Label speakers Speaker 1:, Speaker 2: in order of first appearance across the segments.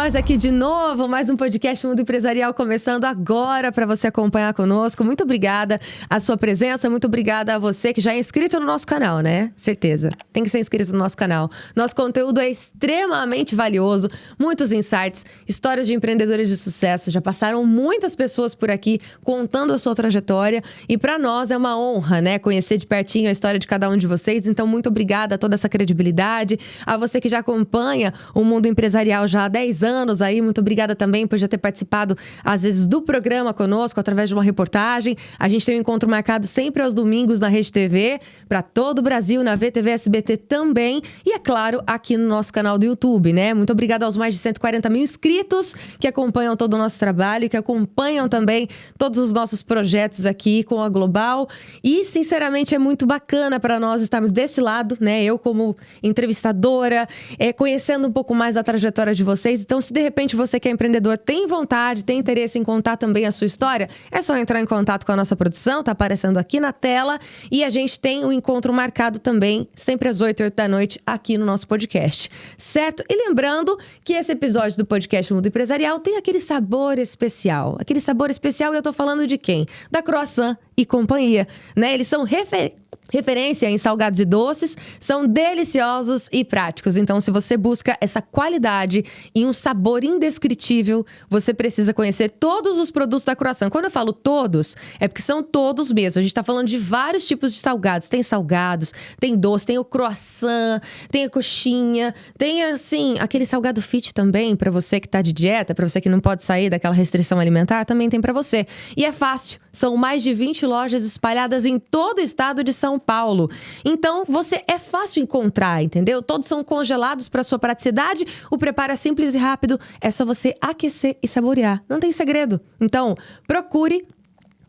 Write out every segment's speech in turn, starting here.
Speaker 1: nós aqui de novo, mais um podcast Mundo Empresarial começando agora para você acompanhar conosco. Muito obrigada a sua presença, muito obrigada a você que já é inscrito no nosso canal, né? Certeza, tem que ser inscrito no nosso canal. Nosso conteúdo é extremamente valioso, muitos insights, histórias de empreendedores de sucesso. Já passaram muitas pessoas por aqui contando a sua trajetória e para nós é uma honra, né? Conhecer de pertinho a história de cada um de vocês. Então, muito obrigada a toda essa credibilidade, a você que já acompanha o Mundo Empresarial já há 10 anos aí, muito obrigada também por já ter participado, às vezes, do programa conosco, através de uma reportagem. A gente tem um encontro marcado sempre aos domingos na Rede TV, para todo o Brasil, na VTV SBT também, e é claro, aqui no nosso canal do YouTube, né? Muito obrigada aos mais de 140 mil inscritos que acompanham todo o nosso trabalho, que acompanham também todos os nossos projetos aqui com a Global. E, sinceramente, é muito bacana para nós estarmos desse lado, né? Eu, como entrevistadora, conhecendo um pouco mais da trajetória de vocês. Então, se de repente você que é empreendedor tem vontade, tem interesse em contar também a sua história, é só entrar em contato com a nossa produção, tá aparecendo aqui na tela. E a gente tem um encontro marcado também, sempre às 8 da noite, aqui no nosso podcast, certo? E lembrando que esse episódio do podcast Mundo Empresarial tem aquele sabor especial. Aquele sabor especial, e eu tô falando de quem? Da Croissant e Companhia, né? Eles são referência em salgados e doces, são deliciosos e práticos. Então, se você busca essa qualidade e um sabor indescritível, você precisa conhecer todos os produtos da Croissant. Quando eu falo todos, é porque são todos mesmo. A gente tá falando de vários tipos de salgados. Tem salgados, tem doce, tem o croissant, tem a coxinha, tem, assim, aquele salgado fit também, pra você que tá de dieta, pra você que não pode sair daquela restrição alimentar, também tem pra você. E é fácil. São mais de 20 lojas espalhadas em todo o estado de São Paulo. Então, é fácil encontrar, entendeu? Todos são congelados para sua praticidade. O preparo é simples e rápido. É só você aquecer e saborear. Não tem segredo. Então, procure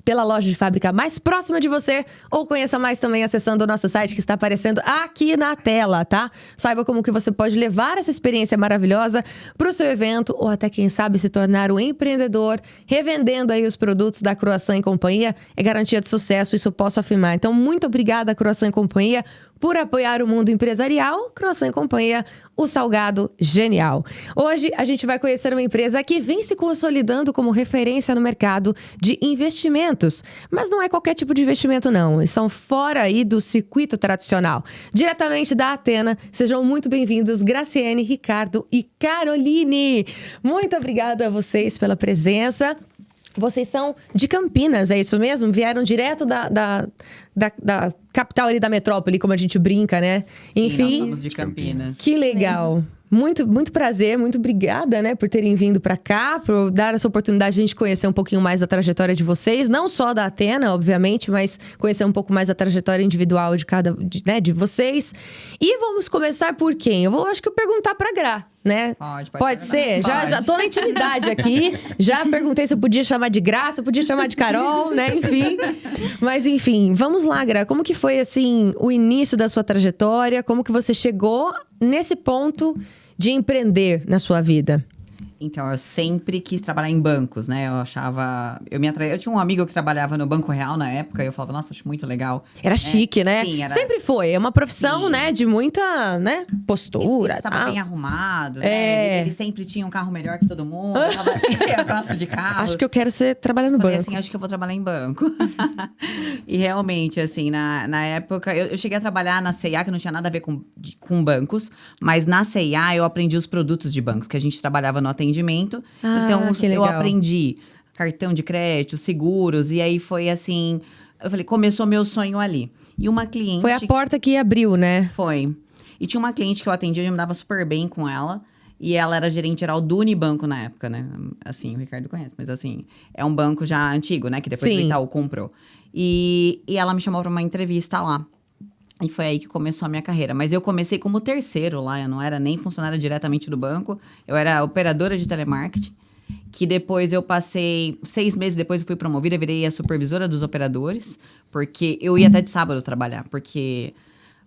Speaker 1: pela loja de fábrica mais próxima de você ou conheça mais também acessando o nosso site que está aparecendo aqui na tela, tá? Saiba como que você pode levar essa experiência maravilhosa para o seu evento ou até, quem sabe, se tornar um empreendedor revendendo aí os produtos da Croissant e Companhia. É garantia de sucesso, isso eu posso afirmar. Então, muito obrigada, Croissant e Companhia, por apoiar o mundo empresarial. Croissant e Companhia, o salgado genial. Hoje a gente vai conhecer uma empresa que vem se consolidando como referência no mercado de investimentos. Mas não é qualquer tipo de investimento, não. Eles são fora aí do circuito tradicional. Diretamente da Athena, sejam muito bem-vindos, Graciane, Ricardo e Caroline. Muito obrigada a vocês pela presença. Vocês são de Campinas, é isso mesmo? Vieram direto da capital ali da metrópole, como a gente brinca, né?
Speaker 2: Sim,
Speaker 1: enfim,
Speaker 2: nós somos de Campinas.
Speaker 1: Que legal. Muito, muito prazer, muito obrigada, né, por terem vindo para cá, por dar essa oportunidade de a gente conhecer um pouquinho mais da trajetória de vocês, não só da Athena, obviamente, mas conhecer um pouco mais da trajetória individual de vocês. E vamos começar por quem? Acho que eu perguntar para Gra, né? Pode ser?
Speaker 2: Pode.
Speaker 1: Já tô na intimidade aqui, já perguntei se eu podia chamar de Gra, se eu podia chamar de Carol, né? Enfim. Mas enfim, vamos lá, Gra. Como que foi, assim, o início da sua trajetória? Como que você chegou nesse ponto de empreender na sua vida?
Speaker 2: Então, eu sempre quis trabalhar em bancos, né? Eu achava... Eu tinha um amigo que trabalhava no Banco Real na época, e eu falava, nossa, acho muito legal.
Speaker 1: Era chique, né?
Speaker 2: Sim, era...
Speaker 1: Sempre foi. É uma profissão,
Speaker 2: Sim.
Speaker 1: né? De muita, né? Postura.
Speaker 2: Ele estava bem arrumado, né? Ele sempre tinha um carro melhor que todo mundo. Eu gosto de carros.
Speaker 1: Acho que eu quero trabalhar no banco.
Speaker 2: Assim, acho que eu vou trabalhar em banco. E realmente, assim, na época... Eu cheguei a trabalhar na C&A, que não tinha nada a ver com bancos. Mas na C&A, eu aprendi os produtos de bancos, que a gente trabalhava no atendimento. Então, eu aprendi cartão de crédito, seguros. E aí, foi assim... Eu falei, começou meu sonho ali. E uma cliente...
Speaker 1: Foi a porta que abriu, né?
Speaker 2: Foi. E tinha uma cliente que eu atendia, eu me dava super bem com ela. E ela era gerente geral do Unibanco na época, né? Assim, o Ricardo conhece. Mas assim, é um banco já antigo, né? Que depois o Itaú comprou. E ela me chamou para uma entrevista lá. E foi aí que começou a minha carreira. Mas eu comecei como terceiro lá. Eu não era nem funcionária diretamente do banco. Eu era operadora de telemarketing. Que depois eu passei... 6 meses depois eu fui promovida. Virei a supervisora dos operadores. Porque eu ia até de sábado trabalhar. Porque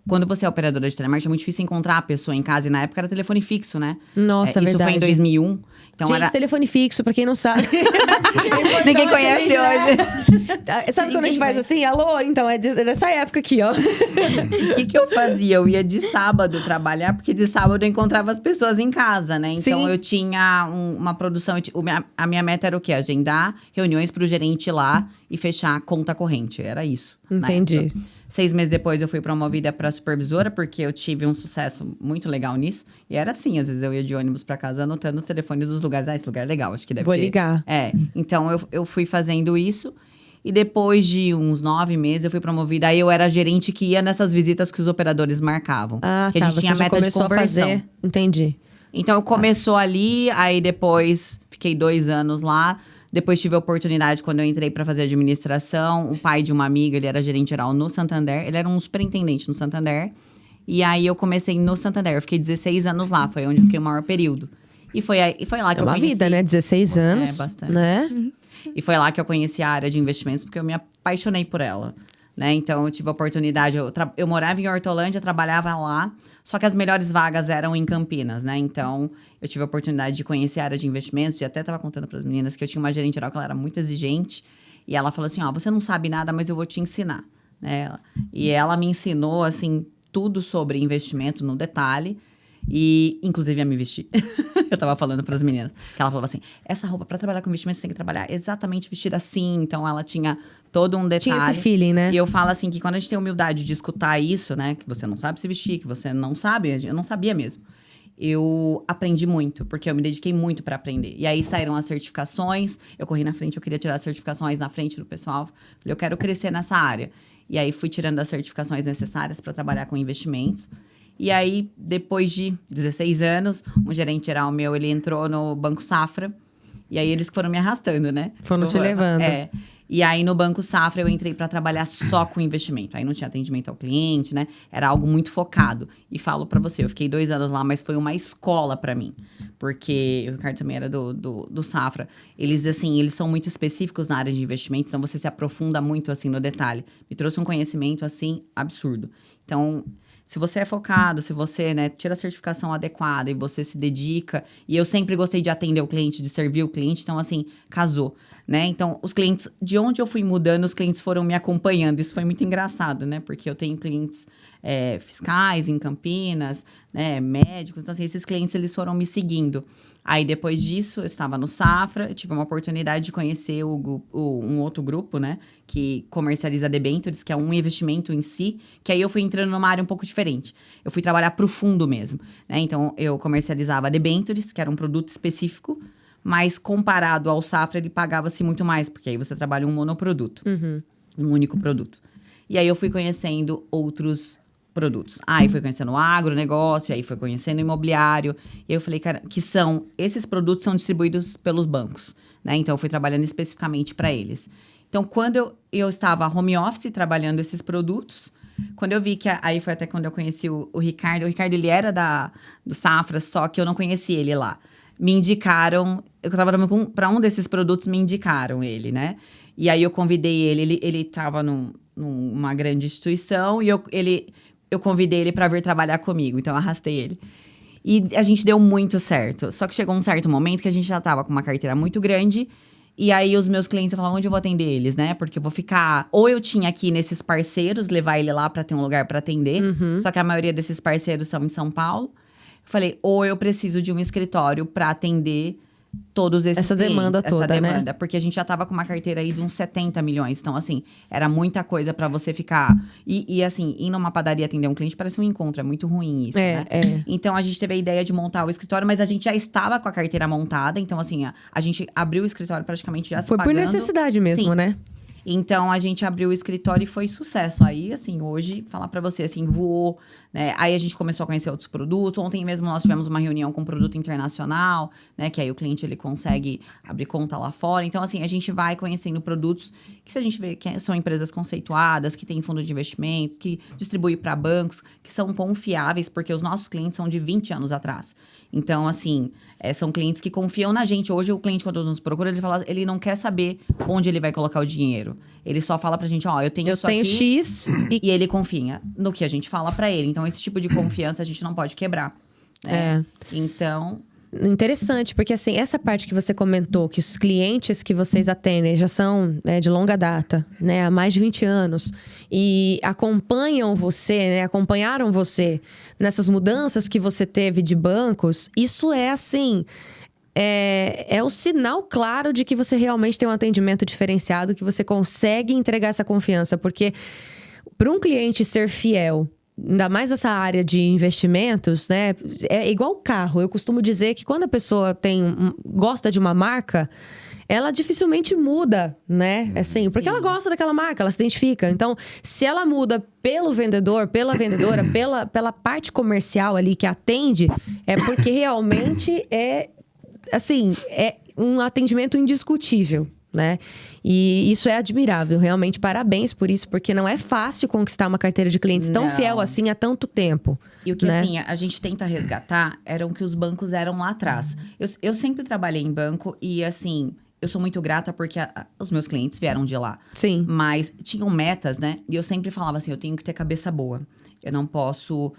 Speaker 2: quando você é operadora de telemarketing, é muito difícil encontrar a pessoa em casa. E na época era telefone fixo, né?
Speaker 1: Nossa,
Speaker 2: Isso
Speaker 1: verdade.
Speaker 2: foi em 2001. Então
Speaker 1: Gente,
Speaker 2: era...
Speaker 1: telefone fixo, pra quem não sabe.
Speaker 2: Ninguém conhece
Speaker 1: hoje. Sabe quando a gente faz assim? Alô? Então, é dessa época aqui, ó.
Speaker 2: E o que eu fazia? Eu ia de sábado trabalhar, porque de sábado eu encontrava as pessoas em casa, né? Então,
Speaker 1: Sim.
Speaker 2: eu tinha uma produção... A minha meta era o quê? Agendar reuniões pro gerente ir lá e fechar a conta corrente. Era isso.
Speaker 1: Entendi.
Speaker 2: 6 meses depois, eu fui promovida para supervisora, porque eu tive um sucesso muito legal nisso. E era assim, às vezes eu ia de ônibus para casa anotando o telefone dos lugares. Esse lugar é legal, acho que deve ter.
Speaker 1: Vou ligar.
Speaker 2: Então eu fui fazendo isso. E depois de uns 9 meses, eu fui promovida. Aí eu era gerente que ia nessas visitas que os operadores marcavam. Que a gente tinha meta de conversão.
Speaker 1: Entendi.
Speaker 2: Então, começou ali, aí depois fiquei 2 anos lá. Depois tive a oportunidade, quando eu entrei para fazer administração, o pai de uma amiga, ele era gerente geral no Santander. Ele era um superintendente no Santander. E aí, eu comecei no Santander. Eu fiquei 16 anos lá, foi onde eu fiquei o maior período. E foi lá que eu conheci...
Speaker 1: É uma vida, né? 16 anos.
Speaker 2: É, bastante.
Speaker 1: Né?
Speaker 2: E foi lá que eu conheci a área de investimentos, porque eu me apaixonei por ela. Né? Então, eu tive a oportunidade... Eu morava em Hortolândia, trabalhava lá. Só que as melhores vagas eram em Campinas, né? Então, eu tive a oportunidade de conhecer a área de investimentos. E até estava contando para as meninas que eu tinha uma gerente geral que ela era muito exigente. E ela falou assim, você não sabe nada, mas eu vou te ensinar. Né? E ela me ensinou, assim, tudo sobre investimento no detalhe. E, inclusive, a me vestir. Eu tava falando para as meninas. Que ela falava assim, essa roupa para trabalhar com investimento, você tem que trabalhar exatamente vestida assim. Então, ela tinha todo um detalhe.
Speaker 1: Tinha esse feeling, né?
Speaker 2: E eu falo assim, que quando a gente tem humildade de escutar isso, né? Que você não sabe se vestir, que você não sabe. Eu não sabia mesmo. Eu aprendi muito, porque eu me dediquei muito para aprender. E aí, saíram as certificações. Eu corri na frente, eu queria tirar as certificações na frente do pessoal. Falei, eu quero crescer nessa área. E aí, fui tirando as certificações necessárias para trabalhar com investimentos. E aí, depois de 16 anos, um gerente geral meu, ele entrou no Banco Safra. E aí, eles foram me arrastando, né?
Speaker 1: Foram te levando.
Speaker 2: E aí, no Banco Safra, eu entrei para trabalhar só com investimento. Aí, não tinha atendimento ao cliente, né? Era algo muito focado. E falo para você, eu fiquei 2 anos lá, mas foi uma escola para mim. Porque o Ricardo também era do Safra. Eles, assim, eles são muito específicos na área de investimento. Então, você se aprofunda muito, assim, no detalhe. Me trouxe um conhecimento, assim, absurdo. Então... Se você é focado, se você, né, tira a certificação adequada e você se dedica... E eu sempre gostei de atender o cliente, de servir o cliente. Então, assim, casou, né? Então, os clientes... De onde eu fui mudando, os clientes foram me acompanhando. Isso foi muito engraçado, né? Porque eu tenho clientes fiscais em Campinas, né? Médicos. Então, assim, esses clientes, eles foram me seguindo. Aí, depois disso, eu estava no Safra. Eu tive uma oportunidade de conhecer um outro grupo, né? Que comercializa debêntures, que é um investimento em si. Que aí, eu fui entrando numa área um pouco diferente. Eu fui trabalhar pro fundo mesmo, né? Então, eu comercializava debêntures, que era um produto específico. Mas, comparado ao Safra, ele pagava-se muito mais. Porque aí, você trabalha um monoproduto. Um único produto. E aí, eu fui conhecendo outros produtos. Aí foi conhecendo o agronegócio, aí foi conhecendo o imobiliário. E aí eu falei, cara, esses produtos são distribuídos pelos bancos, né? Então, eu fui trabalhando especificamente para eles. Então, quando eu estava home office trabalhando esses produtos, quando eu vi que... Aí foi até quando eu conheci o Ricardo. O Ricardo, ele era do Safra, só que eu não conheci ele lá. Me indicaram... Eu estava trabalhando para um desses produtos, me indicaram ele, né? E aí, eu convidei ele. Ele estava numa grande instituição e eu convidei ele para vir trabalhar comigo, então eu arrastei ele. E a gente deu muito certo. Só que chegou um certo momento que a gente já tava com uma carteira muito grande. E aí os meus clientes falavam, onde eu vou atender eles, né? Porque eu vou ficar... Ou eu tinha aqui nesses parceiros, levar ele lá para ter um lugar para atender. Só que a maioria desses parceiros são em São Paulo. Eu falei, ou eu preciso de um escritório para atender todos esses
Speaker 1: essa
Speaker 2: clientes,
Speaker 1: demanda toda, né?
Speaker 2: Porque a gente já tava com uma carteira aí de uns 70 milhões. Então, assim, era muita coisa para você ficar... E, assim, ir numa padaria atender um cliente parece um encontro. É muito ruim isso, né? Então, a gente teve a ideia de montar o escritório, mas a gente já estava com a carteira montada. Então, assim, a gente abriu o escritório praticamente já se pagando.
Speaker 1: Foi por necessidade mesmo, né?
Speaker 2: Então, a gente abriu o escritório e foi sucesso. Aí, assim, hoje, falar pra você, assim, voou, né? Aí, a gente começou a conhecer outros produtos. Ontem mesmo, nós tivemos uma reunião com um produto internacional, né? Que aí, o cliente, ele consegue abrir conta lá fora. Então, assim, a gente vai conhecendo produtos que, se a gente vê que são empresas conceituadas, que têm fundo de investimentos, que distribuem para bancos, que são confiáveis, porque os nossos clientes são de 20 anos atrás. Então, assim, são clientes que confiam na gente. Hoje, o cliente, quando nos procura, ele não quer saber onde ele vai colocar o dinheiro. Ele só fala pra gente, eu tenho isso aqui.
Speaker 1: X.
Speaker 2: E ele confia no que a gente fala pra ele. Então, esse tipo de confiança a gente não pode quebrar. Né? Então...
Speaker 1: Interessante, porque assim, essa parte que você comentou, que os clientes que vocês atendem já são de longa data, né, há mais de 20 anos, e acompanham você, né, acompanharam você nessas mudanças que você teve de bancos, isso é assim, é o sinal claro de que você realmente tem um atendimento diferenciado, que você consegue entregar essa confiança, porque para um cliente ser fiel, ainda mais essa área de investimentos, né? É igual o carro. Eu costumo dizer que quando a pessoa gosta de uma marca, ela dificilmente muda, né? Assim, porque ela gosta daquela marca, ela se identifica. Então, se ela muda pelo vendedor, pela vendedora, pela parte comercial ali que atende, é porque realmente é um atendimento indiscutível, né? E isso é admirável, realmente parabéns por isso, porque não é fácil conquistar uma carteira de clientes tão fiel assim há tanto tempo.
Speaker 2: E o que assim, a gente tenta resgatar eram que os bancos eram lá atrás. Eu sempre trabalhei em banco e assim, eu sou muito grata porque os meus clientes vieram de lá.
Speaker 1: Sim.
Speaker 2: Mas tinham metas, né? E eu sempre falava assim, eu tenho que ter cabeça boa. Eu não posso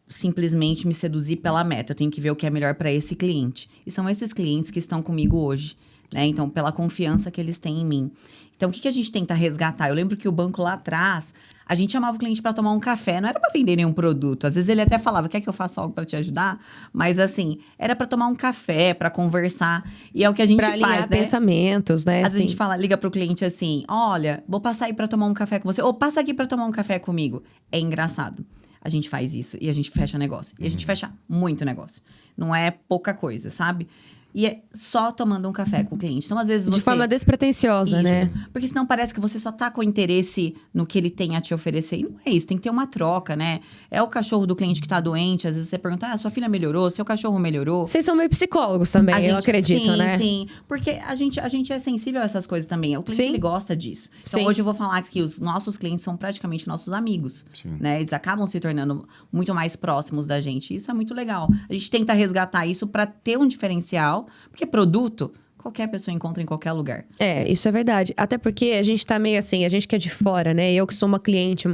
Speaker 2: simplesmente me seduzir pela meta. Eu tenho que ver o que é melhor para esse cliente. E são esses clientes que estão comigo hoje. Né? Então, pela confiança que eles têm em mim. Então, o que a gente tenta resgatar? Eu lembro que o banco lá atrás, a gente chamava o cliente para tomar um café. Não era para vender nenhum produto. Às vezes ele até falava, quer que eu faça algo para te ajudar? Mas assim, era para tomar um café, para conversar. E é o que a gente faz, né?
Speaker 1: Para alinhar pensamentos, né?
Speaker 2: Às vezes a gente liga pro cliente assim, olha, vou passar aí para tomar um café com você. Ou passa aqui para tomar um café comigo. É engraçado. A gente faz isso e a gente fecha negócio. E a gente fecha muito negócio. Não é pouca coisa, sabe? E é só tomando um café com o cliente. Então, às vezes você...
Speaker 1: De forma despretensiosa,
Speaker 2: isso,
Speaker 1: né?
Speaker 2: Porque senão parece que você só tá com interesse no que ele tem a te oferecer. E não é isso, tem que ter uma troca, né? É o cachorro do cliente que tá doente. Às vezes você pergunta, sua filha melhorou? Seu cachorro melhorou?
Speaker 1: Vocês são meio psicólogos também, eu acredito, né?
Speaker 2: Sim. Porque a gente é sensível a essas coisas também. O cliente, ele gosta disso. Então, hoje eu vou falar que os nossos clientes são praticamente nossos amigos. Né? Eles acabam se tornando muito mais próximos da gente. Isso é muito legal. A gente tenta resgatar isso para ter um diferencial. Porque produto, qualquer pessoa encontra em qualquer lugar.
Speaker 1: Isso é verdade. Até porque a gente tá meio assim, a gente que é de fora, né? Eu que sou uma cliente,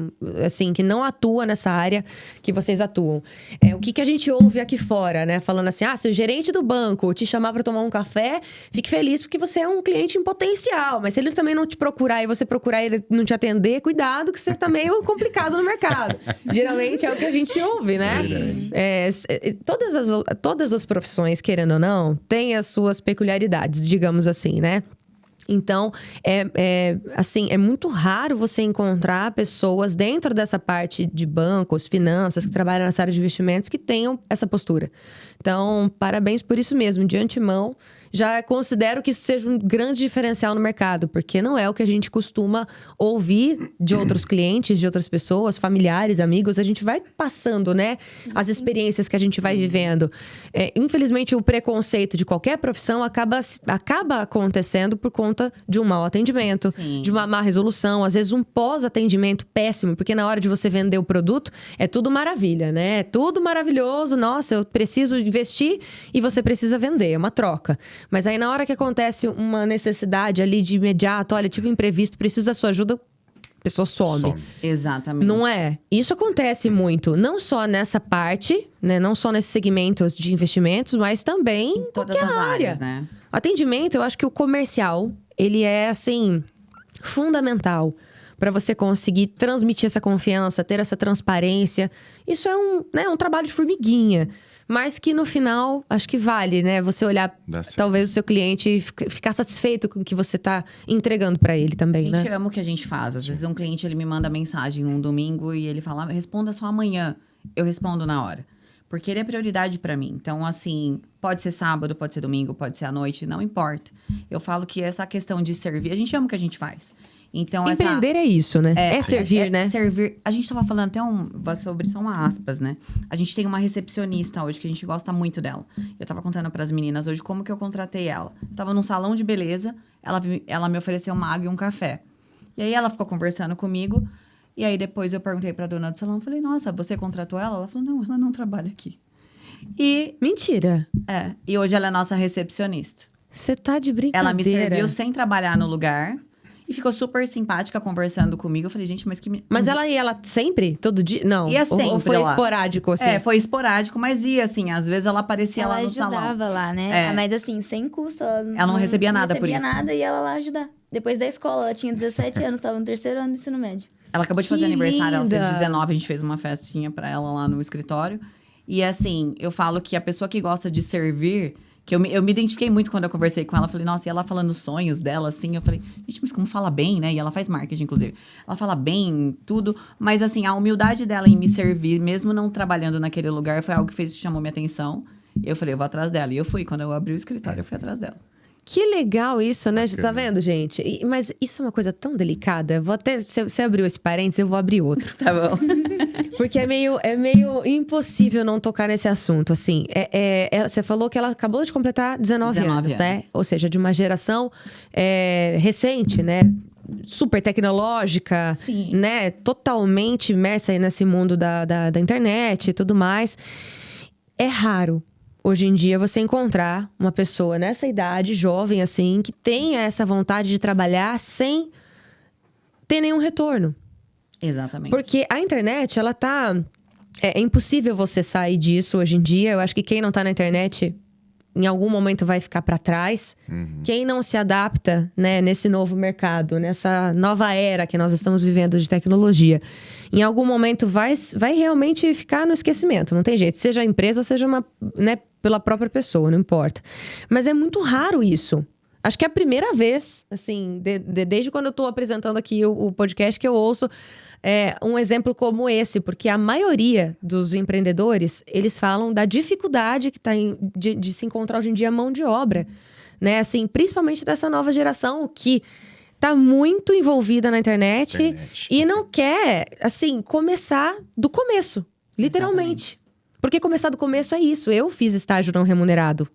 Speaker 1: assim, que não atua nessa área que vocês atuam. O que a gente ouve aqui fora, né? Falando assim, se o gerente do banco te chamar pra tomar um café, fique feliz porque você é um cliente em potencial. Mas se ele também não te procurar e você procurar ele não te atender, cuidado que você tá meio complicado no mercado. Geralmente é o que a gente ouve, né? Todas as profissões, querendo ou não, têm as suas peculiaridades, digamos assim, né? Então, assim, é muito raro você encontrar pessoas dentro dessa parte de bancos, finanças, que trabalham nessa área de investimentos, que tenham essa postura. Então, parabéns por isso mesmo. De antemão, já considero que isso seja um grande diferencial no mercado, porque não é o que a gente costuma ouvir de outros clientes, de outras pessoas, familiares, amigos. A gente vai passando, né, as experiências que a gente vai vivendo. Infelizmente, o preconceito de qualquer profissão acaba acontecendo por conta de um mau atendimento, de uma má resolução, às vezes um pós-atendimento péssimo, porque na hora de você vender o produto, é tudo maravilha, né? É tudo maravilhoso, nossa, eu preciso investir e você precisa vender, é uma troca. Mas aí na hora que acontece uma necessidade ali de imediato, olha, tive um imprevisto, preciso da sua ajuda, a pessoa some.
Speaker 2: Exatamente.
Speaker 1: Não é? Isso acontece muito, não só nessa parte, né? Não só nesses segmentos de investimentos, mas também em
Speaker 2: todas
Speaker 1: qualquer
Speaker 2: as
Speaker 1: área.
Speaker 2: áreas, né?
Speaker 1: Atendimento, eu acho que o comercial, ele é, assim, fundamental para você conseguir transmitir essa confiança, ter essa transparência. Isso é um trabalho de formiguinha. Mas que no final, acho que vale, né? Você olhar, talvez, o seu cliente e ficar satisfeito com o que você tá entregando para ele também, né?
Speaker 2: A gente ama o que a gente faz. Às vezes um cliente, ele me manda mensagem um domingo e ele fala, responda só amanhã. Eu respondo na hora. Porque ele é prioridade para mim. Então, assim, pode ser sábado, pode ser domingo, pode ser à noite, não importa. Eu falo que essa questão de servir, a gente ama o que a gente faz. Então,
Speaker 1: empreender é isso, né? É servir, né?
Speaker 2: Servir. A gente tava falando até sobre, são aspas, né? A gente tem uma recepcionista hoje, que a gente gosta muito dela. Eu tava contando pras meninas hoje como que eu contratei ela. Eu tava num salão de beleza, ela me ofereceu uma água e um café. E aí, ela ficou conversando comigo. E aí, depois eu perguntei pra dona do salão, falei, nossa, você contratou ela? Ela falou, não, ela não trabalha aqui.
Speaker 1: Mentira.
Speaker 2: E hoje ela é nossa recepcionista.
Speaker 1: Você tá de brincadeira.
Speaker 2: Ela me serviu sem trabalhar no lugar. E ficou super simpática conversando comigo. Eu falei, gente, mas que...
Speaker 1: Mas ela ia lá sempre? Todo dia? Não.
Speaker 2: Ia sempre
Speaker 1: ou foi
Speaker 2: lá.
Speaker 1: esporádico, assim?
Speaker 2: Foi esporádico, mas ia, assim. Às vezes ela aparecia lá no salão.
Speaker 3: Ela ajudava lá, né? Mas assim, sem custo. Ela
Speaker 2: não recebia nada por isso.
Speaker 3: Não recebia nada e ela lá ajudar. Depois da escola, ela tinha 17 anos, estava no 3º ano do ensino médio.
Speaker 2: Ela acabou de fazer
Speaker 1: Que
Speaker 2: aniversário, ela fez
Speaker 1: linda.
Speaker 2: 19, a gente fez uma festinha pra ela lá no escritório. E assim, eu falo que a pessoa que gosta de servir... Que eu me identifiquei muito quando eu conversei com ela. Falei, nossa, e ela falando os sonhos dela, assim. Eu falei, gente, mas como fala bem, né? E ela faz marketing, inclusive. Ela fala bem, tudo. Mas, assim, a humildade dela em me servir, mesmo não trabalhando naquele lugar, foi algo que chamou minha atenção. E eu falei, eu vou atrás dela. E eu fui. Quando eu abri o escritório, eu fui atrás dela.
Speaker 1: Que legal isso, né? Tá vendo, gente? Mas isso é uma coisa tão delicada. Vou até, se você abriu esse parênteses, eu vou abrir outro.
Speaker 2: Tá bom.
Speaker 1: Porque é meio impossível não tocar nesse assunto, assim. Você falou que ela acabou de completar 19 anos, né? Ou seja, de uma geração recente, né? Super tecnológica,
Speaker 2: Sim.
Speaker 1: né? Totalmente imersa aí nesse mundo da internet e tudo mais. É raro, hoje em dia, você encontrar uma pessoa nessa idade, jovem, assim, que tenha essa vontade de trabalhar sem ter nenhum retorno.
Speaker 2: Exatamente.
Speaker 1: Porque a internet, ela tá... É impossível você sair disso hoje em dia. Eu acho que quem não tá na internet, em algum momento vai ficar para trás. Quem não se adapta, né, nesse novo mercado, nessa nova era que nós estamos vivendo de tecnologia, em algum momento vai realmente ficar no esquecimento. Não tem jeito. Seja a empresa ou seja né, pela própria pessoa, não importa. Mas é muito raro isso. Acho que é a primeira vez, assim, desde quando eu tô apresentando aqui o podcast, que eu ouço um exemplo como esse. Porque a maioria dos empreendedores, eles falam da dificuldade que tá de se encontrar hoje em dia mão de obra. Né? Assim, principalmente dessa nova geração que tá muito envolvida na internet. E não quer, assim, começar do começo. Literalmente. Exatamente. Porque começar do começo é isso. Eu fiz estágio não remunerado.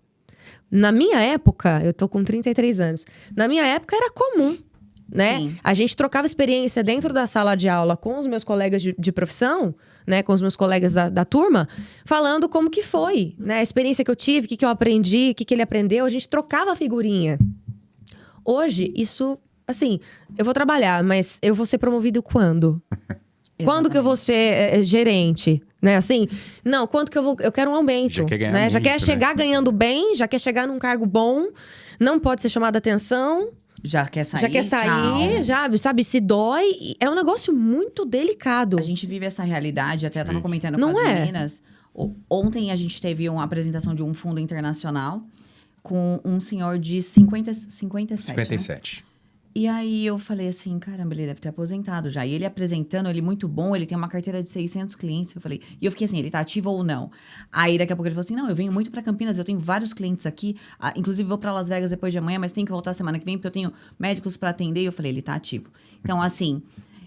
Speaker 1: Na minha época, eu tô com 33 anos. Na minha época era comum, né?
Speaker 2: Sim.
Speaker 1: A gente trocava experiência dentro da sala de aula com os meus colegas de profissão, né? Com os meus colegas da turma, falando como que foi, né? A experiência que eu tive, o que eu aprendi, o que ele aprendeu. A gente trocava figurinha. Hoje, isso... Assim, eu vou trabalhar, mas eu vou ser promovido quando? Quando que eu vou ser gerente? Né? Assim, não, quanto que eu quero um aumento.
Speaker 4: Já quer ganhar
Speaker 1: né?
Speaker 4: muito,
Speaker 1: já quer chegar
Speaker 4: né?
Speaker 1: ganhando bem, já quer chegar num cargo bom, não pode ser chamada atenção.
Speaker 2: Já quer sair?
Speaker 1: Já quer sair, já, sabe, se dói. É um negócio muito delicado.
Speaker 2: A gente vive essa realidade, até tava comentando
Speaker 1: Não
Speaker 2: com as
Speaker 1: é?
Speaker 2: meninas. Ontem a gente teve uma apresentação de um fundo internacional com um senhor de 57.
Speaker 4: 57.
Speaker 2: E aí eu falei assim, caramba, ele deve ter aposentado já. E ele apresentando, ele muito bom, ele tem uma carteira de 600 clientes. Eu falei, e eu fiquei assim, ele tá ativo ou não? Aí daqui a pouco ele falou assim, não, eu venho muito pra Campinas, eu tenho vários clientes aqui. Inclusive vou pra Las Vegas depois de amanhã, mas tenho que voltar semana que vem, porque eu tenho médicos pra atender. E eu falei, ele tá ativo. Então assim...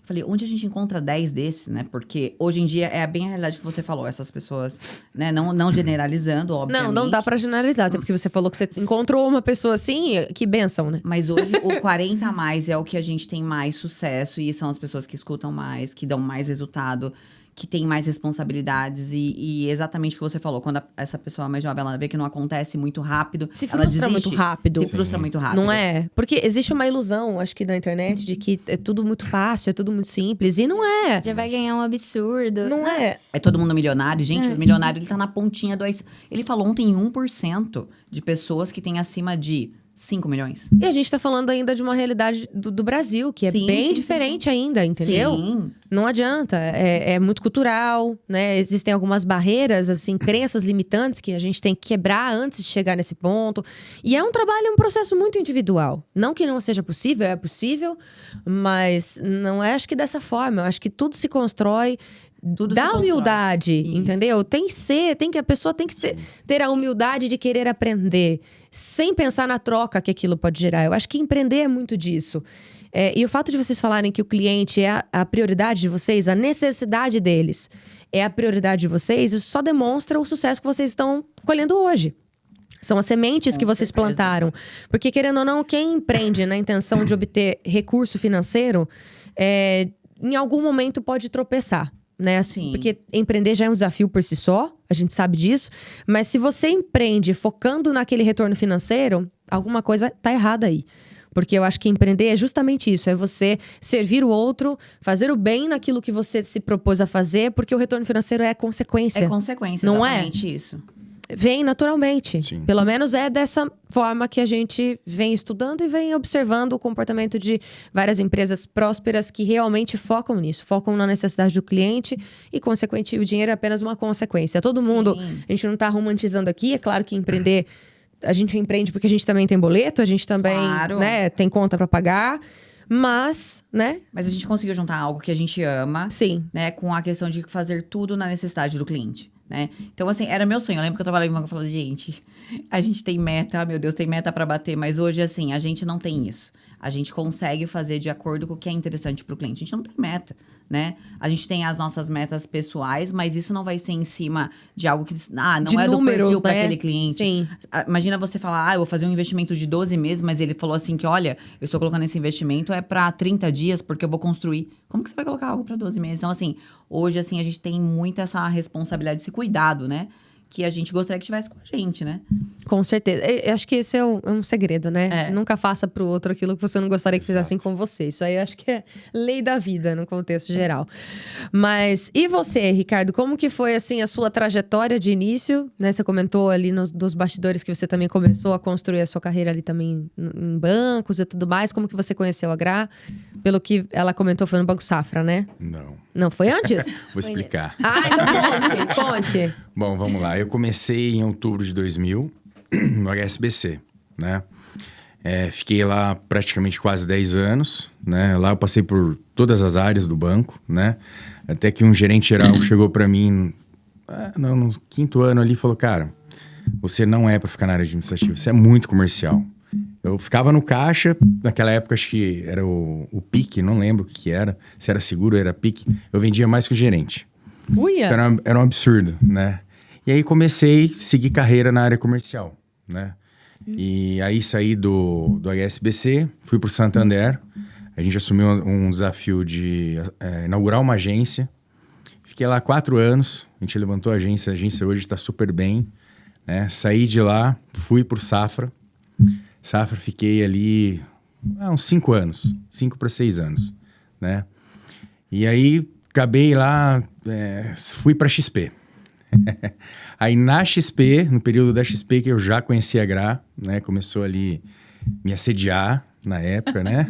Speaker 2: Falei, onde a gente encontra 10 desses, né? Porque hoje em dia é bem a realidade que você falou. Essas pessoas, né? Não generalizando, obviamente.
Speaker 1: Não dá pra generalizar. Até porque você falou que você encontrou uma pessoa assim, que bênção, né?
Speaker 2: Mas hoje o 40 a mais é o que a gente tem mais sucesso. E são as pessoas que escutam mais, que dão mais resultado, que têm mais responsabilidades. E exatamente o que você falou. Quando essa pessoa mais jovem, ela vê que não acontece muito rápido,
Speaker 1: Se
Speaker 2: ela
Speaker 1: frustra
Speaker 2: desiste.
Speaker 1: muito rápido.
Speaker 2: Se frustra muito rápido.
Speaker 1: Não é? Porque existe uma ilusão, acho que na internet, de que é tudo muito fácil, é tudo muito simples. E não é.
Speaker 3: Já vai ganhar um absurdo.
Speaker 1: Não é.
Speaker 2: É todo mundo milionário. Gente, o milionário, ele tá na pontinha do... Ele falou ontem 1% de pessoas que têm acima de 5 milhões.
Speaker 1: E a gente tá falando ainda de uma realidade do Brasil, que é
Speaker 2: Sim,
Speaker 1: bem
Speaker 2: sim,
Speaker 1: diferente ainda, entendeu?
Speaker 2: Sim.
Speaker 1: Não adianta. É muito cultural, né? Existem algumas barreiras, assim, crenças limitantes que a gente tem que quebrar antes de chegar nesse ponto. E é um trabalho, um processo muito individual. Não que não seja possível, é possível, mas não é, acho que dessa forma. Eu acho que tudo se constrói
Speaker 2: Tudo
Speaker 1: da
Speaker 2: se constrói.
Speaker 1: humildade,
Speaker 2: Isso.
Speaker 1: entendeu? A pessoa tem que ter a humildade de querer aprender, sem pensar na troca que aquilo pode gerar. Eu acho que empreender é muito disso. E o fato de vocês falarem que o cliente é a prioridade de vocês, a necessidade deles é a prioridade de vocês, isso só demonstra o sucesso que vocês estão colhendo hoje. São as sementes que vocês plantaram. Porque, querendo ou não, quem empreende na intenção de obter recurso financeiro, em algum momento pode tropeçar. Né?
Speaker 2: Sim.
Speaker 1: Porque empreender já é um desafio por si só. a gente sabe disso. Mas se você empreende focando naquele retorno financeiro, alguma coisa tá errada aí. Porque eu acho que empreender é justamente isso. É você servir o outro, fazer o bem naquilo que você se propôs a fazer, porque o retorno financeiro é consequência.
Speaker 2: É consequência,
Speaker 1: não
Speaker 2: exatamente isso.
Speaker 1: Vem naturalmente.
Speaker 4: Sim.
Speaker 1: Pelo menos é dessa forma que a gente vem estudando e vem observando o comportamento de várias empresas prósperas que realmente focam nisso. Focam na necessidade do cliente e, consequentemente, o dinheiro é apenas uma consequência. Todo mundo, a gente não tá romantizando aqui. É claro que empreender, a gente empreende porque a gente também tem boleto, a gente também,
Speaker 2: Claro.
Speaker 1: né, tem conta para pagar. Mas, né?
Speaker 2: Mas a gente conseguiu juntar algo que a gente ama,
Speaker 1: Sim.
Speaker 2: né? Com a questão de fazer tudo na necessidade do cliente, né? Então, assim, era meu sonho. Eu lembro que eu trabalhava em banco e falava, gente, a gente tem meta, meu Deus, tem meta pra bater. Mas hoje, assim, a gente não tem isso. A gente consegue fazer de acordo com o que é interessante pro cliente. A gente não tem meta, né? A gente tem as nossas metas pessoais, mas isso não vai ser em cima de algo que... não
Speaker 1: De
Speaker 2: é do
Speaker 1: números,
Speaker 2: perfil pra
Speaker 1: né?
Speaker 2: aquele cliente.
Speaker 1: Sim.
Speaker 2: Imagina você falar, eu vou fazer um investimento de 12 meses, mas ele falou assim que, olha, eu estou colocando esse investimento é para 30 dias, porque eu vou construir. Como que você vai colocar algo para 12 meses? Então, assim, hoje, assim, a gente tem muito essa responsabilidade, esse cuidado, né? Que a gente gostaria que tivesse com a gente, né?
Speaker 1: Com certeza. Eu acho que esse é um segredo, né?
Speaker 2: É.
Speaker 1: Nunca faça pro outro aquilo que você não gostaria que fizessem com você. Isso aí eu acho que é lei da vida, no contexto geral. Mas, e você, Ricardo? Como que foi, assim, a sua trajetória de início? Né? Você comentou ali dos bastidores que você também começou a construir a sua carreira ali também em bancos e tudo mais. Como que você conheceu a Gra? Pelo que ela comentou, foi no Banco Safra, né? Não, foi antes?
Speaker 4: Vou explicar.
Speaker 1: Então conte.
Speaker 4: Bom, vamos lá. Eu comecei em outubro de 2000 no HSBC, né? Fiquei lá praticamente quase 10 anos, né? Lá eu passei por todas as áreas do banco, né? Até que um gerente geral chegou para mim no 5º ano ali e falou, cara, você não é para ficar na área administrativa, você é muito comercial. Eu ficava no caixa, naquela época acho que era o PIC, não lembro o que era, se era seguro ou era PIC, eu vendia mais que o gerente.
Speaker 1: Uia!
Speaker 4: Então, era um absurdo, né? E aí comecei a seguir carreira na área comercial, né? E aí saí do HSBC, fui pro Santander. A gente assumiu um desafio de inaugurar uma agência. Fiquei lá 4 anos, a gente levantou a agência hoje está super bem, né? Saí de lá, fui pro Safra. Safra fiquei ali uns 5 anos, 5 para 6 anos, né? E aí acabei lá, fui para XP. Aí na XP, no período da XP que eu já conhecia a Gra, né? Começou ali me assediar na época, né?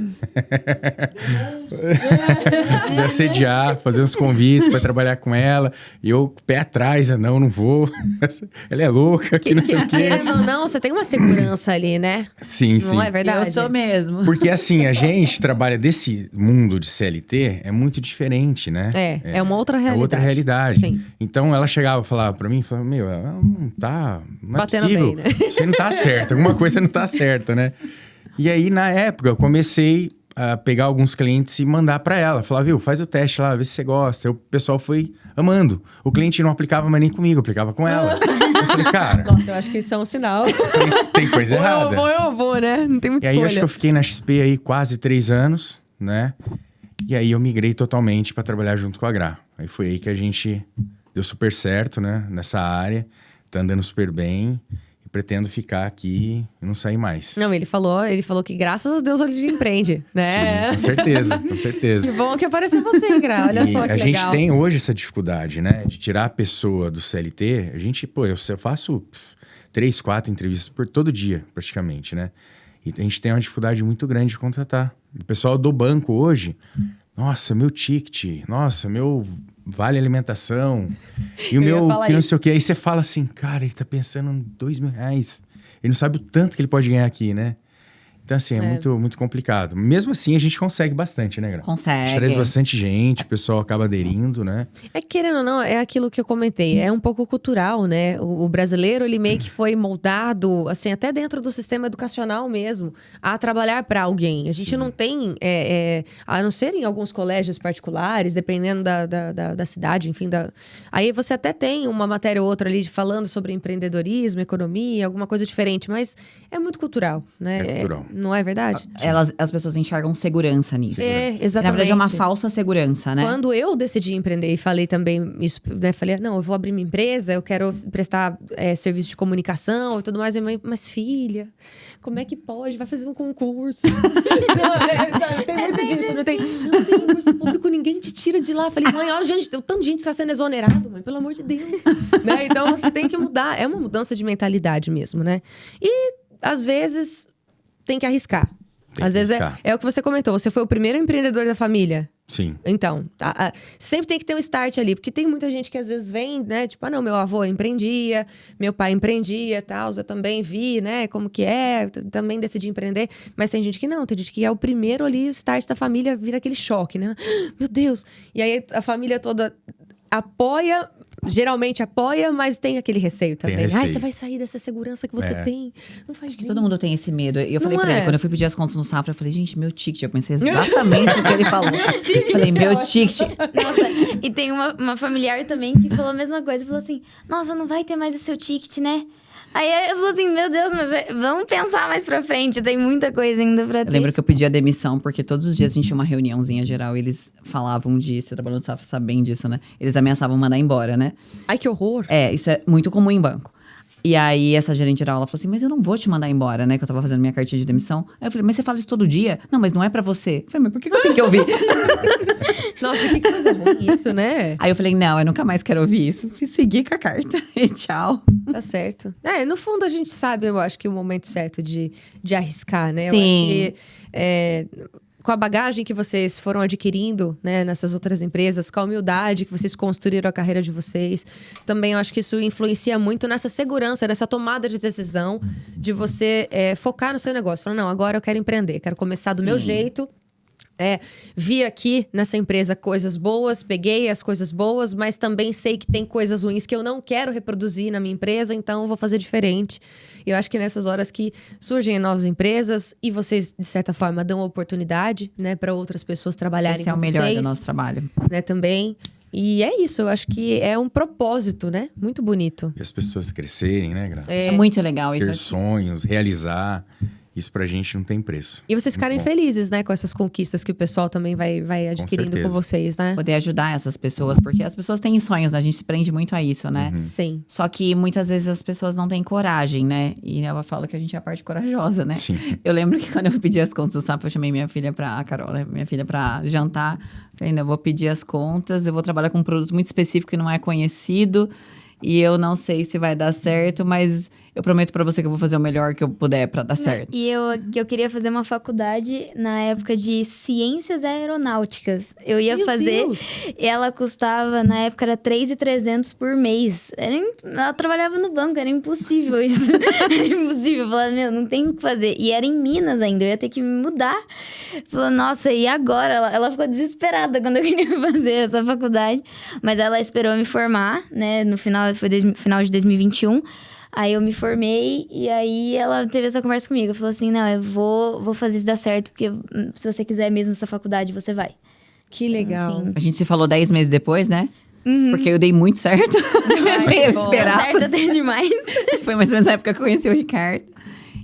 Speaker 4: Me assediar, fazer uns convites para trabalhar com ela. E eu, pé atrás, não vou. Ela é louca, que não sei o quê.
Speaker 1: Não, você tem uma segurança ali, né?
Speaker 4: Sim, sim.
Speaker 1: Não é verdade?
Speaker 2: Eu sou mesmo.
Speaker 4: Porque assim, a gente trabalha desse mundo de CLT, é muito diferente, né?
Speaker 1: É uma outra realidade.
Speaker 4: É outra realidade.
Speaker 1: Sim.
Speaker 4: Então ela chegava e falava pra mim, meu, ela não tá... Não é
Speaker 1: batendo
Speaker 4: possível.
Speaker 1: bem, né?
Speaker 4: Você não tá certo, alguma coisa não tá certa, né? E aí, na época, eu comecei a pegar alguns clientes e mandar pra ela. Falar, viu, faz o teste lá, vê se você gosta. Aí o pessoal foi amando. O cliente não aplicava mais nem comigo, aplicava com ela. Eu falei, cara...
Speaker 1: Nossa, eu acho que isso é um sinal.
Speaker 4: Tem coisa errada.
Speaker 1: Ou eu vou, né? Não tem muita
Speaker 4: E aí,
Speaker 1: escolha.
Speaker 4: acho que eu fiquei na XP aí quase 3 anos, né? E aí, eu migrei totalmente pra trabalhar junto com a Gra. Aí foi aí que a gente deu super certo, né? Nessa área. Tá andando super bem. E pretendo ficar aqui e não sair mais.
Speaker 1: Não, ele falou que graças a Deus ele empreende, né?
Speaker 4: Sim, com certeza, com certeza.
Speaker 1: Que bom que apareceu você, Gra. Olha
Speaker 4: E
Speaker 1: só que
Speaker 4: a
Speaker 1: legal.
Speaker 4: gente tem hoje essa dificuldade, né? De tirar a pessoa do CLT. A gente, eu faço 3, 4 entrevistas por todo dia, praticamente, né? E a gente tem uma dificuldade muito grande de contratar. O pessoal do banco hoje, nossa, meu ticket, nossa, meu vale alimentação, e o meu que não sei o que. Aí você fala assim, cara, ele tá pensando em R$2.000. Ele não sabe o tanto que ele pode ganhar aqui, né? Então, assim, é muito, muito complicado. Mesmo assim, a gente consegue bastante, né, Gra?
Speaker 2: Consegue.
Speaker 4: A gente traz bastante gente, o pessoal acaba aderindo, né?
Speaker 1: Querendo ou não, é aquilo que eu comentei. É um pouco cultural, né? O brasileiro, ele meio que foi moldado, assim, até dentro do sistema educacional mesmo, a trabalhar para alguém. A gente não tem, a não ser em alguns colégios particulares, dependendo da cidade, enfim. Aí você até tem uma matéria ou outra ali falando sobre empreendedorismo, economia, alguma coisa diferente, mas é muito cultural, né?
Speaker 4: É cultural.
Speaker 1: Não é verdade?
Speaker 2: As pessoas enxergam segurança nisso.
Speaker 1: É, exatamente.
Speaker 2: Na verdade, é uma falsa segurança, né?
Speaker 1: Quando eu decidi empreender e falei também isso, né? Falei, não, eu vou abrir minha empresa, eu quero prestar serviço de comunicação e tudo mais. Minha mãe, mas filha, como é que pode? Vai fazer um concurso. Não, tem muito disso. Não tem concurso público, ninguém te tira de lá. Falei, mãe, olha, gente, tanto de gente está sendo exonerado, mãe, pelo amor de Deus. Né? Então, você tem que mudar. É uma mudança de mentalidade mesmo, né? E, às vezes, tem que arriscar. Às vezes é o que você comentou. Você foi o primeiro empreendedor da família.
Speaker 4: Sim.
Speaker 1: Então, sempre tem que ter um start ali. Porque tem muita gente que às vezes vem, né? Tipo, não, meu avô empreendia, meu pai empreendia e tal. Eu também vi, né? Como que é. Também decidi empreender. Mas tem gente que não. Tem gente que é o primeiro ali, o start da família vira aquele choque, né? Meu Deus! E aí a família toda apoia... Geralmente apoia, mas tem aquele receio também.
Speaker 4: Receio.
Speaker 1: Ai, você vai sair dessa segurança que você tem. Não faz isso.
Speaker 2: Todo mundo tem esse medo. E eu falei
Speaker 1: Não
Speaker 2: pra ele,
Speaker 1: é?
Speaker 2: quando eu fui pedir as contas no Safra, eu falei, gente, meu ticket. Eu pensei exatamente o que ele falou. Eu falei, meu ticket.
Speaker 3: Nossa, e tem uma familiar também que falou a mesma coisa. Falou assim, nossa, não vai ter mais o seu ticket, né? Aí eu falei assim, meu Deus, mas vamos pensar mais pra frente. Tem muita coisa ainda pra ter.
Speaker 2: Eu lembro que eu pedi a demissão, porque todos os dias a gente tinha uma reuniãozinha geral. E eles falavam disso, você trabalhou no Safra, sabe bem disso, né? Eles ameaçavam mandar embora, né?
Speaker 1: Ai, que horror.
Speaker 2: Isso é muito comum em banco. E aí, essa gerente geral, ela falou assim, mas eu não vou te mandar embora, né? Que eu tava fazendo minha cartinha de demissão. Aí eu falei, mas você fala isso todo dia? Não, mas não é pra você. Eu falei, mas por que eu tenho que ouvir?
Speaker 1: Nossa, que coisa ruim isso, né?
Speaker 2: Aí eu falei, não, eu nunca mais quero ouvir isso. Fui seguir com a carta e tchau.
Speaker 1: Tá certo. No fundo a gente sabe, eu acho que o momento certo de arriscar, né?
Speaker 2: Sim.
Speaker 1: Eu acho que, com a bagagem que vocês foram adquirindo, né, nessas outras empresas, com a humildade que vocês construíram a carreira de vocês, também eu acho que isso influencia muito nessa segurança, nessa tomada de decisão de você focar no seu negócio. Falar, não, agora eu quero empreender, quero começar do meu jeito. Vi aqui nessa empresa coisas boas, peguei as coisas boas, mas também sei que tem coisas ruins que eu não quero reproduzir na minha empresa, então eu vou fazer diferente. E eu acho que nessas horas que surgem novas empresas e vocês, de certa forma, dão oportunidade, né, para outras pessoas trabalharem
Speaker 2: Esse é
Speaker 1: com
Speaker 2: o melhor
Speaker 1: vocês,
Speaker 2: do nosso trabalho.
Speaker 1: né, também. E é isso, eu acho que é um propósito, né? Muito bonito.
Speaker 4: E as pessoas crescerem, né, Gra?
Speaker 2: É muito legal isso.
Speaker 4: Ter sonhos, realizar. Isso pra gente não tem preço.
Speaker 1: E vocês ficarem
Speaker 4: Muito bom.
Speaker 1: felizes, né, com essas conquistas que o pessoal também vai adquirindo com
Speaker 4: certeza.
Speaker 1: vocês, né?
Speaker 2: Poder ajudar essas pessoas, porque as pessoas têm sonhos, né? A gente se prende muito a isso, né?
Speaker 1: Sim.
Speaker 2: Só que muitas vezes as pessoas não têm coragem, né? E ela fala que a gente é a parte corajosa, né?
Speaker 4: Sim.
Speaker 2: Eu lembro que quando eu pedi as contas do Safra, eu chamei a Carol, né? Minha filha, pra jantar. Falei, ainda vou pedir as contas, eu vou trabalhar com um produto muito específico que não é conhecido. E eu não sei se vai dar certo, mas eu prometo pra você que eu vou fazer o melhor que eu puder pra dar certo.
Speaker 3: E eu queria fazer uma faculdade na época de ciências aeronáuticas. Eu ia
Speaker 1: Meu
Speaker 3: fazer,
Speaker 1: Deus.
Speaker 3: e ela custava, na época, era 3.300 por mês. Ela trabalhava no banco, era impossível isso. Era impossível. Eu falava, meu, não tem o que fazer. E era em Minas ainda, eu ia ter que me mudar. Falou, nossa, e agora? Ela ficou desesperada quando eu queria fazer essa faculdade. Mas ela esperou me formar, né, no final, foi final de 2021. Aí eu me formei e aí ela teve essa conversa comigo. Falou assim, não, eu vou fazer isso dar certo, porque se você quiser mesmo essa faculdade, você vai.
Speaker 1: Que legal.
Speaker 3: Assim,
Speaker 2: A gente se falou 10 meses depois, né?
Speaker 3: Uhum.
Speaker 2: Porque eu dei muito certo.
Speaker 1: Ai,
Speaker 2: eu
Speaker 1: que bom.
Speaker 2: esperava.
Speaker 3: certo até demais.
Speaker 2: Foi mais ou menos na época que eu conheci o Ricardo.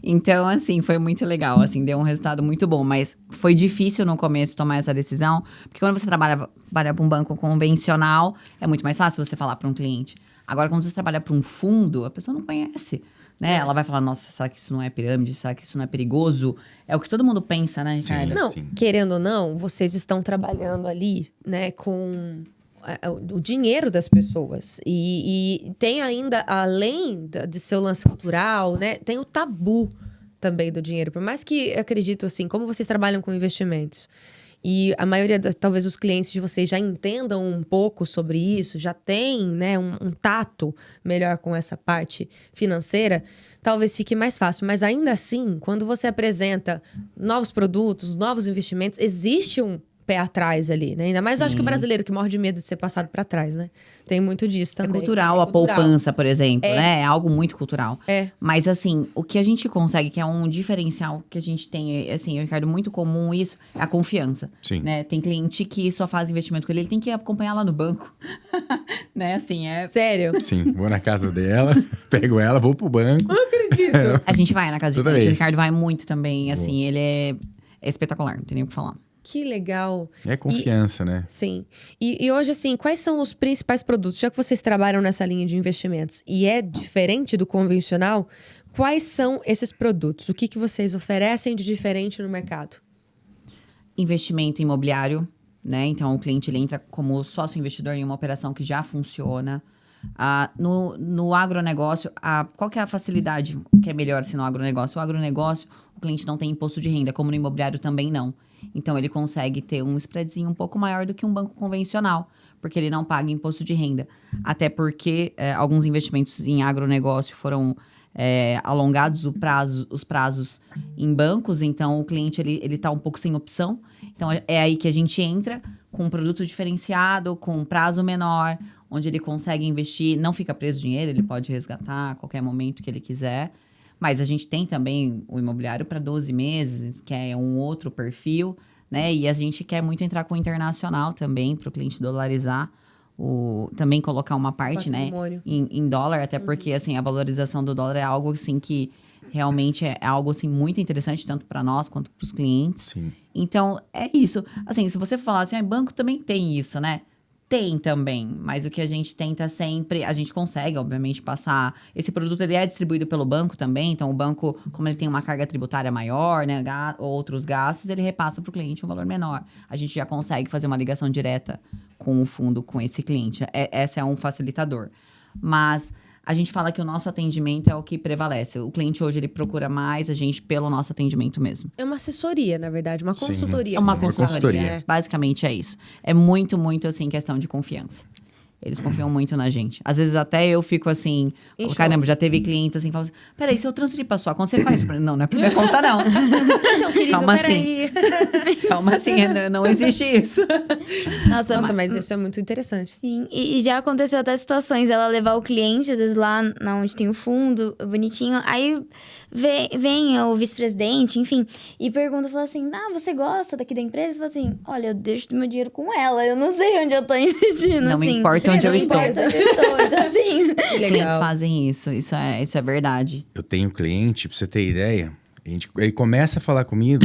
Speaker 2: Então, assim, foi muito legal, assim, deu um resultado muito bom. Mas foi difícil no começo tomar essa decisão, porque quando você trabalha para um banco convencional, é muito mais fácil você falar para um cliente. Agora, quando você trabalha para um fundo, a pessoa não conhece, né? Ela vai falar, nossa, será que isso não é pirâmide? Será que isso não é perigoso? É o que todo mundo pensa, né, Ricardo?
Speaker 1: Não,
Speaker 4: Sim.
Speaker 1: querendo ou não, vocês estão trabalhando ali, né, com o dinheiro das pessoas. E tem ainda, além de seu lance cultural, né, tem o tabu também do dinheiro. Por mais que, acredito assim, como vocês trabalham com investimentos, e a maioria, talvez, os clientes de vocês já entendam um pouco sobre isso, já tem, né, um tato melhor com essa parte financeira, talvez fique mais fácil. Mas ainda assim, quando você apresenta novos produtos, novos investimentos, existe um pé atrás ali, né? Ainda mais eu acho que o
Speaker 2: Sim.
Speaker 1: brasileiro que morre de medo de ser passado pra trás, né? Tem muito disso
Speaker 2: É
Speaker 1: também.
Speaker 2: cultural a poupança, por exemplo, né? É algo muito cultural.
Speaker 1: É.
Speaker 2: Mas, assim, o que a gente consegue, que é um diferencial que a gente tem, assim, Ricardo, muito comum isso, é a confiança.
Speaker 4: Sim.
Speaker 2: Né? Tem cliente que só faz investimento com ele tem que acompanhar lá no banco. Né? Assim,
Speaker 1: Sério?
Speaker 4: Sim, vou na casa dela, pego ela, vou pro banco.
Speaker 1: Não acredito.
Speaker 2: A gente vai na casa de
Speaker 4: Toda
Speaker 2: cliente. O
Speaker 4: vez.
Speaker 2: Ricardo vai muito também, assim, ele é espetacular, não tem nem o que falar.
Speaker 1: Que legal.
Speaker 4: É confiança, né?
Speaker 1: Sim. E hoje, assim, quais são os principais produtos? Já que vocês trabalham nessa linha de investimentos e é diferente do convencional, quais são esses produtos? O que vocês oferecem de diferente no mercado?
Speaker 2: Investimento imobiliário, né? Então, o cliente ele entra como sócio investidor em uma operação que já funciona. No agronegócio, qual que é a facilidade que é melhor assim, no agronegócio? O agronegócio, o cliente não tem imposto de renda, como no imobiliário também não. Então, ele consegue ter um spreadzinho um pouco maior do que um banco convencional, porque ele não paga imposto de renda. Até porque alguns investimentos em agronegócio foram alongados os prazos em bancos, então o cliente ele tá um pouco sem opção. Então, é aí que a gente entra com um produto diferenciado, com um prazo menor, onde ele consegue investir, não fica preso dinheiro, ele pode resgatar a qualquer momento que ele quiser. Mas a gente tem também o imobiliário para 12 meses, que é um outro perfil, né? E a gente quer muito entrar com o internacional também, para o cliente dolarizar. Também colocar uma parte, né,
Speaker 1: Patrimônio.
Speaker 2: em dólar, até porque, assim, a valorização do dólar é algo, assim, que realmente é algo, assim, muito interessante, tanto para nós quanto para os clientes.
Speaker 4: Sim.
Speaker 2: Então, é isso. Assim, se você falar assim, banco também tem isso, né? Tem também, mas o que a gente tenta sempre, a gente consegue, obviamente, passar. Esse produto ele é distribuído pelo banco também, então o banco, como ele tem uma carga tributária maior, né, outros gastos, ele repassa para o cliente um valor menor. A gente já consegue fazer uma ligação direta com o fundo, com esse cliente. Esse é um facilitador. Mas a gente fala que o nosso atendimento é o que prevalece. O cliente hoje ele procura mais a gente pelo nosso atendimento mesmo.
Speaker 1: É uma assessoria, na verdade, uma
Speaker 4: Sim,
Speaker 1: consultoria.
Speaker 2: É uma
Speaker 4: Sim,
Speaker 2: consultoria.
Speaker 4: consultoria.
Speaker 2: Basicamente é isso. É muito, muito, assim, questão de confiança. Eles confiam muito na gente. Às vezes até eu fico assim...
Speaker 1: Em choque.
Speaker 2: Caramba, já teve clientes assim, falam assim... Peraí, se eu transferir pra sua conta, você faz isso? Não, não é pra minha conta, não.
Speaker 1: Então, querido,
Speaker 2: Calma
Speaker 1: peraí.
Speaker 2: Calma assim, não existe isso.
Speaker 1: Nossa, mas isso é muito interessante.
Speaker 3: Sim, e já aconteceu até situações, ela levar o cliente, às vezes lá onde tem o fundo, bonitinho, aí vem o vice-presidente, enfim, e pergunta, fala assim, você gosta daqui da empresa? Fala assim, olha, eu deixo meu dinheiro com ela, eu não sei onde eu tô investindo,
Speaker 2: Não
Speaker 3: assim.
Speaker 2: me importa onde eu
Speaker 3: Não
Speaker 2: estou.
Speaker 3: importa onde eu estou, então assim...
Speaker 1: Que
Speaker 2: Os clientes
Speaker 1: legal.
Speaker 2: fazem isso é verdade.
Speaker 4: Eu tenho cliente, pra você ter ideia, ele começa a falar comigo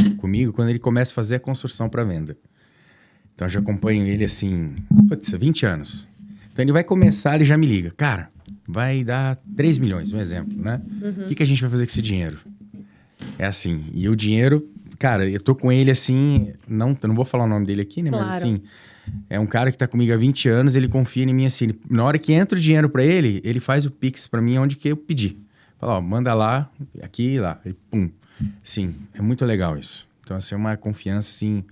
Speaker 4: quando ele começa a fazer a construção para venda. Então, eu já acompanho ele assim, 20 anos. Então, ele vai começar, ele já me liga. Cara, vai dar 3 milhões, um exemplo, né? O que a gente vai fazer com esse dinheiro? É assim, e o dinheiro... Cara, eu tô com ele assim... Eu não vou falar o nome dele aqui, né?
Speaker 1: Claro.
Speaker 4: Mas assim... É um cara que tá comigo há 20 anos, ele confia em mim assim. Na hora que entra o dinheiro pra ele, ele faz o Pix pra mim onde que eu pedi. Fala, ó, manda lá, aqui e lá. Ele, pum. Sim, é muito legal isso. Então, assim, é uma confiança, assim...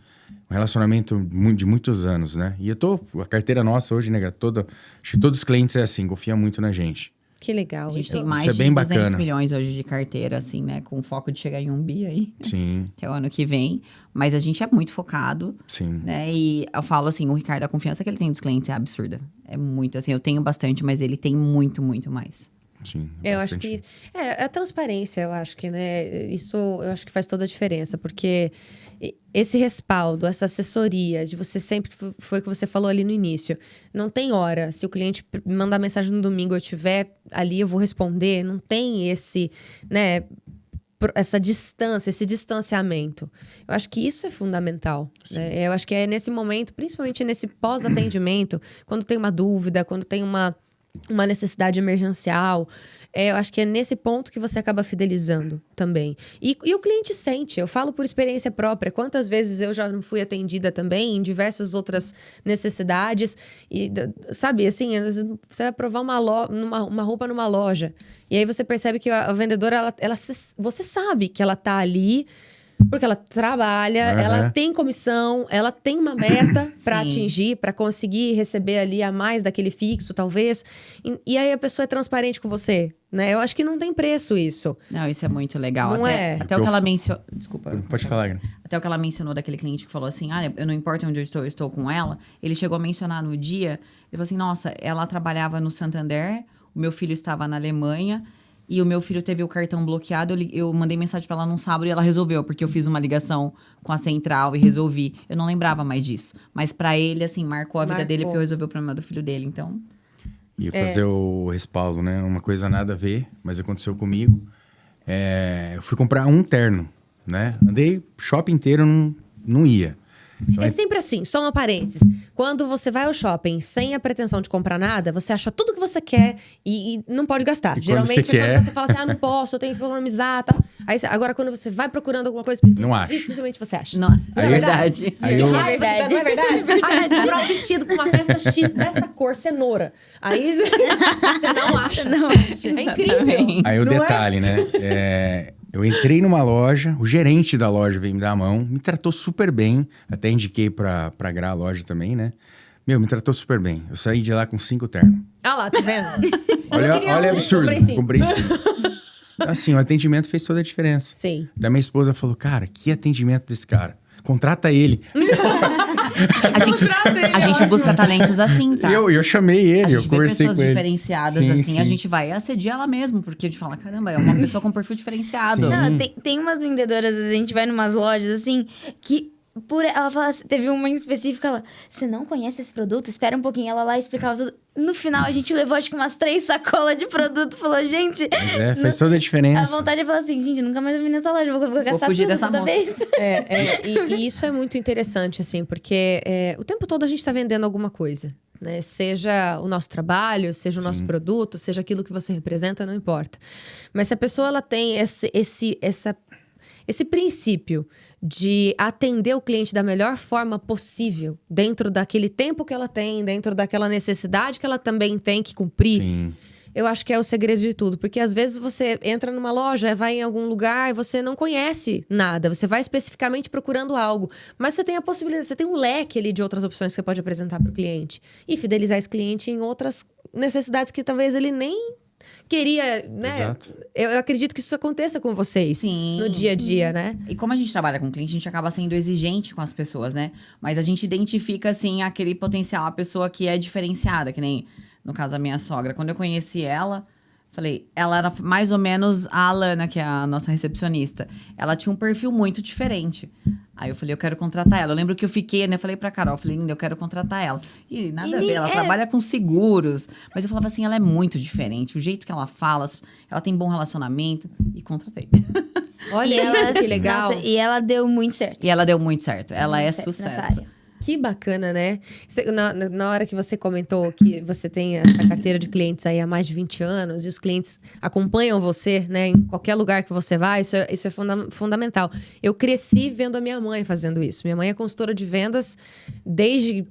Speaker 4: Um relacionamento de muitos anos, né? E a carteira nossa hoje, né? Acho que todos os clientes é assim, confiam muito na gente.
Speaker 1: Que legal.
Speaker 2: A gente
Speaker 1: Isso
Speaker 2: tem mais
Speaker 4: é
Speaker 2: de
Speaker 4: bem
Speaker 2: 200
Speaker 4: bacana.
Speaker 2: milhões hoje de carteira, assim, né? Com foco de chegar em 1 bi aí,
Speaker 4: Sim,
Speaker 2: que é o ano que vem. Mas a gente é muito focado,
Speaker 4: sim.
Speaker 2: né? E eu falo assim, o Ricardo, a confiança que ele tem dos clientes é absurda. É muito, assim, eu tenho bastante, mas ele tem muito, muito mais.
Speaker 4: Sim,
Speaker 1: Eu acho
Speaker 4: bastante.
Speaker 1: que... É a transparência, eu acho que, né? Isso eu acho que faz toda a diferença, porque esse respaldo, essa assessoria, de você sempre... Foi o que você falou ali no início. Não tem hora. Se o cliente me mandar mensagem no domingo, eu estiver ali, eu vou responder. Não tem esse, né? Essa distância, esse distanciamento. Eu acho que isso é fundamental. Né? Eu acho que é nesse momento, principalmente nesse pós-atendimento, quando tem uma dúvida, quando tem uma necessidade emergencial. Eu acho que é nesse ponto que você acaba fidelizando também. E o cliente sente. Eu falo por experiência própria. Quantas vezes eu já não fui atendida também em diversas outras necessidades. E, sabe, assim, às vezes você vai provar uma roupa numa loja. E aí você percebe que a vendedora, você sabe que ela tá ali Porque ela trabalha, ela tem comissão, ela tem uma meta para
Speaker 2: Sim.
Speaker 1: atingir, para conseguir receber ali a mais daquele fixo, talvez. E aí a pessoa é transparente com você, né? Eu acho que não tem preço isso.
Speaker 2: Não, isso é muito legal.
Speaker 1: Não é?
Speaker 2: Até o que ela mencionou... Desculpa.
Speaker 4: Pode falar, Gra.
Speaker 2: Até o que ela mencionou daquele cliente que falou assim, eu não importa onde eu estou com ela. Ele chegou a mencionar no dia, ele falou assim, nossa, ela trabalhava no Santander, o meu filho estava na Alemanha, e o meu filho teve o cartão bloqueado. Eu mandei mensagem pra ela num sábado e ela resolveu, porque eu fiz uma ligação com a central e resolvi. Eu não lembrava mais disso. Mas pra ele, assim, marcou a vida dele, porque eu resolvi o problema do filho dele, então...
Speaker 4: E fazer o respaldo, né? Uma coisa nada a ver, mas aconteceu comigo. Eu fui comprar um terno, né? Andei shopping inteiro, não ia.
Speaker 1: É sempre assim, só uma parênteses. Quando você vai ao shopping sem a pretensão de comprar nada, você acha tudo que você quer e não pode gastar.
Speaker 4: E
Speaker 1: Geralmente
Speaker 4: quando você
Speaker 1: quando
Speaker 4: quer...
Speaker 1: você fala assim, não posso, eu tenho que economizar, tá? Aí, agora, quando você vai procurando alguma coisa específica,
Speaker 4: Não acha.
Speaker 1: dificilmente você acha.
Speaker 2: Não,
Speaker 1: é
Speaker 2: é verdade.
Speaker 4: Aí eu-
Speaker 1: Não é verdade? Não é verdade? Ah, é comprar um vestido com uma festa X dessa cor, cenoura. Aí você não acha.
Speaker 3: Não acha.
Speaker 1: É incrível.
Speaker 2: Exatamente.
Speaker 4: Aí o
Speaker 1: Não é?
Speaker 4: detalhe, né? Eu entrei numa loja, o gerente da loja veio me dar a mão, me tratou super bem. Até indiquei pra Gra a loja também, né? Me tratou super bem. Eu saí de lá com 5 ternos.
Speaker 1: Ah lá, tá vendo?
Speaker 4: Olha o absurdo.
Speaker 1: Comprei cinco.
Speaker 4: Comprei 5. Assim, o atendimento fez toda a diferença.
Speaker 1: Sim.
Speaker 4: Da minha esposa falou, cara, que atendimento desse cara. Contrata ele.
Speaker 2: A gente busca talentos assim, tá?
Speaker 4: E eu chamei
Speaker 2: A
Speaker 4: ele, eu
Speaker 2: gente vê
Speaker 4: conversei
Speaker 2: pessoas
Speaker 4: com ele.
Speaker 2: diferenciadas,
Speaker 4: Sim,
Speaker 2: assim, a
Speaker 4: sim.
Speaker 2: gente vai assediar ela mesmo, porque a gente fala, caramba, é uma pessoa com perfil diferenciado.
Speaker 4: Sim.
Speaker 3: Não, tem umas vendedoras, às vezes a gente vai numas lojas, assim, que... ela fala assim, teve uma em específico, ela... Você não conhece esse produto? Espera um pouquinho. Ela lá explicava tudo. No final, a gente levou, acho que umas 3 sacolas de produto. Falou, gente...
Speaker 4: Mas fez toda a diferença.
Speaker 3: A vontade é falar assim, gente, nunca mais vou vir nessa loja. Vou gastar
Speaker 2: fugir
Speaker 3: tudo
Speaker 2: dessa
Speaker 3: toda
Speaker 2: moça.
Speaker 3: vez.
Speaker 1: E isso é muito interessante, assim, porque o tempo todo a gente está vendendo alguma coisa, né? Seja o nosso trabalho, seja o nosso
Speaker 4: Sim.
Speaker 1: produto, seja aquilo que você representa, não importa. Mas se a pessoa ela tem esse princípio de atender o cliente da melhor forma possível, dentro daquele tempo que ela tem, dentro daquela necessidade que ela também tem que cumprir,
Speaker 4: Sim.
Speaker 1: eu acho que é o segredo de tudo. Porque às vezes você entra numa loja, vai em algum lugar e você não conhece nada. Você vai especificamente procurando algo. Mas você tem a possibilidade, você tem um leque ali de outras opções que você pode apresentar para o cliente. E fidelizar esse cliente em outras necessidades que talvez ele nem queria, né?
Speaker 4: Exato.
Speaker 1: Eu acredito que isso aconteça com vocês
Speaker 2: Sim.
Speaker 1: no dia a dia, né?
Speaker 2: E como a gente trabalha com cliente, a gente acaba sendo exigente com as pessoas, né? Mas a gente identifica, assim, aquele potencial, a pessoa que é diferenciada, que nem, no caso, a minha sogra. Quando eu conheci ela, falei, ela era mais ou menos a Alana, que é a nossa recepcionista. Ela tinha um perfil muito diferente. Aí eu falei, eu quero contratar ela. Eu lembro que eu fiquei, né? Falei pra Carol, falei, linda, eu quero contratar ela. E nada a ver, ela trabalha com seguros. Mas eu falava assim, ela é muito diferente. O jeito que ela fala, ela tem bom relacionamento. E contratei.
Speaker 1: Olha
Speaker 3: E ela,
Speaker 1: que legal.
Speaker 3: Nossa, e ela deu muito certo.
Speaker 2: E ela deu muito certo. Ela é
Speaker 3: Muito certo nessa
Speaker 2: sucesso.
Speaker 3: área.
Speaker 1: Que bacana, né? Na hora que você comentou que você tem essa carteira de clientes aí há mais de 20 anos e os clientes acompanham você, né? Em qualquer lugar que você vai, isso é fundamental. Eu cresci vendo a minha mãe fazendo isso. Minha mãe é consultora de vendas desde,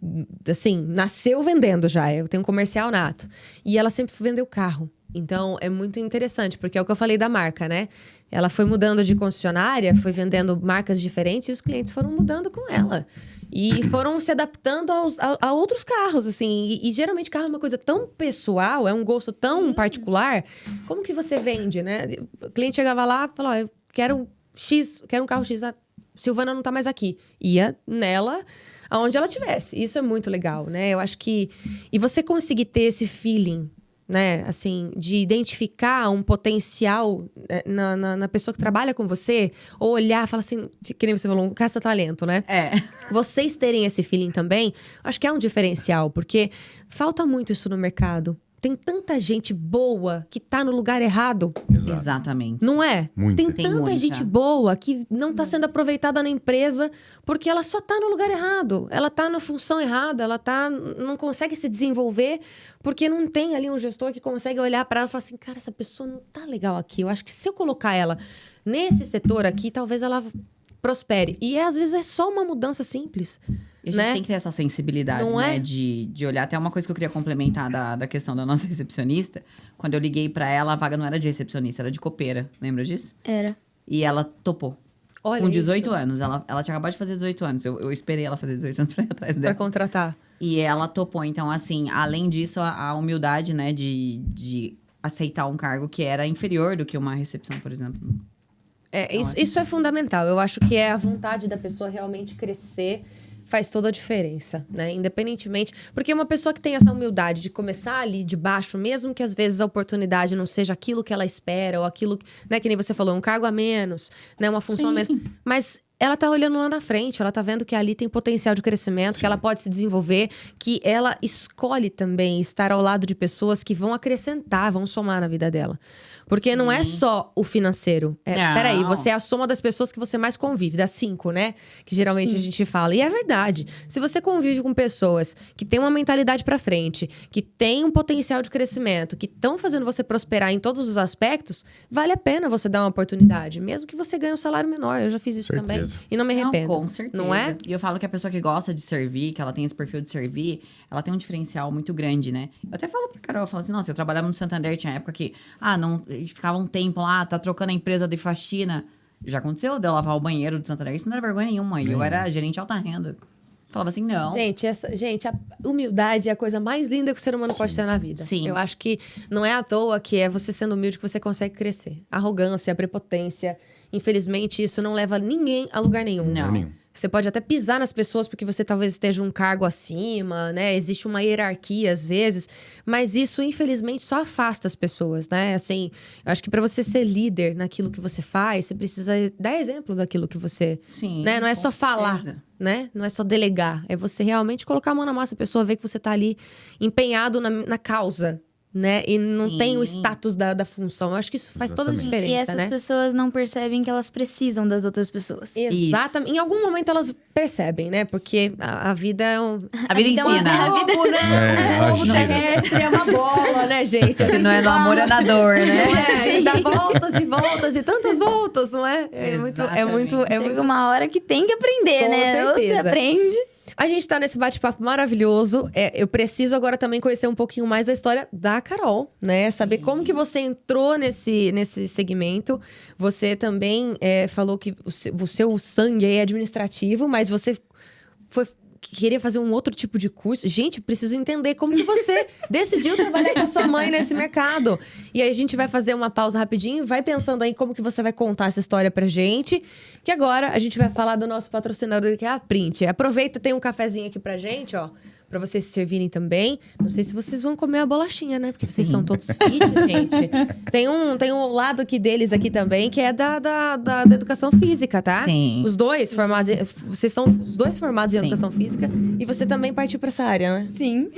Speaker 1: assim, nasceu vendendo já. Eu tenho um comercial nato. E ela sempre vendeu carro. Então, é muito interessante, porque é o que eu falei da marca, né? Ela foi mudando de concessionária, foi vendendo marcas diferentes e os clientes foram mudando com ela. E foram se adaptando a outros carros, assim. E geralmente carro é uma coisa tão pessoal, é um gosto tão particular. Como que você vende, né? O cliente chegava lá e falava, eu quero um carro X. A Silvana não tá mais aqui. Ia nela, aonde ela estivesse. Isso é muito legal, né? Eu acho que... E você conseguir ter esse feeling, né, assim, de identificar um potencial na pessoa que trabalha com você, ou olhar, falar assim, que nem você falou, um caça-talento, né?
Speaker 2: É.
Speaker 1: Vocês terem esse feeling também, acho que é um diferencial, porque falta muito isso no mercado. Tem tanta gente boa que tá no lugar errado,
Speaker 4: Exato.
Speaker 2: Exatamente.
Speaker 1: não é?
Speaker 4: Muita.
Speaker 1: Tem
Speaker 2: Tem
Speaker 1: tanta
Speaker 2: muita.
Speaker 1: gente boa que não tá sendo aproveitada na empresa porque ela só tá no lugar errado. Ela tá na função errada, não consegue se desenvolver porque não tem ali um gestor que consegue olhar para ela e falar assim, cara, essa pessoa não tá legal aqui. Eu acho que se eu colocar ela nesse setor aqui, talvez ela prospere. E às vezes é só uma mudança simples.
Speaker 2: E a gente
Speaker 1: né?
Speaker 2: tem que ter essa sensibilidade,
Speaker 1: Não
Speaker 2: né?
Speaker 1: é?
Speaker 2: De olhar. Até uma coisa que eu queria complementar da questão da nossa recepcionista. Quando eu liguei pra ela, a vaga não era de recepcionista, era de copeira. Lembra disso?
Speaker 3: Era.
Speaker 2: E ela topou.
Speaker 1: Olha
Speaker 2: com 18
Speaker 1: isso.
Speaker 2: anos. Ela tinha acabado de fazer 18 anos. Eu esperei ela fazer 18 anos pra ir atrás dela.
Speaker 1: Pra contratar.
Speaker 2: E ela topou. Então, assim, além disso, a humildade, né, de aceitar um cargo que era inferior do que uma recepção, por exemplo.
Speaker 1: Isso é fundamental. Eu acho que é a vontade da pessoa realmente crescer faz toda a diferença, né? Independentemente... Porque uma pessoa que tem essa humildade de começar ali de baixo, mesmo que às vezes a oportunidade não seja aquilo que ela espera, ou aquilo, né, que nem você falou, um cargo a menos, né, uma função a menos. Mas ela tá olhando lá na frente, ela tá vendo que ali tem potencial de crescimento, que ela pode se desenvolver, que ela escolhe também estar ao lado de pessoas que vão acrescentar, vão somar na vida dela. Porque não é só o financeiro.
Speaker 2: Não.
Speaker 1: Peraí, você é a soma das pessoas que você mais convive, das 5, né? Que geralmente a gente fala. E é verdade. Se você convive com pessoas que têm uma mentalidade pra frente, que têm um potencial de crescimento, que estão fazendo você prosperar em todos os aspectos, vale a pena você dar uma oportunidade. Mesmo que você ganhe um salário menor. Eu já fiz isso também. E não me arrependo.
Speaker 2: Não, com certeza.
Speaker 1: Não é?
Speaker 2: E eu falo que a pessoa que gosta de servir, que ela tem esse perfil de servir, ela tem um diferencial muito grande, né? Eu até falo pra Carol, eu falo assim, nossa, eu trabalhava no Santander, tinha época que, a gente ficava um tempo lá, tá trocando a empresa de faxina. Já aconteceu de eu lavar o banheiro do Santander, isso não era vergonha nenhuma. E eu era gerente de alta renda. Falava assim, não.
Speaker 1: Gente, a humildade é a coisa mais linda que o ser humano pode ter na vida.
Speaker 2: Sim.
Speaker 1: Eu acho que não é à toa que é você sendo humilde que você consegue crescer. Arrogância, prepotência, infelizmente isso não leva ninguém a lugar nenhum.
Speaker 2: Não.
Speaker 1: Você pode até pisar nas pessoas porque você talvez esteja um cargo acima, né? Existe uma hierarquia às vezes, mas isso infelizmente só afasta as pessoas, né? Assim, eu acho que para você ser líder naquilo que você faz, você precisa dar exemplo daquilo que você,
Speaker 2: Sim,
Speaker 1: né? Não é
Speaker 2: com
Speaker 1: só falar,
Speaker 2: certeza.
Speaker 1: né? Não é só delegar, é você realmente colocar a mão na massa, a pessoa ver que você tá ali empenhado na causa, né? E não
Speaker 2: Sim.
Speaker 1: tem o status da função. Eu acho que isso faz toda a
Speaker 4: Exatamente.
Speaker 1: diferença,
Speaker 3: E essas
Speaker 1: né?
Speaker 3: pessoas não percebem que elas precisam das outras pessoas.
Speaker 1: Exatamente. Em algum momento elas percebem, né? Porque a vida é um...
Speaker 2: A vida
Speaker 3: é uma
Speaker 2: ensina.
Speaker 3: terra-
Speaker 1: A vida, né?
Speaker 4: ela
Speaker 1: O globo
Speaker 4: gira.
Speaker 1: terrestre é uma bola, né, gente? A gente
Speaker 2: Não é no amor, é na dor, né?
Speaker 1: Não é? E dá voltas e voltas e tantas voltas, não é? É muito...
Speaker 3: Chega uma hora que tem que aprender,
Speaker 1: Com
Speaker 3: né? Ou você
Speaker 1: certeza.
Speaker 3: aprende.
Speaker 1: A gente tá nesse bate-papo maravilhoso. Eu preciso agora também conhecer um pouquinho mais da história da Carol, né? Saber como que você entrou nesse segmento. Você também falou que o seu sangue é administrativo, mas você queria fazer um outro tipo de curso. Gente, preciso entender como que você decidiu trabalhar com a sua mãe nesse mercado. E aí a gente vai fazer uma pausa rapidinho, vai pensando aí como que você vai contar essa história pra gente. Que agora a gente vai falar do nosso patrocinador, que é a Print. Aproveita, tem um cafezinho aqui pra gente, ó. Pra vocês se servirem também. Não sei se vocês vão comer a bolachinha, né? Porque vocês são todos fit, gente. Tem um lado aqui deles aqui também, que é da educação física, tá?
Speaker 2: Sim.
Speaker 1: Os dois formados... Vocês são os dois formados em
Speaker 2: Sim.
Speaker 1: educação física. E você também partiu pra essa área, né?
Speaker 3: Sim.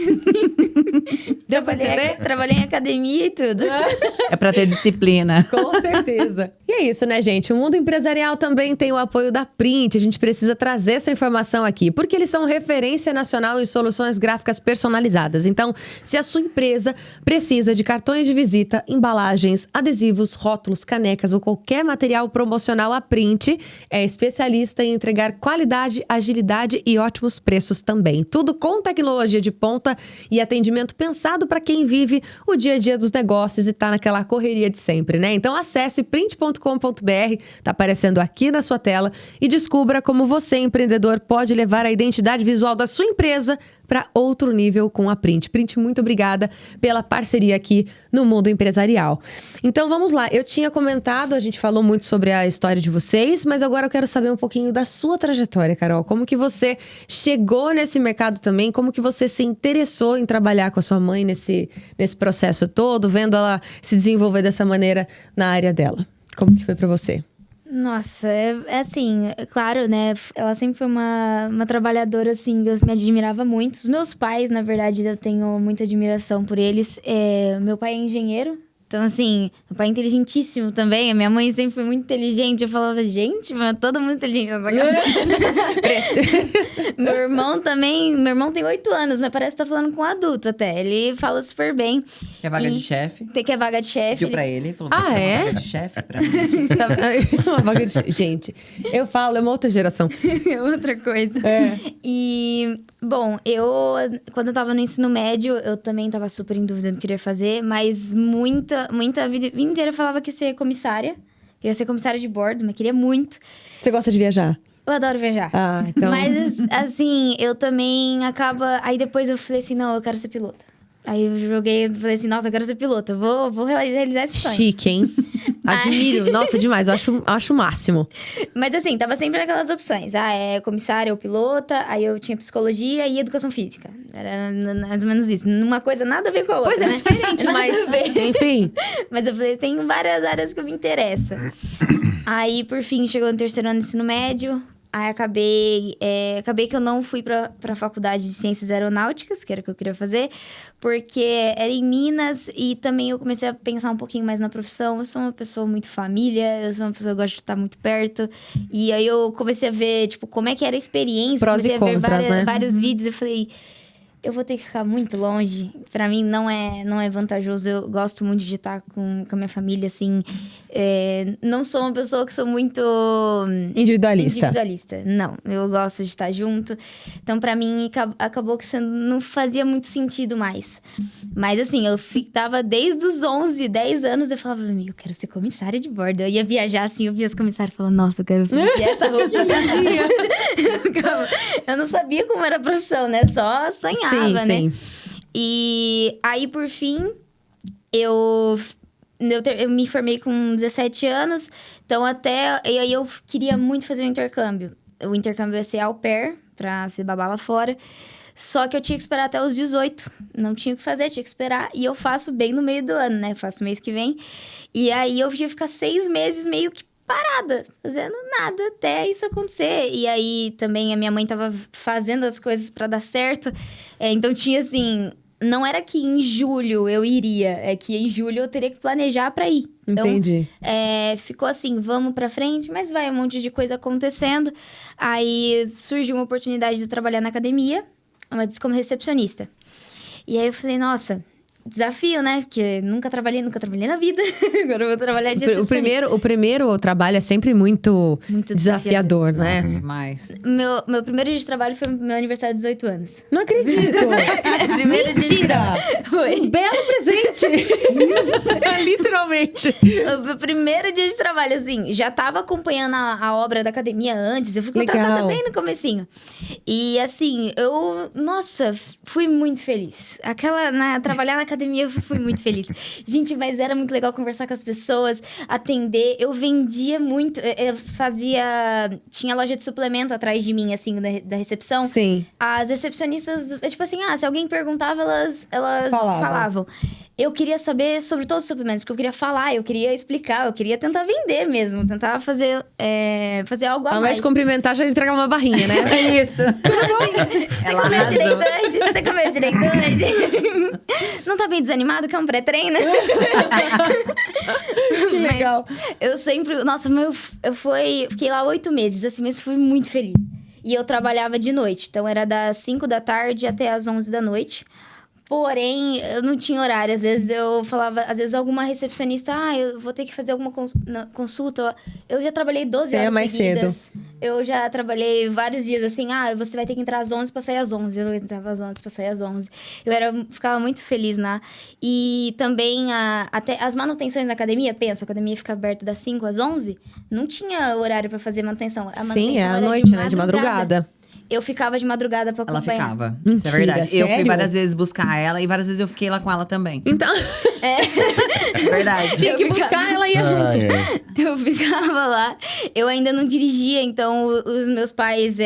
Speaker 1: Deu pra entender?
Speaker 3: Trabalhei em academia e tudo.
Speaker 2: É pra ter disciplina.
Speaker 1: Com certeza. E é isso, né, gente? O mundo empresarial também tem o apoio da Print. A gente precisa trazer essa informação aqui, porque eles são referência nacional em soluções gráficas personalizadas. Então, se a sua empresa precisa de cartões de visita, embalagens, adesivos, rótulos, canecas ou qualquer material promocional, a Print é especialista em entregar qualidade, agilidade e ótimos preços também. Tudo com tecnologia de ponta e atendimento pensado para quem vive o dia a dia dos negócios e tá naquela correria de sempre, né? Então acesse print.com.br, tá aparecendo aqui na sua tela, e descubra como você, empreendedor, pode levar a identidade visual da sua empresa para outro nível com a Print. Print, muito obrigada pela parceria aqui no mundo empresarial. Então vamos lá, eu tinha comentado, a gente falou muito sobre a história de vocês, mas agora eu quero saber um pouquinho da sua trajetória, Carol. Como que você chegou nesse mercado também? Como que você se interessou em trabalhar com a sua mãe nesse processo todo, vendo ela se desenvolver dessa maneira na área dela? Como que foi para você?
Speaker 3: Nossa, é assim, claro, né? Ela sempre foi uma trabalhadora, assim, que eu me admirava muito. Os meus pais, na verdade, eu tenho muita admiração por eles. Meu pai é engenheiro. Então, assim, meu pai é inteligentíssimo também. A minha mãe sempre foi muito inteligente. Eu falava, gente, mas todo mundo inteligente nessa casa. Meu irmão também... Meu irmão tem 8 anos, mas parece que tá falando com um adulto até. Ele fala super bem.
Speaker 2: Que é vaga de chefe.
Speaker 3: Tem que é vaga de chefe.
Speaker 2: Pediu pra ele, falou,
Speaker 1: Ah,
Speaker 2: você quer
Speaker 1: é?
Speaker 2: uma vaga de chefe pra mim?
Speaker 1: Uma vaga de... Gente, eu falo, é uma outra geração.
Speaker 3: Outra coisa.
Speaker 1: É.
Speaker 3: E, bom, quando eu tava no ensino médio, eu também tava super em dúvida do que eu queria fazer, mas a vida inteira eu falava que ia ser comissária. Queria ser comissária de bordo, mas queria muito.
Speaker 1: Você gosta de viajar?
Speaker 3: Eu adoro viajar.
Speaker 1: Ah, então...
Speaker 3: Mas, assim, eu também Aí depois eu falei assim, não, eu quero ser pilota. Aí eu falei assim, nossa, eu quero ser pilota. Eu vou realizar esse sonho.
Speaker 1: Chique, hein? Admiro. Nossa, demais. Eu acho o máximo.
Speaker 3: Mas assim, tava sempre naquelas opções. É comissária ou pilota. Aí eu tinha psicologia e educação física. Era mais ou menos isso. Uma coisa nada a ver com a outra,
Speaker 1: Pois é,
Speaker 3: né?
Speaker 1: diferente,
Speaker 3: Nada
Speaker 1: mas...
Speaker 3: a ver.
Speaker 1: Enfim.
Speaker 3: Mas eu falei, tem várias áreas que me interessam. Aí, por fim, chegou no 3º ano do ensino médio. Aí acabei que eu não fui pra faculdade de Ciências Aeronáuticas, que era o que eu queria fazer, porque era em Minas e também eu comecei a pensar um pouquinho mais na profissão. Eu sou uma pessoa muito família, eu sou uma pessoa que gosta de estar muito perto. E aí eu comecei a ver, tipo, como é que era a experiência.
Speaker 1: Prós e
Speaker 3: comecei a
Speaker 1: contras,
Speaker 3: ver
Speaker 1: né?
Speaker 3: vários vídeos, eu falei... Eu vou ter que ficar muito longe. Pra mim, não é vantajoso. Eu gosto muito de estar com a minha família, assim. Não sou uma pessoa que sou muito...
Speaker 1: Individualista.
Speaker 3: Não, eu gosto de estar junto. Então, pra mim, acabou que não fazia muito sentido mais. Mas, assim, eu tava desde os 11, 10 anos, eu falava, eu quero ser comissária de bordo. Eu ia viajar, assim, eu via as comissárias e falava, nossa, eu quero ser essa roupinha. Eu não sabia como era a profissão, né? Só sonhava. Né?
Speaker 1: Sim.
Speaker 3: E aí, por fim, eu me formei com 17 anos. Então, e aí eu queria muito fazer um intercâmbio. O intercâmbio ia ser au pair, pra ser babá lá fora. Só que eu tinha que esperar até os 18. Não tinha o que fazer, tinha que esperar. E eu faço bem no meio do ano, né? Eu faço mês que vem. E aí, eu ia ficar 6 meses meio que parada, fazendo nada até isso acontecer. E aí, também, a minha mãe tava fazendo as coisas pra dar certo. Então, tinha assim... Não era que em julho eu iria, é que em julho eu teria que planejar pra ir. Então,
Speaker 1: Entendi.
Speaker 3: Ficou assim, vamos pra frente, mas vai um monte de coisa acontecendo. Aí, surgiu uma oportunidade de trabalhar na academia, mas como recepcionista. E aí, eu falei, nossa... Desafio, né? Porque nunca trabalhei na vida. Agora eu vou trabalhar de recepcionista.
Speaker 1: O primeiro trabalho é sempre muito desafiador, né?
Speaker 2: Mas...
Speaker 3: Meu primeiro dia de trabalho foi meu aniversário de 18 anos.
Speaker 1: Não acredito!
Speaker 3: Primeiro
Speaker 1: Mentira!
Speaker 3: Foi.
Speaker 1: Um belo presente! Literalmente.
Speaker 3: O primeiro dia de trabalho, assim, já tava acompanhando a obra da academia antes. Eu fui contratada bem no comecinho. E, assim, nossa, fui muito feliz. Trabalhar na academia, eu fui muito feliz. Gente, mas era muito legal conversar com as pessoas, atender. Eu vendia muito. Tinha loja de suplemento atrás de mim, assim, da recepção.
Speaker 1: Sim.
Speaker 3: As recepcionistas, tipo assim, se alguém perguntava, elas falavam. Eu queria saber sobre todos os suplementos, porque eu queria falar, eu queria explicar, eu queria tentar vender mesmo, tentar fazer algo a mais.
Speaker 1: Ao invés de cumprimentar, já entregar uma barrinha, né?
Speaker 2: É isso. Ela arrasou.
Speaker 3: Você comeu direito hoje? Não tá bem desanimado? Quer um pré-treino?
Speaker 1: Que legal.
Speaker 3: Eu sempre... Nossa, fiquei lá 8 meses, assim, mas fui muito feliz. E eu trabalhava de noite, então era das 5 da tarde até as 11 da noite. Porém, eu não tinha horário. Às vezes eu falava... Às vezes alguma recepcionista... eu vou ter que fazer alguma consulta. Eu já trabalhei 12 horas
Speaker 1: mais
Speaker 3: seguidas.
Speaker 1: cedo.
Speaker 3: Eu já trabalhei vários dias assim... você vai ter que entrar às 11 pra sair às 11. Eu entrava às 11 pra sair às 11. Ficava muito feliz lá. E também até as manutenções na academia... Pensa, a academia fica aberta das 5 às 11. Não tinha horário pra fazer manutenção.
Speaker 1: Sim, é à noite, né? De madrugada.
Speaker 3: Eu ficava de madrugada pra acompanhar.
Speaker 2: Ela ficava.
Speaker 1: Mentira,
Speaker 2: isso é verdade.
Speaker 1: sério?
Speaker 2: Eu fui várias vezes buscar ela e várias vezes eu fiquei lá com ela também.
Speaker 1: Então...
Speaker 2: É verdade.
Speaker 1: Tinha que buscar, ela ia junto.
Speaker 3: Eu ficava lá. Eu ainda não dirigia, então os meus pais...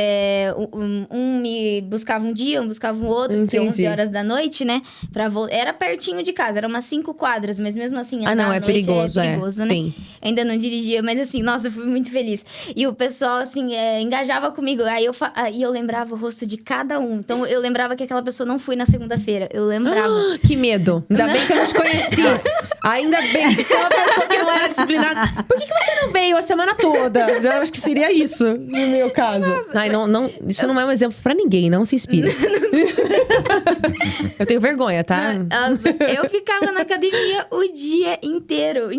Speaker 3: um me buscava um dia, um buscava o outro. Porque 11 horas da noite, né? Era pertinho de casa, era umas 5 quadras. Mas mesmo assim, andar à noite
Speaker 1: perigoso,
Speaker 3: é perigoso, né?
Speaker 1: Sim.
Speaker 3: Ainda não dirigia, mas assim, nossa, eu fui muito feliz. E o pessoal, assim, engajava comigo. Aí eu lembrava o rosto de cada um. Então, eu lembrava que aquela pessoa não foi na segunda-feira. Eu lembrava.
Speaker 1: Que medo. Ainda bem que eu não te conheci. Ainda bem que você é uma pessoa que não era disciplinada. Por que você não veio a semana toda? Eu acho que seria isso, no meu caso. Ai, isso não é um exemplo pra ninguém. Não se inspire. Eu tenho vergonha, tá?
Speaker 3: Eu ficava na academia o dia inteiro.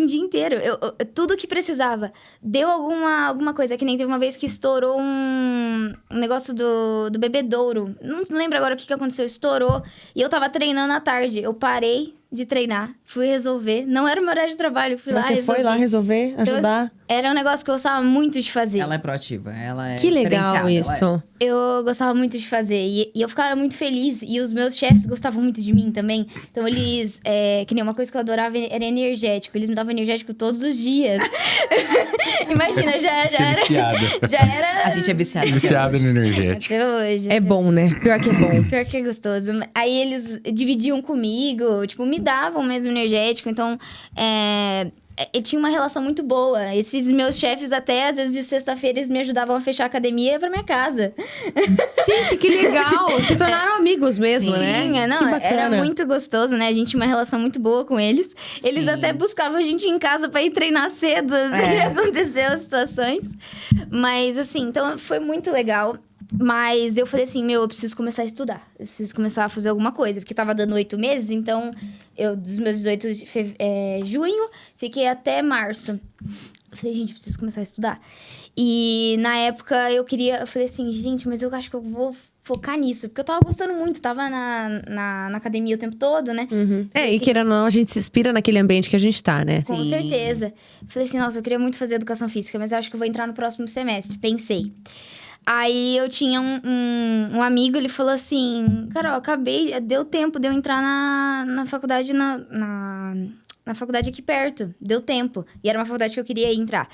Speaker 3: Tudo que precisava. Deu alguma coisa. Que nem teve uma vez que estourou um negócio do bebedouro. Não lembro agora o que aconteceu. Estourou. E eu tava treinando à tarde. Eu parei de treinar. Fui resolver. Não era o meu horário de trabalho. Fui lá resolver.
Speaker 1: Foi lá resolver, ajudar?
Speaker 3: Era um negócio que eu gostava muito de fazer.
Speaker 2: Ela é proativa, ela é
Speaker 1: Que legal
Speaker 2: diferenciada,
Speaker 1: isso.
Speaker 2: ela
Speaker 3: Eu gostava muito de fazer. E eu ficava muito feliz. E os meus chefes gostavam muito de mim também. Então, eles... que nem uma coisa que eu adorava era energético. Eles me davam energético todos os dias. Imagina, já era...
Speaker 4: Viciada.
Speaker 3: Já era...
Speaker 2: A gente é viciada.
Speaker 4: Viciada no energético.
Speaker 3: Até hoje.
Speaker 1: É bom, né? Pior que é bom.
Speaker 3: Pior que é gostoso. Aí eles dividiam comigo, tipo, me davam mesmo energético. Então, tinha uma relação muito boa. Esses meus chefes, até às vezes de sexta-feira, eles me ajudavam a fechar a academia e ia pra minha casa.
Speaker 1: Gente, que legal! Se tornaram amigos mesmo, né?
Speaker 3: Sim, não,
Speaker 1: Que bacana.
Speaker 3: era muito gostoso, né? A gente tinha uma relação muito boa com eles. Eles
Speaker 2: Sim.
Speaker 3: até buscavam a gente em casa pra ir treinar cedo. Aconteceu as situações. Mas, assim, então foi muito legal. Mas eu falei assim, eu preciso começar a estudar. Eu preciso começar a fazer alguma coisa. Porque tava dando 8 meses, então... Eu, dos meus 18 de junho, fiquei até março. Eu falei, gente, eu preciso começar a estudar. E na época eu falei assim, gente, mas eu acho que eu vou focar nisso. Porque eu tava gostando muito, tava na academia o tempo todo, né?
Speaker 1: Uhum.
Speaker 3: Falei
Speaker 1: E
Speaker 3: assim,
Speaker 1: querendo ou não, a gente se inspira naquele ambiente que a gente tá, né?
Speaker 3: com
Speaker 2: Sim.
Speaker 3: certeza. Falei assim, nossa, eu queria muito fazer educação física, mas eu acho que eu vou entrar no próximo semestre. Pensei. Aí eu tinha um amigo, ele falou assim, Carol, deu tempo de eu entrar na faculdade, na faculdade aqui perto, deu tempo. E era uma faculdade que eu queria entrar.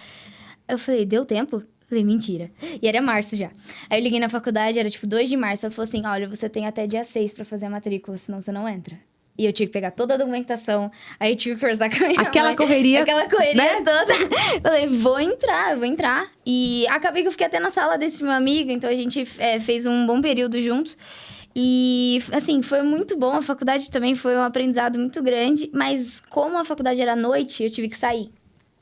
Speaker 3: Eu falei, deu tempo? Falei, mentira. E era março já. Aí eu liguei na faculdade, era tipo 2 de março, ela falou assim, olha, você tem até dia 6 pra fazer a matrícula, senão você não entra. E eu tive que pegar toda a documentação, aí eu tive que conversar com a minha
Speaker 1: Aquela
Speaker 3: mãe.
Speaker 1: correria,
Speaker 3: Aquela correria
Speaker 1: né?
Speaker 3: toda. Falei, vou entrar. E acabei que eu fiquei até na sala desse meu amigo, então a gente fez um bom período juntos. E, assim, foi muito bom. A faculdade também foi um aprendizado muito grande, mas como a faculdade era à noite, eu tive que sair.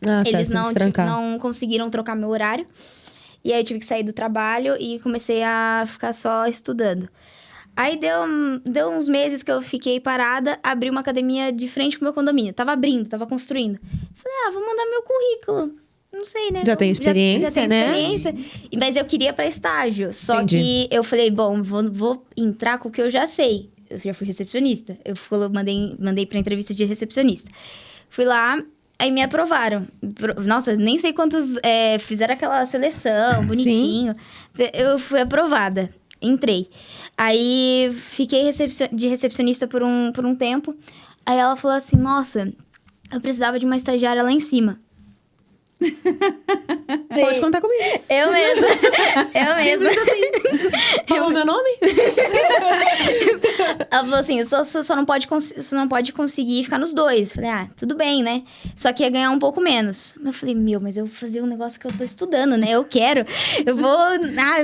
Speaker 1: Ah, tá,
Speaker 3: Eles
Speaker 1: tem que trancar.
Speaker 3: não conseguiram trocar meu horário. E aí eu tive que sair do trabalho e comecei a ficar só estudando. Aí deu uns meses que eu fiquei parada, abri uma academia de frente pro meu condomínio. Tava construindo. Falei, vou mandar meu currículo. Não sei, né?
Speaker 1: Já tem experiência,
Speaker 3: já tenho
Speaker 1: né?
Speaker 3: experiência. Mas eu queria pra estágio. Só
Speaker 1: Entendi.
Speaker 3: que eu falei, bom, vou entrar com o que eu já sei. Eu já fui recepcionista. Mandei pra entrevista de recepcionista. Fui lá, aí me aprovaram. Nossa, nem sei quantos fizeram aquela seleção, bonitinho. Eu fui aprovada. Entrei. Aí, fiquei de recepcionista por um tempo. Aí, ela falou assim, nossa, eu precisava de uma estagiária lá em cima.
Speaker 1: Pode contar comigo.
Speaker 3: Eu mesma.
Speaker 1: Simples assim. Falou meu nome?
Speaker 3: Ela falou assim, você não pode conseguir ficar nos 2. Falei, tudo bem, né? Só que ia ganhar um pouco menos. Eu falei, mas eu vou fazer um negócio que eu tô estudando, né? Eu quero. Eu vou...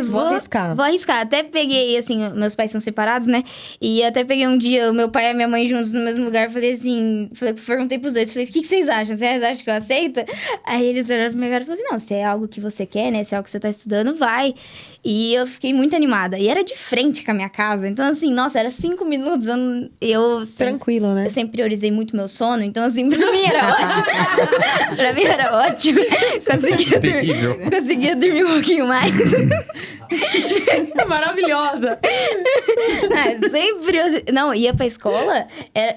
Speaker 1: Vou arriscar.
Speaker 3: Vou arriscar. Até peguei, assim, meus pais são separados, né? E até peguei um dia o meu pai e a minha mãe juntos no mesmo lugar. Falei assim, perguntei pros dois. Falei, o que vocês acham? Vocês acham que eu aceito? Aí eles olharam pra minha cara e falaram assim, não, se é algo que você quer, né? Se é algo que você tá estudando, vai. E eu fiquei muito animada. E era de frente com a minha casa. Então, assim, nossa, era 5 minutos.
Speaker 1: Tranquilo, né?
Speaker 3: Eu sempre priorizei muito meu sono. Então, assim, pra mim era ótimo. Pra mim era ótimo. Conseguia dormir um pouquinho mais.
Speaker 1: Maravilhosa.
Speaker 3: Sempre... Não, ia pra escola,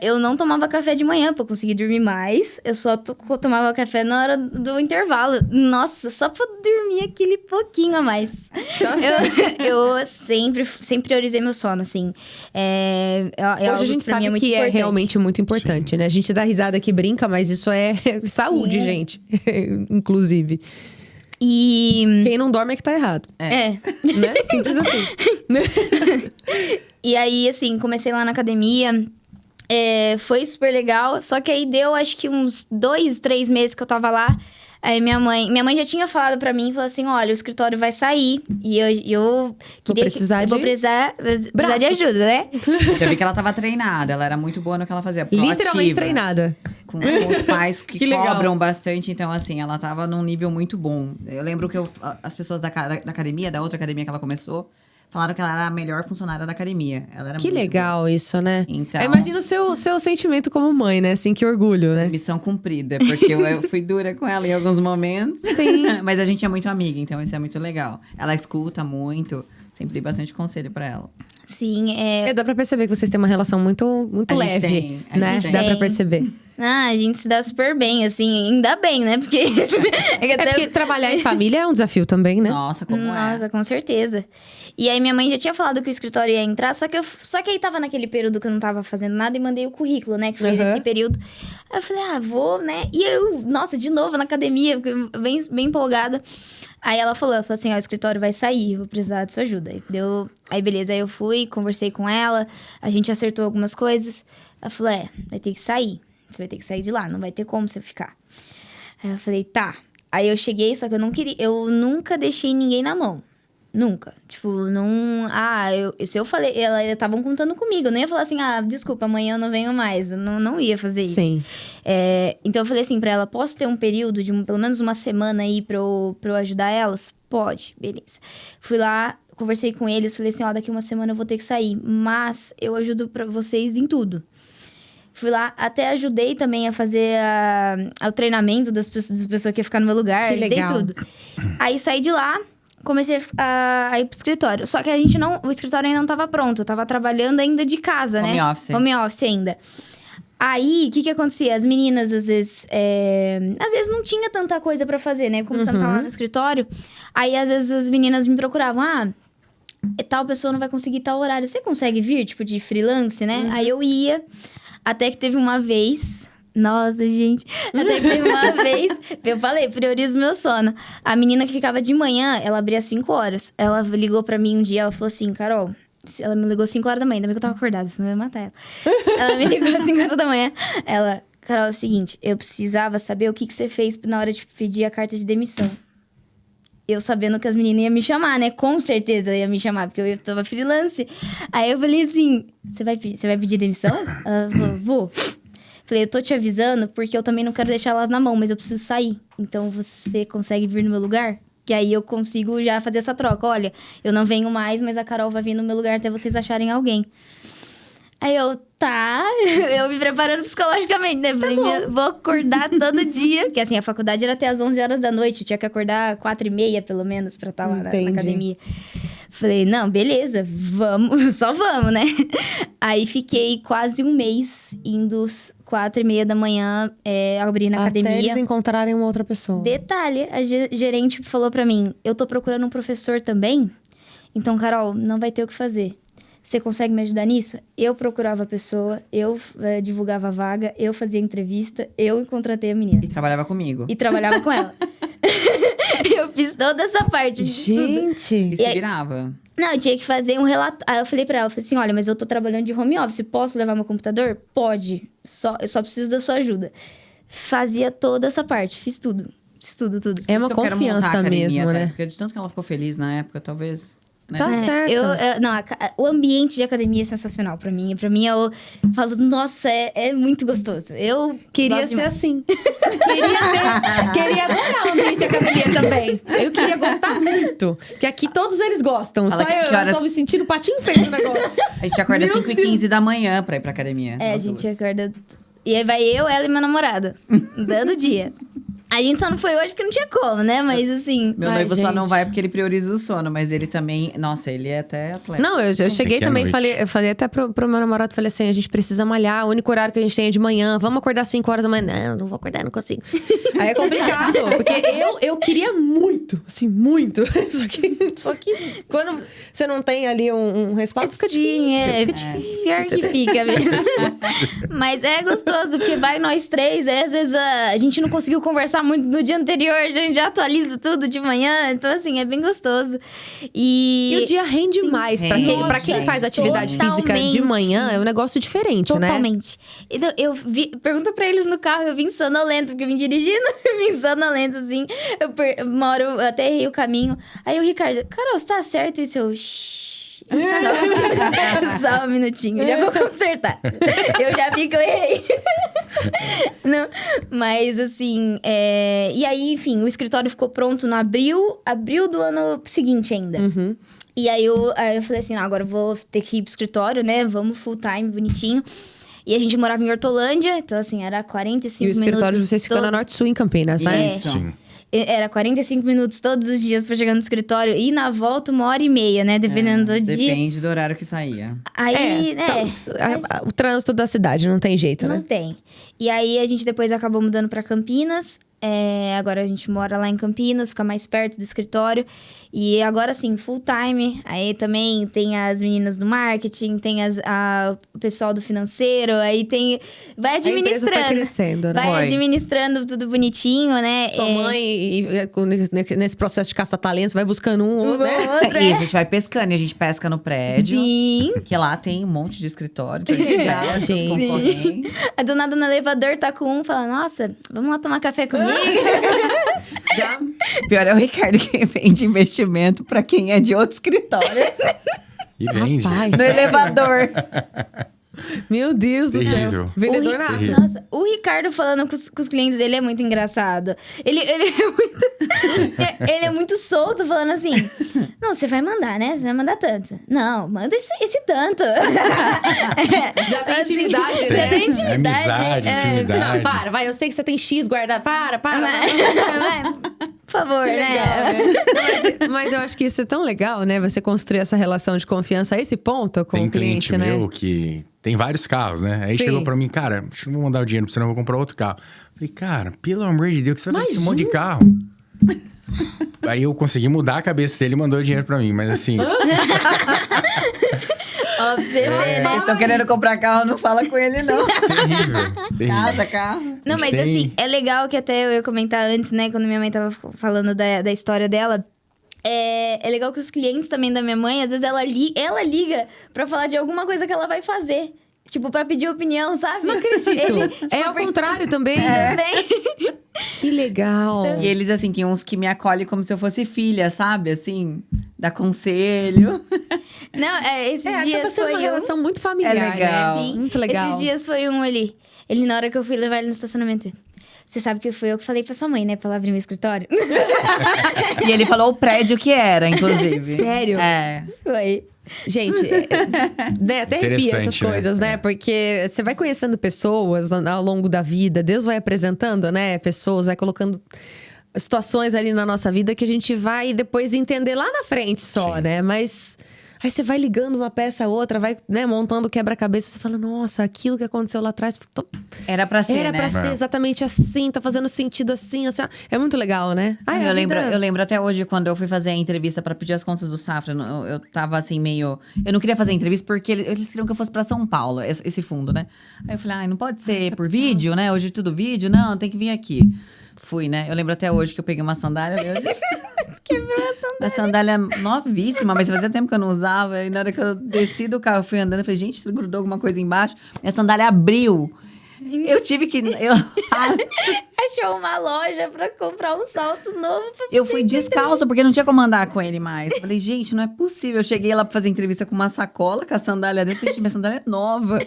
Speaker 3: eu não tomava café de manhã pra conseguir dormir mais. Eu só tomava café na hora do intervalo. Nossa, só pra dormir aquele pouquinho a mais. Eu sempre priorizei meu sono, assim.
Speaker 1: Hoje a gente sabe que é realmente muito importante, né? A gente dá risada aqui, brinca, mas isso é saúde, gente. Inclusive.
Speaker 3: E...
Speaker 1: Quem não dorme é que tá errado. Né? Simples assim.
Speaker 3: E aí, assim, comecei lá na academia. Foi super legal. Só que aí deu, acho que uns 2, 3 meses que eu tava lá. Aí minha mãe já tinha falado pra mim, falou assim, olha, o escritório vai sair. E eu queria... Vou precisar de ajuda, né?
Speaker 2: Já vi que ela tava treinada, ela era muito boa no que ela fazia.
Speaker 1: Literalmente treinada.
Speaker 2: Com os pais que
Speaker 1: legal.
Speaker 2: cobram bastante, então assim, ela tava num nível muito bom. Eu lembro que as pessoas da academia, da outra academia que ela começou, falaram que ela era a melhor funcionária da academia. Ela era
Speaker 1: Que
Speaker 2: muito
Speaker 1: legal
Speaker 2: boa.
Speaker 1: isso, né?
Speaker 2: Então,
Speaker 1: Imagina o seu sentimento como mãe, né? Assim, que orgulho, né?
Speaker 2: missão cumprida, porque eu fui dura com ela em alguns momentos.
Speaker 1: Sim.
Speaker 2: Mas a gente é muito amiga, então isso é muito legal. Ela escuta muito, sempre dei bastante conselho pra ela.
Speaker 3: Sim,
Speaker 1: Dá pra perceber que vocês têm uma relação muito, muito
Speaker 2: A gente
Speaker 1: leve,
Speaker 2: tem, a
Speaker 1: né?
Speaker 2: gente
Speaker 1: Dá pra
Speaker 3: tem.
Speaker 1: perceber.
Speaker 3: a gente se dá super bem, assim, ainda bem, né? Porque...
Speaker 1: É porque trabalhar em família é um desafio também, né?
Speaker 2: Nossa, como
Speaker 3: Nossa, com certeza. E aí minha mãe já tinha falado que o escritório ia entrar, só que aí tava naquele período que eu não tava fazendo nada e mandei o currículo, né? Que foi
Speaker 1: Uhum.
Speaker 3: nesse período. Aí eu falei, vou, né? E eu, nossa, de novo na academia, bem empolgada. Aí ela falou assim, o escritório vai sair, eu vou precisar de sua ajuda. Aí beleza, aí eu fui, conversei com ela, a gente acertou algumas coisas. Ela falou, vai ter que sair. Você vai ter que sair de lá, não vai ter como você ficar. Aí eu falei, tá. Aí eu cheguei, só que eu nunca deixei ninguém na mão. Nunca. Tipo, não... se eu falei... Elas estavam contando comigo. Eu não ia falar assim, desculpa, amanhã eu não venho mais. Eu não ia fazer isso.
Speaker 1: Sim.
Speaker 3: Então eu falei assim pra ela, posso ter um período de pelo menos uma semana aí pra eu ajudar elas? Pode, beleza. Fui lá, conversei com eles, falei assim, daqui uma semana eu vou ter que sair. Mas eu ajudo pra vocês em tudo. Fui lá, até ajudei também a fazer o treinamento das pessoas que iam ficar no meu lugar.
Speaker 1: Que
Speaker 3: Ajudei
Speaker 1: legal.
Speaker 3: tudo. Aí saí de lá, comecei a ir pro escritório. Só que o escritório ainda não tava pronto. Eu tava trabalhando ainda de casa, né?
Speaker 2: Home office.
Speaker 3: Home office ainda. Aí, o que acontecia? As meninas, às vezes não tinha tanta coisa pra fazer, né? Como você não tá lá no escritório. Aí, às vezes, as meninas me procuravam. Tal pessoa não vai conseguir tal horário. Você consegue vir, tipo, de freelance, né? Aí eu ia. Até que teve uma vez... Nossa, gente. Até que teve uma vez... Eu falei, priorizo meu sono. A menina que ficava de manhã, ela abria às 5 horas. Ela ligou pra mim um dia, ela falou assim, Carol... Ela me ligou às 5 horas da manhã, ainda bem que eu tava acordada, senão eu ia matar ela. Ela me ligou às 5 horas da manhã. Ela, Carol, é o seguinte, eu precisava saber o que você fez na hora de pedir a carta de demissão. Eu sabendo que as meninas iam me chamar, né? Com certeza ia me chamar, porque eu tava freelance. Aí eu falei assim, você vai pedir demissão? Ela falou, vou. Falei, eu tô te avisando porque eu também não quero deixar elas na mão, mas eu preciso sair. Então você consegue vir no meu lugar? Que aí eu consigo já fazer essa troca. Olha, eu não venho mais, mas a Carol vai vir no meu lugar até vocês acharem alguém. Aí eu, tá, eu me preparando psicologicamente, né? Falei, vou acordar todo dia. Porque assim, a faculdade era até às 11 horas da noite. Eu tinha que acordar 4h30, pelo menos, pra estar lá na academia. Falei, não, beleza, vamos, só vamos, né? Aí fiquei quase um mês indo 4h30 da manhã, abrir na academia.
Speaker 1: Até eles encontrarem uma outra pessoa.
Speaker 3: Detalhe, a gerente falou pra mim, eu tô procurando um professor também, então, Carol, não vai ter o que fazer. Você consegue me ajudar nisso? Eu procurava a pessoa, eu divulgava a vaga, eu fazia entrevista, eu contratei a menina.
Speaker 2: E trabalhava comigo.
Speaker 3: E trabalhava com ela. Eu fiz toda essa parte.
Speaker 1: Gente!
Speaker 2: E se virava.
Speaker 3: Não, eu tinha que fazer um relato. Aí eu falei pra ela, falei assim, olha, mas eu tô trabalhando de home office, posso levar meu computador? Pode. Eu só preciso da sua ajuda. Fazia toda essa parte, fiz tudo. Tudo.
Speaker 1: É uma
Speaker 2: Por isso que eu quero montar a
Speaker 1: confiança
Speaker 2: academia,
Speaker 1: mesmo,
Speaker 2: até,
Speaker 1: né?
Speaker 2: Porque de tanto que ela ficou feliz na época, talvez... Né?
Speaker 1: Tá certo.
Speaker 3: O ambiente de academia é sensacional pra mim. Pra mim, eu falo, nossa, é muito gostoso. Eu
Speaker 1: Queria
Speaker 3: gosto
Speaker 1: ser
Speaker 3: demais.
Speaker 1: assim. Queria adorar o ambiente de academia também. Eu queria gostar muito. Porque aqui todos eles gostam.
Speaker 2: Fala
Speaker 1: Só
Speaker 2: que
Speaker 1: eu
Speaker 2: horas-
Speaker 1: tô me sentindo patinho feio no negócio.
Speaker 2: A gente acorda
Speaker 1: Meu
Speaker 2: 5h15 da manhã pra ir pra academia.
Speaker 3: A
Speaker 2: nós
Speaker 3: gente
Speaker 2: duas.
Speaker 3: acorda... E aí vai eu, ela e meu namorado. Dando dia. A gente só não foi hoje porque não tinha como, né? Mas assim...
Speaker 2: Meu
Speaker 1: Ai,
Speaker 2: noivo só não
Speaker 1: gente.
Speaker 2: vai porque ele prioriza o sono, mas ele também... Nossa, ele é até atleta.
Speaker 1: Não, eu cheguei
Speaker 4: que é
Speaker 1: também,
Speaker 4: noite.
Speaker 1: eu falei até pro meu namorado, falei assim, a gente precisa malhar, o único horário que a gente tem é de manhã, vamos acordar 5 horas da manhã. Não vou acordar, não consigo. Aí é complicado, porque eu queria muito, assim, muito. Só que quando você não tem ali um respaldo, fica difícil. Fica difícil.
Speaker 3: Pior que fica mesmo. Mas é gostoso, porque vai nós três, aí às vezes a gente não conseguiu conversar muito no dia anterior, a gente já atualiza tudo de manhã, então assim, é bem gostoso.
Speaker 1: E o dia rende mais. Pra
Speaker 2: Rende.
Speaker 1: quem, pra quem
Speaker 2: Nossa,
Speaker 1: faz atividade física de
Speaker 3: totalmente.
Speaker 1: manhã, é um negócio diferente, né?
Speaker 3: Totalmente. Então, pergunta pra eles no carro, eu vim sonolento, porque eu vim dirigindo, eu vim sonolento, assim. Uma hora eu até errei o caminho. Aí o Ricardo, Carol, você tá certo isso? Eu, shhh. Só um minutinho, já vou consertar. Eu já vi que eu errei. Não, mas assim, e aí, enfim, o escritório ficou pronto no abril do ano seguinte ainda.
Speaker 1: Uhum.
Speaker 3: E aí eu falei assim, não, agora eu vou ter que ir pro escritório, né? Vamos full time, bonitinho. E a gente morava em Hortolândia, então assim, era 45
Speaker 1: E o
Speaker 3: minutos.
Speaker 1: escritório de vocês fica na
Speaker 3: todo-
Speaker 1: Norte Sul, em Campinas, né?
Speaker 2: Isso.
Speaker 4: Sim.
Speaker 3: Era 45 minutos todos os dias pra chegar no escritório. E na volta, 1h30, né? Dependendo do dia.
Speaker 2: Depende do horário que saía.
Speaker 3: Aí,
Speaker 1: O trânsito da cidade, não tem jeito,
Speaker 3: não
Speaker 1: né?
Speaker 3: tem. E aí, a gente depois acabou mudando pra Campinas. Agora a gente mora lá em Campinas, fica mais perto do escritório. E agora sim, full time. Aí também tem as meninas do marketing, tem o pessoal do financeiro, aí tem. Vai administrando.
Speaker 1: A empresa foi crescendo, né?
Speaker 3: Vai administrando tudo bonitinho, né?
Speaker 1: Sua mãe, nesse processo de caça-talentos, vai buscando um ou outro, né?
Speaker 3: outro,
Speaker 2: Isso, a gente vai pescando e a gente pesca no prédio.
Speaker 3: Sim.
Speaker 2: Porque lá tem um monte de escritório.
Speaker 1: Que legal,
Speaker 2: Pesca os
Speaker 1: gente.
Speaker 2: concorrentes.
Speaker 3: Aí do nada no elevador tá com um, fala, nossa, vamos lá tomar café comigo?
Speaker 2: Já. Pior é o Ricardo que vende investimento pra quem é de outro escritório.
Speaker 4: E vende.
Speaker 1: Rapaz,
Speaker 2: No elevador.
Speaker 1: meu Deus do
Speaker 4: Terrível.
Speaker 1: céu. Vendedor
Speaker 3: O
Speaker 1: nato.
Speaker 4: Terrível.
Speaker 3: Nossa, o Ricardo falando com os clientes dele é muito engraçado. Ele é muito. Ele é muito solto, falando assim: não, você vai mandar, né? Você vai mandar tanto. Não, manda esse tanto.
Speaker 1: Já tem intimidade,
Speaker 3: Já
Speaker 1: né?
Speaker 3: tem intimidade.
Speaker 4: Amizade, intimidade.
Speaker 1: Não, para, vai. Eu sei que você tem X guardado. Para.
Speaker 3: Vai, por favor,
Speaker 1: Que legal,
Speaker 3: né?
Speaker 1: né? Não, mas eu acho que isso é tão legal, né? Você construir essa relação de confiança a esse ponto com
Speaker 4: Tem
Speaker 1: o cliente, né?
Speaker 4: meu que tem vários carros, né? Aí
Speaker 1: Sim.
Speaker 4: chegou pra mim, cara, deixa eu mandar o dinheiro pra você, não vou comprar outro carro. Falei, cara, pelo amor de Deus, que você vai fazer esse monte de carro? Aí eu consegui mudar a cabeça dele e mandou o dinheiro pra mim, mas assim...
Speaker 3: Ó, pra você ver, né?
Speaker 2: Vocês estão querendo comprar carro, não fala com ele, não.
Speaker 4: terrível.
Speaker 2: Casa, carro.
Speaker 3: Não, mas
Speaker 4: tem-
Speaker 3: assim, é legal que até eu ia comentar antes, né? Quando minha mãe tava falando da história dela. É legal que os clientes também da minha mãe, às vezes ela liga pra falar de alguma coisa que ela vai fazer. Tipo, pra pedir opinião, sabe? Não acredito.
Speaker 1: É ao contrário também.
Speaker 3: Também.
Speaker 1: Que legal.
Speaker 2: E eles, assim, tem uns que me acolhem como se eu fosse filha, sabe? Assim, dá conselho.
Speaker 3: Não, esses
Speaker 1: Acaba
Speaker 3: dias
Speaker 1: sendo uma
Speaker 3: foi
Speaker 1: relação muito familiar,
Speaker 2: É legal.
Speaker 1: né?
Speaker 3: Sim.
Speaker 1: Muito legal.
Speaker 3: Esses dias foi um ali. Ele, na hora que eu fui levar ele no estacionamento. Você sabe que foi eu que falei pra sua mãe, né? Pra ela abrir meu escritório.
Speaker 2: E ele falou o prédio que era, inclusive.
Speaker 1: Sério?
Speaker 2: É.
Speaker 3: Foi.
Speaker 1: Gente, né, até arrepia essas
Speaker 4: Interessante, né?
Speaker 1: coisas, né?
Speaker 4: É.
Speaker 1: Porque você vai conhecendo pessoas ao longo da vida, Deus vai apresentando, né? Pessoas, vai colocando situações ali na nossa vida que a gente vai depois entender lá na frente só,
Speaker 4: Sim.
Speaker 1: né? Mas aí você vai ligando uma peça a outra, vai, né, montando quebra-cabeça, você fala, nossa, aquilo que aconteceu lá atrás
Speaker 2: Era pra ser,
Speaker 1: era
Speaker 2: né?
Speaker 1: pra ser exatamente assim, tá fazendo sentido assim, assim. É muito legal, né? Ai,
Speaker 2: eu,
Speaker 1: a
Speaker 2: lembro,
Speaker 1: vida-
Speaker 2: eu lembro até hoje, quando eu fui fazer a entrevista pra pedir as contas do Safra, eu tava assim, meio... Eu não queria fazer a entrevista porque eles queriam que eu fosse pra São Paulo, esse fundo, né? Aí eu falei, ai, não pode ser por vídeo, né? Hoje é tudo vídeo. Não, tem que vir aqui. Fui, né? Eu lembro até hoje que eu peguei uma sandália...
Speaker 3: Quebrou a sandália.
Speaker 2: Uma sandália novíssima, mas fazia tempo que eu não usava. E na hora que eu desci do carro, eu fui andando, eu falei, gente, grudou alguma coisa embaixo. Minha sandália abriu. Eu tive que...
Speaker 3: Achou uma loja pra comprar um salto novo.
Speaker 2: Eu fui descalça, porque não tinha como andar com ele mais. Falei, gente, não é possível. Eu cheguei lá pra fazer entrevista com uma sacola, com a sandália dentro. Falei, minha sandália é nova.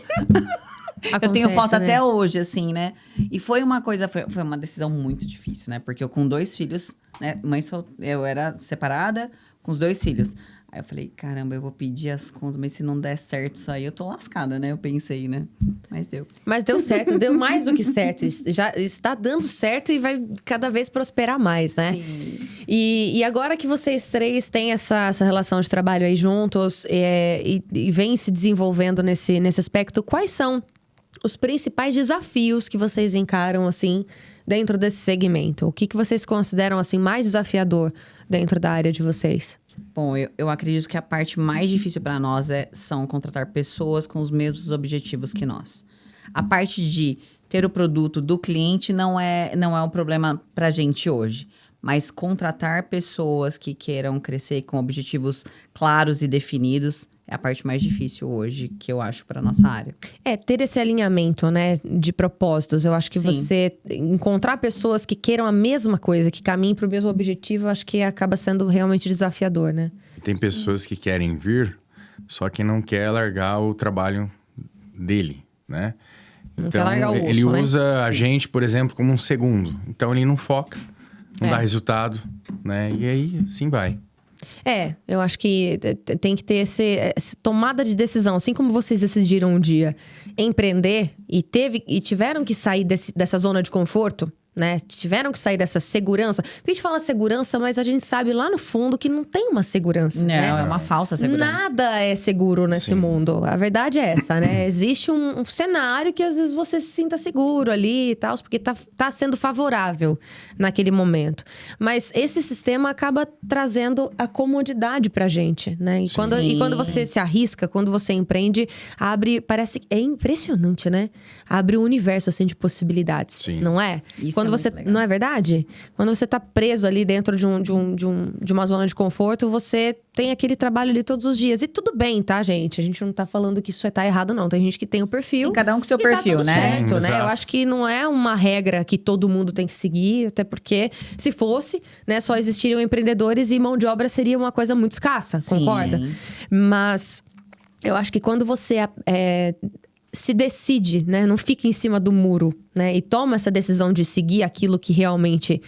Speaker 2: Eu tenho
Speaker 1: Acontece,
Speaker 2: foto
Speaker 1: né?
Speaker 2: até hoje, assim, né? E foi uma coisa, foi uma decisão muito difícil, né? Porque eu com 2 filhos, né? Eu era separada com os 2 filhos. Aí eu falei, caramba, eu vou pedir as contas, mas se não der certo isso aí, eu tô lascada, né? Eu pensei, né? Mas deu.
Speaker 1: Mas deu certo, deu mais do que certo. Já está dando certo e vai cada vez prosperar mais, né?
Speaker 2: Sim.
Speaker 1: E agora que vocês 3 têm essa relação de trabalho aí juntos e vem se desenvolvendo nesse aspecto, quais são os principais desafios que vocês encaram, assim, dentro desse segmento? O que vocês consideram, assim, mais desafiador dentro da área de vocês?
Speaker 2: Bom, eu acredito que a parte mais difícil para nós são contratar pessoas com os mesmos objetivos que nós. A parte de ter o produto do cliente não é um problema para a gente hoje. Mas contratar pessoas que queiram crescer com objetivos claros e definidos é a parte mais difícil hoje, que eu acho, para nossa área.
Speaker 1: Ter esse alinhamento, né, de propósitos. Eu acho que
Speaker 2: Sim.
Speaker 1: você encontrar pessoas que queiram a mesma coisa, que caminhem para o mesmo objetivo, eu acho que acaba sendo realmente desafiador, né?
Speaker 4: Tem pessoas que querem vir, só que não quer largar o trabalho dele, né?
Speaker 1: Não
Speaker 4: Então,
Speaker 1: quer largar o osso,
Speaker 4: ele
Speaker 1: né?
Speaker 4: usa a gente, por exemplo, como um segundo. Então, ele não foca, não
Speaker 1: É.
Speaker 4: dá resultado, né? E aí, assim vai.
Speaker 1: Eu acho que tem que ter essa tomada de decisão. Assim como vocês decidiram um dia empreender e tiveram que sair dessa zona de conforto, né? Tiveram que sair dessa segurança. Porque a gente fala segurança, mas a gente sabe lá no fundo que não tem uma segurança,
Speaker 2: Não,
Speaker 1: né?
Speaker 2: é uma falsa segurança.
Speaker 1: Nada é seguro nesse mundo. A verdade é essa, né? Existe um cenário que às vezes você se sinta seguro ali e tal, porque tá sendo favorável naquele momento. Mas esse sistema acaba trazendo a comodidade pra gente, né? E quando você se arrisca, quando você empreende, é impressionante, né? Abre um universo, assim, de possibilidades,
Speaker 4: Sim.
Speaker 1: não é?
Speaker 2: Isso
Speaker 1: Quando você,
Speaker 2: muito legal.
Speaker 1: não é verdade? Quando você tá preso ali dentro de uma zona de conforto, você tem aquele trabalho ali todos os dias. E tudo bem, tá, gente? A gente não tá falando que isso tá errado, não. Tem gente que tem o perfil.
Speaker 2: Sim, cada um com seu
Speaker 1: e
Speaker 2: perfil,
Speaker 1: tá tudo
Speaker 2: né?
Speaker 1: certo, né?
Speaker 4: Exato.
Speaker 1: Eu acho que não é uma regra que todo mundo tem que seguir, até porque se fosse, né, só existiriam empreendedores e mão de obra seria uma coisa muito escassa,
Speaker 2: Sim.
Speaker 1: concorda? Mas eu acho que quando você se decide, né? Não fica em cima do muro, né? E toma essa decisão de seguir aquilo que realmente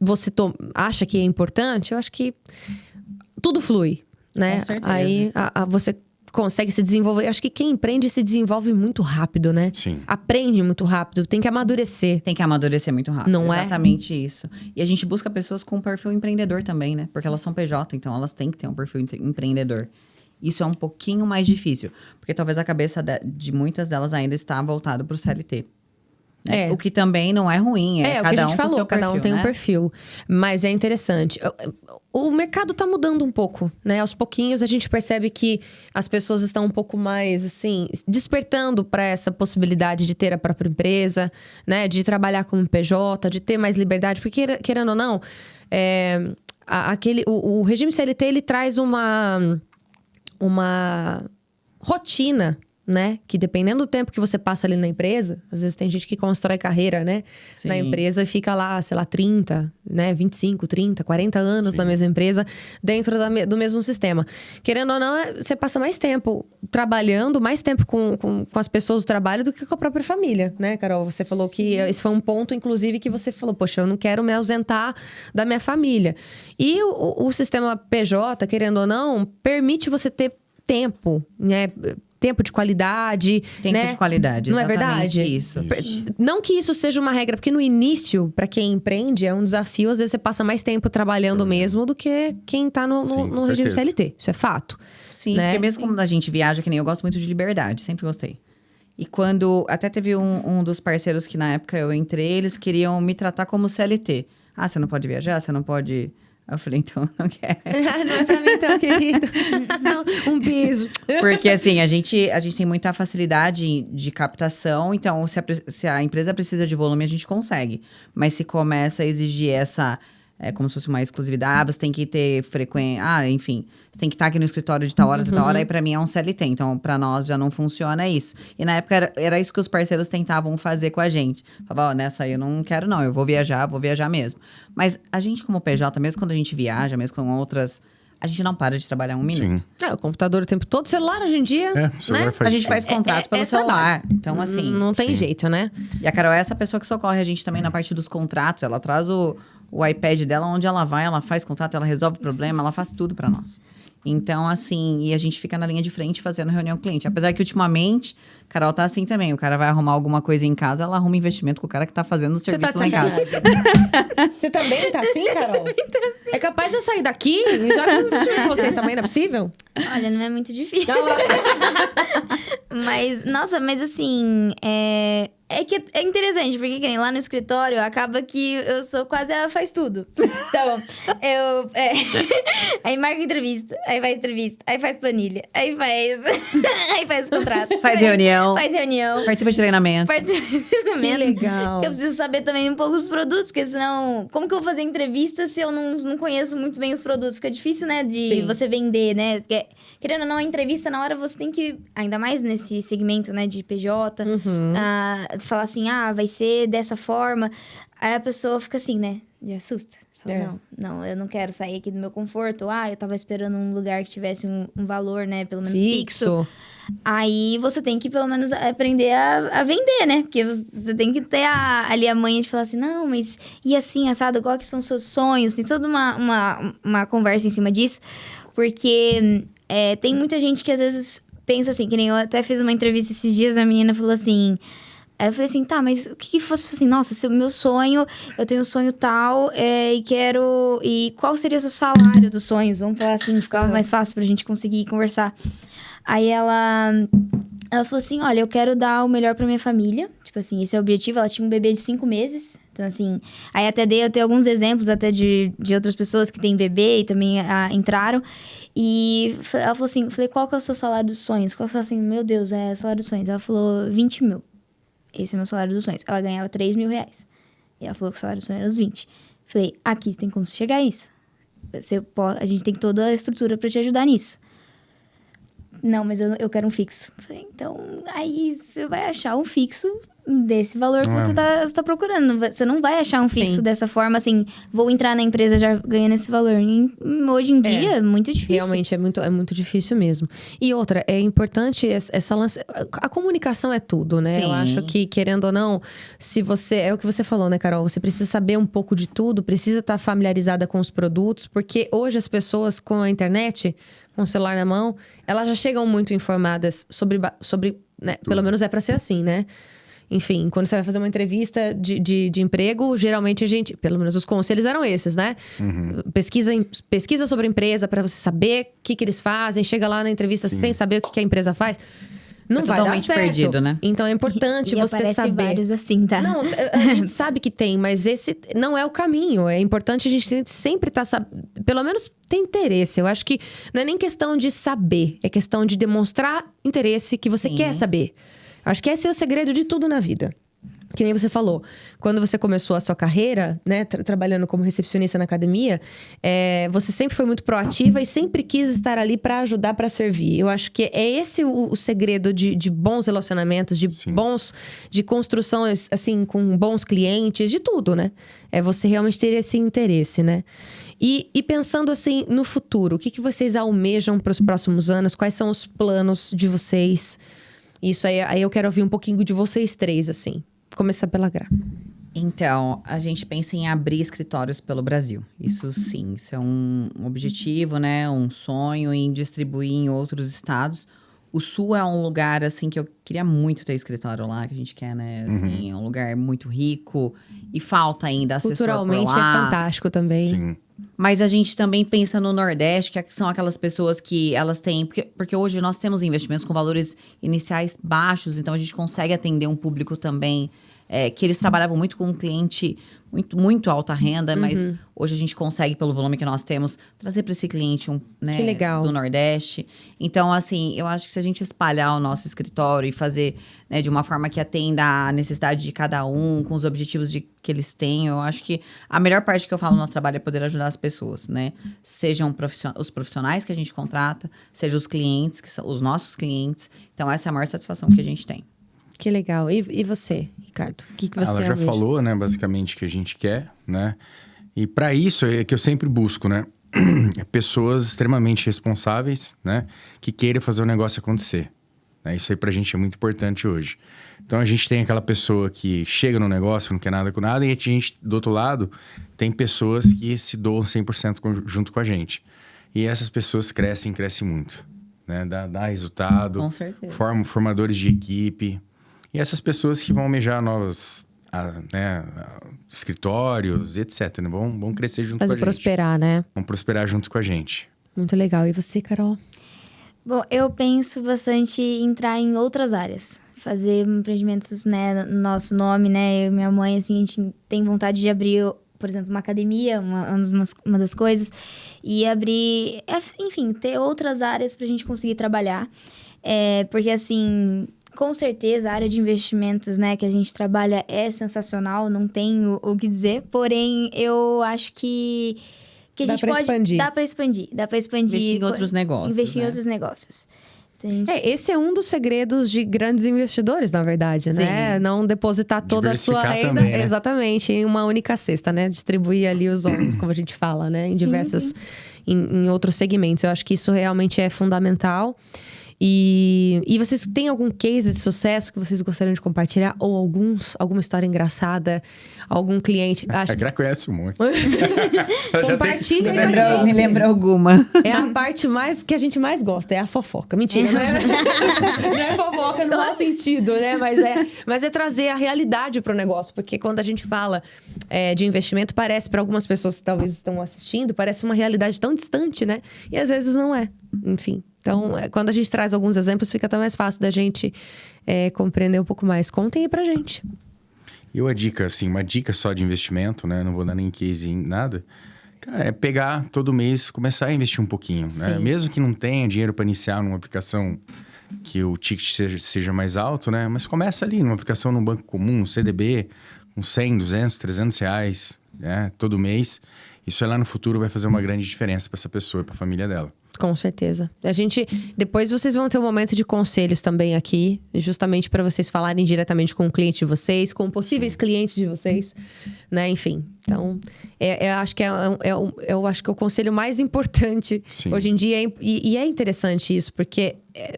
Speaker 1: você acha que é importante, eu acho que tudo flui, né?
Speaker 2: Com certeza.
Speaker 1: Aí você consegue se desenvolver. Eu acho que quem empreende se desenvolve muito rápido, né?
Speaker 4: Sim.
Speaker 1: Aprende muito rápido, tem que amadurecer.
Speaker 2: Tem que amadurecer muito rápido.
Speaker 1: Não é?
Speaker 2: Exatamente isso. E a gente busca pessoas com perfil empreendedor também, né? Porque elas são PJ, então elas têm que ter um perfil empreendedor. Isso é um pouquinho mais difícil, porque talvez a cabeça de muitas delas ainda está voltada para o CLT. Né?
Speaker 1: É.
Speaker 2: O que também não é ruim,
Speaker 1: É o que a
Speaker 2: cada
Speaker 1: gente
Speaker 2: um com
Speaker 1: falou,
Speaker 2: seu
Speaker 1: cada um
Speaker 2: perfil,
Speaker 1: tem um
Speaker 2: né?
Speaker 1: perfil. Mas é interessante. O mercado tá mudando um pouco, né? Aos pouquinhos a gente percebe que as pessoas estão um pouco mais, assim, despertando para essa possibilidade de ter a própria empresa, né? De trabalhar como PJ, de ter mais liberdade. Porque, querendo ou não, o regime CLT, ele traz uma rotina, né? Que dependendo do tempo que você passa ali na empresa, às vezes tem gente que constrói carreira, né?
Speaker 2: Sim.
Speaker 1: Na empresa e fica lá, sei lá, 30, né? 25, 30, 40 anos
Speaker 4: Sim.
Speaker 1: na mesma empresa, dentro do mesmo sistema. Querendo ou não, você passa mais tempo trabalhando, mais tempo com as pessoas do trabalho do que com a própria família, né, Carol? Você falou que esse foi um ponto, inclusive, que você falou, poxa, eu não quero me ausentar da minha família. E o sistema PJ, querendo ou não, permite você ter tempo, né? Tempo de qualidade,
Speaker 2: Tempo
Speaker 1: né?
Speaker 2: de qualidade,
Speaker 1: Não é
Speaker 2: exatamente
Speaker 1: verdade?
Speaker 2: isso.
Speaker 1: Não que isso seja uma regra, porque no início, para quem empreende, é um desafio. Às vezes você passa mais tempo trabalhando mesmo do que quem tá no
Speaker 4: Sim, com
Speaker 1: regime
Speaker 4: certeza.
Speaker 1: CLT. Isso é fato.
Speaker 2: Sim,
Speaker 1: né?
Speaker 2: porque mesmo quando a gente viaja, que nem eu gosto muito de liberdade, sempre gostei. E quando, até teve um dos parceiros que na época eu entrei, eles queriam me tratar como CLT. Ah, você não pode viajar? Você não pode... Eu falei, então, não quero.
Speaker 1: Não é pra mim, então, querido. Não, um beijo.
Speaker 2: Porque, assim, a gente tem muita facilidade de captação. Então, se a empresa precisa de volume, a gente consegue. Mas se começa a exigir essa... É como se fosse uma exclusividade. Você tem que ter frequência... enfim. Você tem que estar aqui no escritório de tal hora, tal hora. Aí, pra mim, é um CLT. Então, pra nós, já não funciona isso. E, na época, era isso que os parceiros tentavam fazer com a gente. Falava, nessa aí eu não quero, não. Eu vou viajar mesmo. Mas a gente, como PJ, mesmo quando a gente viaja, mesmo com outras... A gente não para de trabalhar um minuto.
Speaker 4: Sim.
Speaker 1: O computador o tempo todo, celular hoje em dia,
Speaker 4: O celular
Speaker 1: né?
Speaker 4: faz
Speaker 2: A gente faz contrato pelo celular. Então, assim...
Speaker 1: Não tem
Speaker 4: Sim.
Speaker 1: jeito, né?
Speaker 2: E a Carol é essa pessoa que socorre a gente também na parte dos contratos. Ela traz o iPad dela, onde ela vai, ela faz contrato, ela resolve o problema, ela faz tudo pra nós. Então, assim, e a gente fica na linha de frente fazendo reunião com o cliente. Apesar que, ultimamente, Carol tá assim também. O cara vai arrumar alguma coisa em casa, ela arruma investimento com o cara que tá fazendo o serviço
Speaker 1: tá
Speaker 2: lá em casa.
Speaker 1: Você também tá assim, Carol? É capaz de eu sair daqui e já competir com vocês também, não é possível?
Speaker 3: Olha, não é muito difícil.
Speaker 1: Não,
Speaker 3: Mas, nossa, mas assim, é que é interessante, porque que nem lá no escritório, acaba que eu sou quase a faz tudo. Então, aí marca entrevista, aí faz planilha, aí faz contrato.
Speaker 2: Faz reunião.
Speaker 3: Faz reunião.
Speaker 2: Participa de treinamento.
Speaker 3: Participa de
Speaker 1: que
Speaker 3: treinamento.
Speaker 1: legal.
Speaker 3: Eu preciso saber também um pouco dos produtos, porque senão... Como que eu vou fazer entrevista se eu não conheço muito bem os produtos? Fica difícil, né, de
Speaker 1: Sim.
Speaker 3: você vender, né? Porque, querendo ou não, a entrevista, na hora, você tem que... Ainda mais nesse segmento, né, de PJ. Falar assim, vai ser dessa forma. Aí a pessoa fica assim, né? De assusta. Fala, não, eu não quero sair aqui do meu conforto. Eu tava esperando um lugar que tivesse um valor, né? Pelo menos fixo. Aí você tem que, pelo menos, aprender a vender, né? Porque você tem que ter ali a manha de falar assim, não, mas e assim, assado, qual que são os seus sonhos? Tem toda uma conversa em cima disso. Porque tem muita gente que às vezes pensa assim, que nem eu até fiz uma entrevista esses dias, a menina falou assim... Aí eu falei assim, tá, mas o que fosse assim, nossa, se o meu sonho, eu tenho um sonho tal, e quero... E qual seria o seu salário dos sonhos? Vamos falar assim, ficava mais fácil pra gente conseguir conversar. Aí ela falou assim, olha, eu quero dar o melhor pra minha família. Tipo assim, esse é o objetivo. Ela tinha um bebê de 5 meses. Então, assim, aí até dei alguns exemplos até de outras pessoas que têm bebê e também entraram. E ela falou assim, falei, qual que é o seu salário dos sonhos? Ela falou assim, meu Deus, é salário dos sonhos. Ela falou, 20 mil. Esse é meu salário dos sonhos. Ela ganhava 3 mil reais. E ela falou que o salário dos sonhos era os 20. Falei, aqui, tem como chegar a isso? A gente tem toda a estrutura pra te ajudar nisso. Não, mas eu quero um fixo. Falei, então, aí você vai achar um fixo desse valor que você tá procurando. Você não vai achar um fixo dessa forma, assim, vou entrar na empresa já ganhando esse valor. Hoje em dia é muito difícil.
Speaker 1: Realmente é muito difícil mesmo. E outra, é importante a comunicação é tudo, né?
Speaker 2: Sim.
Speaker 1: Eu acho que, querendo ou não, se você... É o que você falou, né, Carol? Você precisa saber um pouco de tudo, precisa estar familiarizada com os produtos, porque hoje as pessoas com a internet, com o celular na mão, elas já chegam muito informadas sobre né? Pelo menos é pra ser assim, né? Enfim, quando você vai fazer uma entrevista de emprego, geralmente a gente... Pelo menos os conselhos eram esses, né?
Speaker 4: Uhum.
Speaker 1: Pesquisa sobre a empresa pra você saber o que eles fazem. Chega lá na entrevista sem saber o que a empresa faz. Não vai dar
Speaker 2: totalmente
Speaker 1: certo.
Speaker 2: Perdido, né?
Speaker 1: Então é importante
Speaker 3: e
Speaker 1: você saber.
Speaker 3: Vários assim, tá?
Speaker 1: Não, a gente sabe que tem, mas esse não é o caminho. É importante a gente sempre estar... Pelo menos ter interesse. Eu acho que não é nem questão de saber. É questão de demonstrar interesse que você quer saber. Acho que esse é o segredo de tudo na vida. Que nem você falou. Quando você começou a sua carreira, né? Trabalhando como recepcionista na academia, você sempre foi muito proativa e sempre quis estar ali para ajudar, para servir. Eu acho que é esse o segredo de bons relacionamentos, de construção, assim, com bons clientes, de tudo, né? É você realmente ter esse interesse, né? E pensando, assim, no futuro, o que vocês almejam para os próximos anos? Quais são os planos de vocês? Isso aí eu quero ouvir um pouquinho de vocês três, assim. Começar pela Gra.
Speaker 2: Então, a gente pensa em abrir escritórios pelo Brasil. Isso sim, isso é um objetivo, né? Um sonho em distribuir em outros estados. O Sul é um lugar, assim, que eu queria muito ter escritório lá, que a gente quer, né? Assim, é um lugar muito rico e falta ainda assessor por lá.
Speaker 1: Culturalmente é fantástico também.
Speaker 4: Sim.
Speaker 2: Mas a gente também pensa no Nordeste, que são aquelas pessoas que elas têm... Porque hoje nós temos investimentos com valores iniciais baixos, então a gente consegue atender um público também... que eles trabalhavam muito com um cliente muito alta renda, mas hoje a gente consegue, pelo volume que nós temos, trazer para esse cliente
Speaker 1: que legal.
Speaker 2: Do Nordeste. Então, assim, eu acho que se a gente espalhar o nosso escritório e fazer, né, de uma forma que atenda a necessidade de cada um, com os objetivos que eles têm, eu acho que a melhor parte que eu falo do nosso trabalho é poder ajudar as pessoas, né? Sejam os profissionais que a gente contrata, sejam os clientes, que são os nossos clientes. Então, essa é a maior satisfação que a gente tem.
Speaker 1: Que legal. E você, Ricardo? O que você
Speaker 4: Ela já falou, né, basicamente, o que a gente quer, né? E para isso é que eu sempre busco, né? Pessoas extremamente responsáveis, né? Que queiram fazer o negócio acontecer. Né? Isso aí pra gente é muito importante hoje. Então a gente tem aquela pessoa que chega no negócio, não quer nada com nada, e a gente, do outro lado, tem pessoas que se doam 100% junto com a gente. E essas pessoas crescem muito, né? Dá resultado.
Speaker 2: Com certeza.
Speaker 4: Formadores de equipe. E essas pessoas que vão almejar novos escritórios, etc. Né? Vão crescer junto com a gente.
Speaker 1: prosperar, né?
Speaker 4: Vão prosperar junto com a gente.
Speaker 1: Muito legal. E você, Carol?
Speaker 3: Bom, eu penso bastante em entrar em outras áreas. Fazer empreendimentos, né, no nosso nome, né? Eu e minha mãe, assim, a gente tem vontade de abrir, por exemplo, uma academia, uma das coisas. E abrir, enfim, ter outras áreas pra gente conseguir trabalhar. Porque, assim... Com certeza, a área de investimentos, né, que a gente trabalha é sensacional, não tenho o que dizer. Porém, eu acho que a gente pode...
Speaker 1: Expandir.
Speaker 3: Dá para expandir.
Speaker 2: Investir em outros negócios,
Speaker 3: Investir
Speaker 2: né?
Speaker 3: em outros negócios. Então,
Speaker 1: Esse é um dos segredos de grandes investidores, na verdade, né?
Speaker 2: Sim.
Speaker 1: Não depositar toda a sua renda,
Speaker 4: também, né?
Speaker 1: exatamente, em uma única cesta, né? Distribuir ali os ônus, como a gente fala, né? Em diversas... Em outros segmentos. Eu acho que isso realmente é fundamental. E vocês têm algum case de sucesso que vocês gostariam de compartilhar? Ou alguma história engraçada? Algum cliente?
Speaker 4: A Gra conhece um monte.
Speaker 1: Compartilha aí com a gente.
Speaker 2: Me lembra alguma.
Speaker 1: É a parte que a gente mais gosta, é a fofoca. Mentira, não é fofoca no mau sentido, né? Mas é trazer a realidade pro negócio. Porque quando a gente fala de investimento, parece, para algumas pessoas que talvez estão assistindo, parece uma realidade tão distante, né? E às vezes não é. Enfim. Então, quando a gente traz alguns exemplos, fica até mais fácil da gente compreender um pouco mais. Contem aí pra gente.
Speaker 4: E uma dica só de investimento, né? Não vou dar nem case em nada. Cara, é pegar todo mês, começar a investir um pouquinho, né? Mesmo que não tenha dinheiro para iniciar numa aplicação que o ticket seja mais alto, né? Mas começa ali, numa aplicação num banco comum, CDB, com 100, 200, 300 reais, né? Todo mês. Isso lá no futuro vai fazer uma grande diferença para essa pessoa e para a família dela.
Speaker 1: Com certeza. Depois vocês vão ter um momento de conselhos também aqui, justamente para vocês falarem diretamente com o cliente de vocês, com possíveis clientes de vocês, né? Enfim. Então, eu acho que eu acho que é o conselho mais importante hoje em dia. E é interessante isso, porque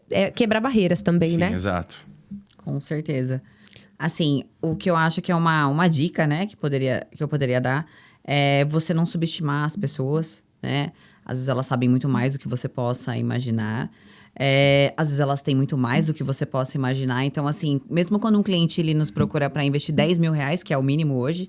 Speaker 1: é quebrar barreiras também, né?
Speaker 4: Exato.
Speaker 2: Com certeza. Assim, o que eu acho que é uma dica, né, que eu poderia dar é você não subestimar as pessoas, né? Às vezes elas sabem muito mais do que você possa imaginar. Às vezes elas têm muito mais do que você possa imaginar. Então, assim, mesmo quando um cliente ele nos procura para investir 10 mil reais, que é o mínimo hoje,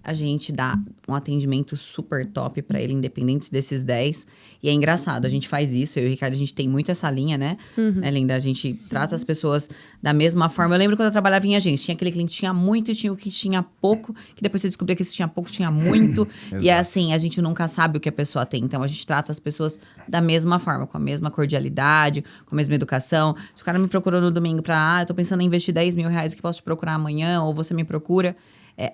Speaker 2: a gente dá um atendimento super top para ele, independente desses 10. E é engraçado, a gente faz isso, eu e o Ricardo, a gente tem muito essa linha, né? Né, Linda? A gente trata as pessoas da mesma forma. Eu lembro quando eu trabalhava em agência, tinha aquele cliente que tinha muito e tinha o que tinha pouco, que depois você descobria que esse tinha pouco, tinha muito. E é assim, a gente nunca sabe o que a pessoa tem. Então, a gente trata as pessoas da mesma forma, com a mesma cordialidade, com a mesma educação. Se o cara me procurou no domingo eu tô pensando em investir 10 mil reais, que posso te procurar amanhã, ou você me procura...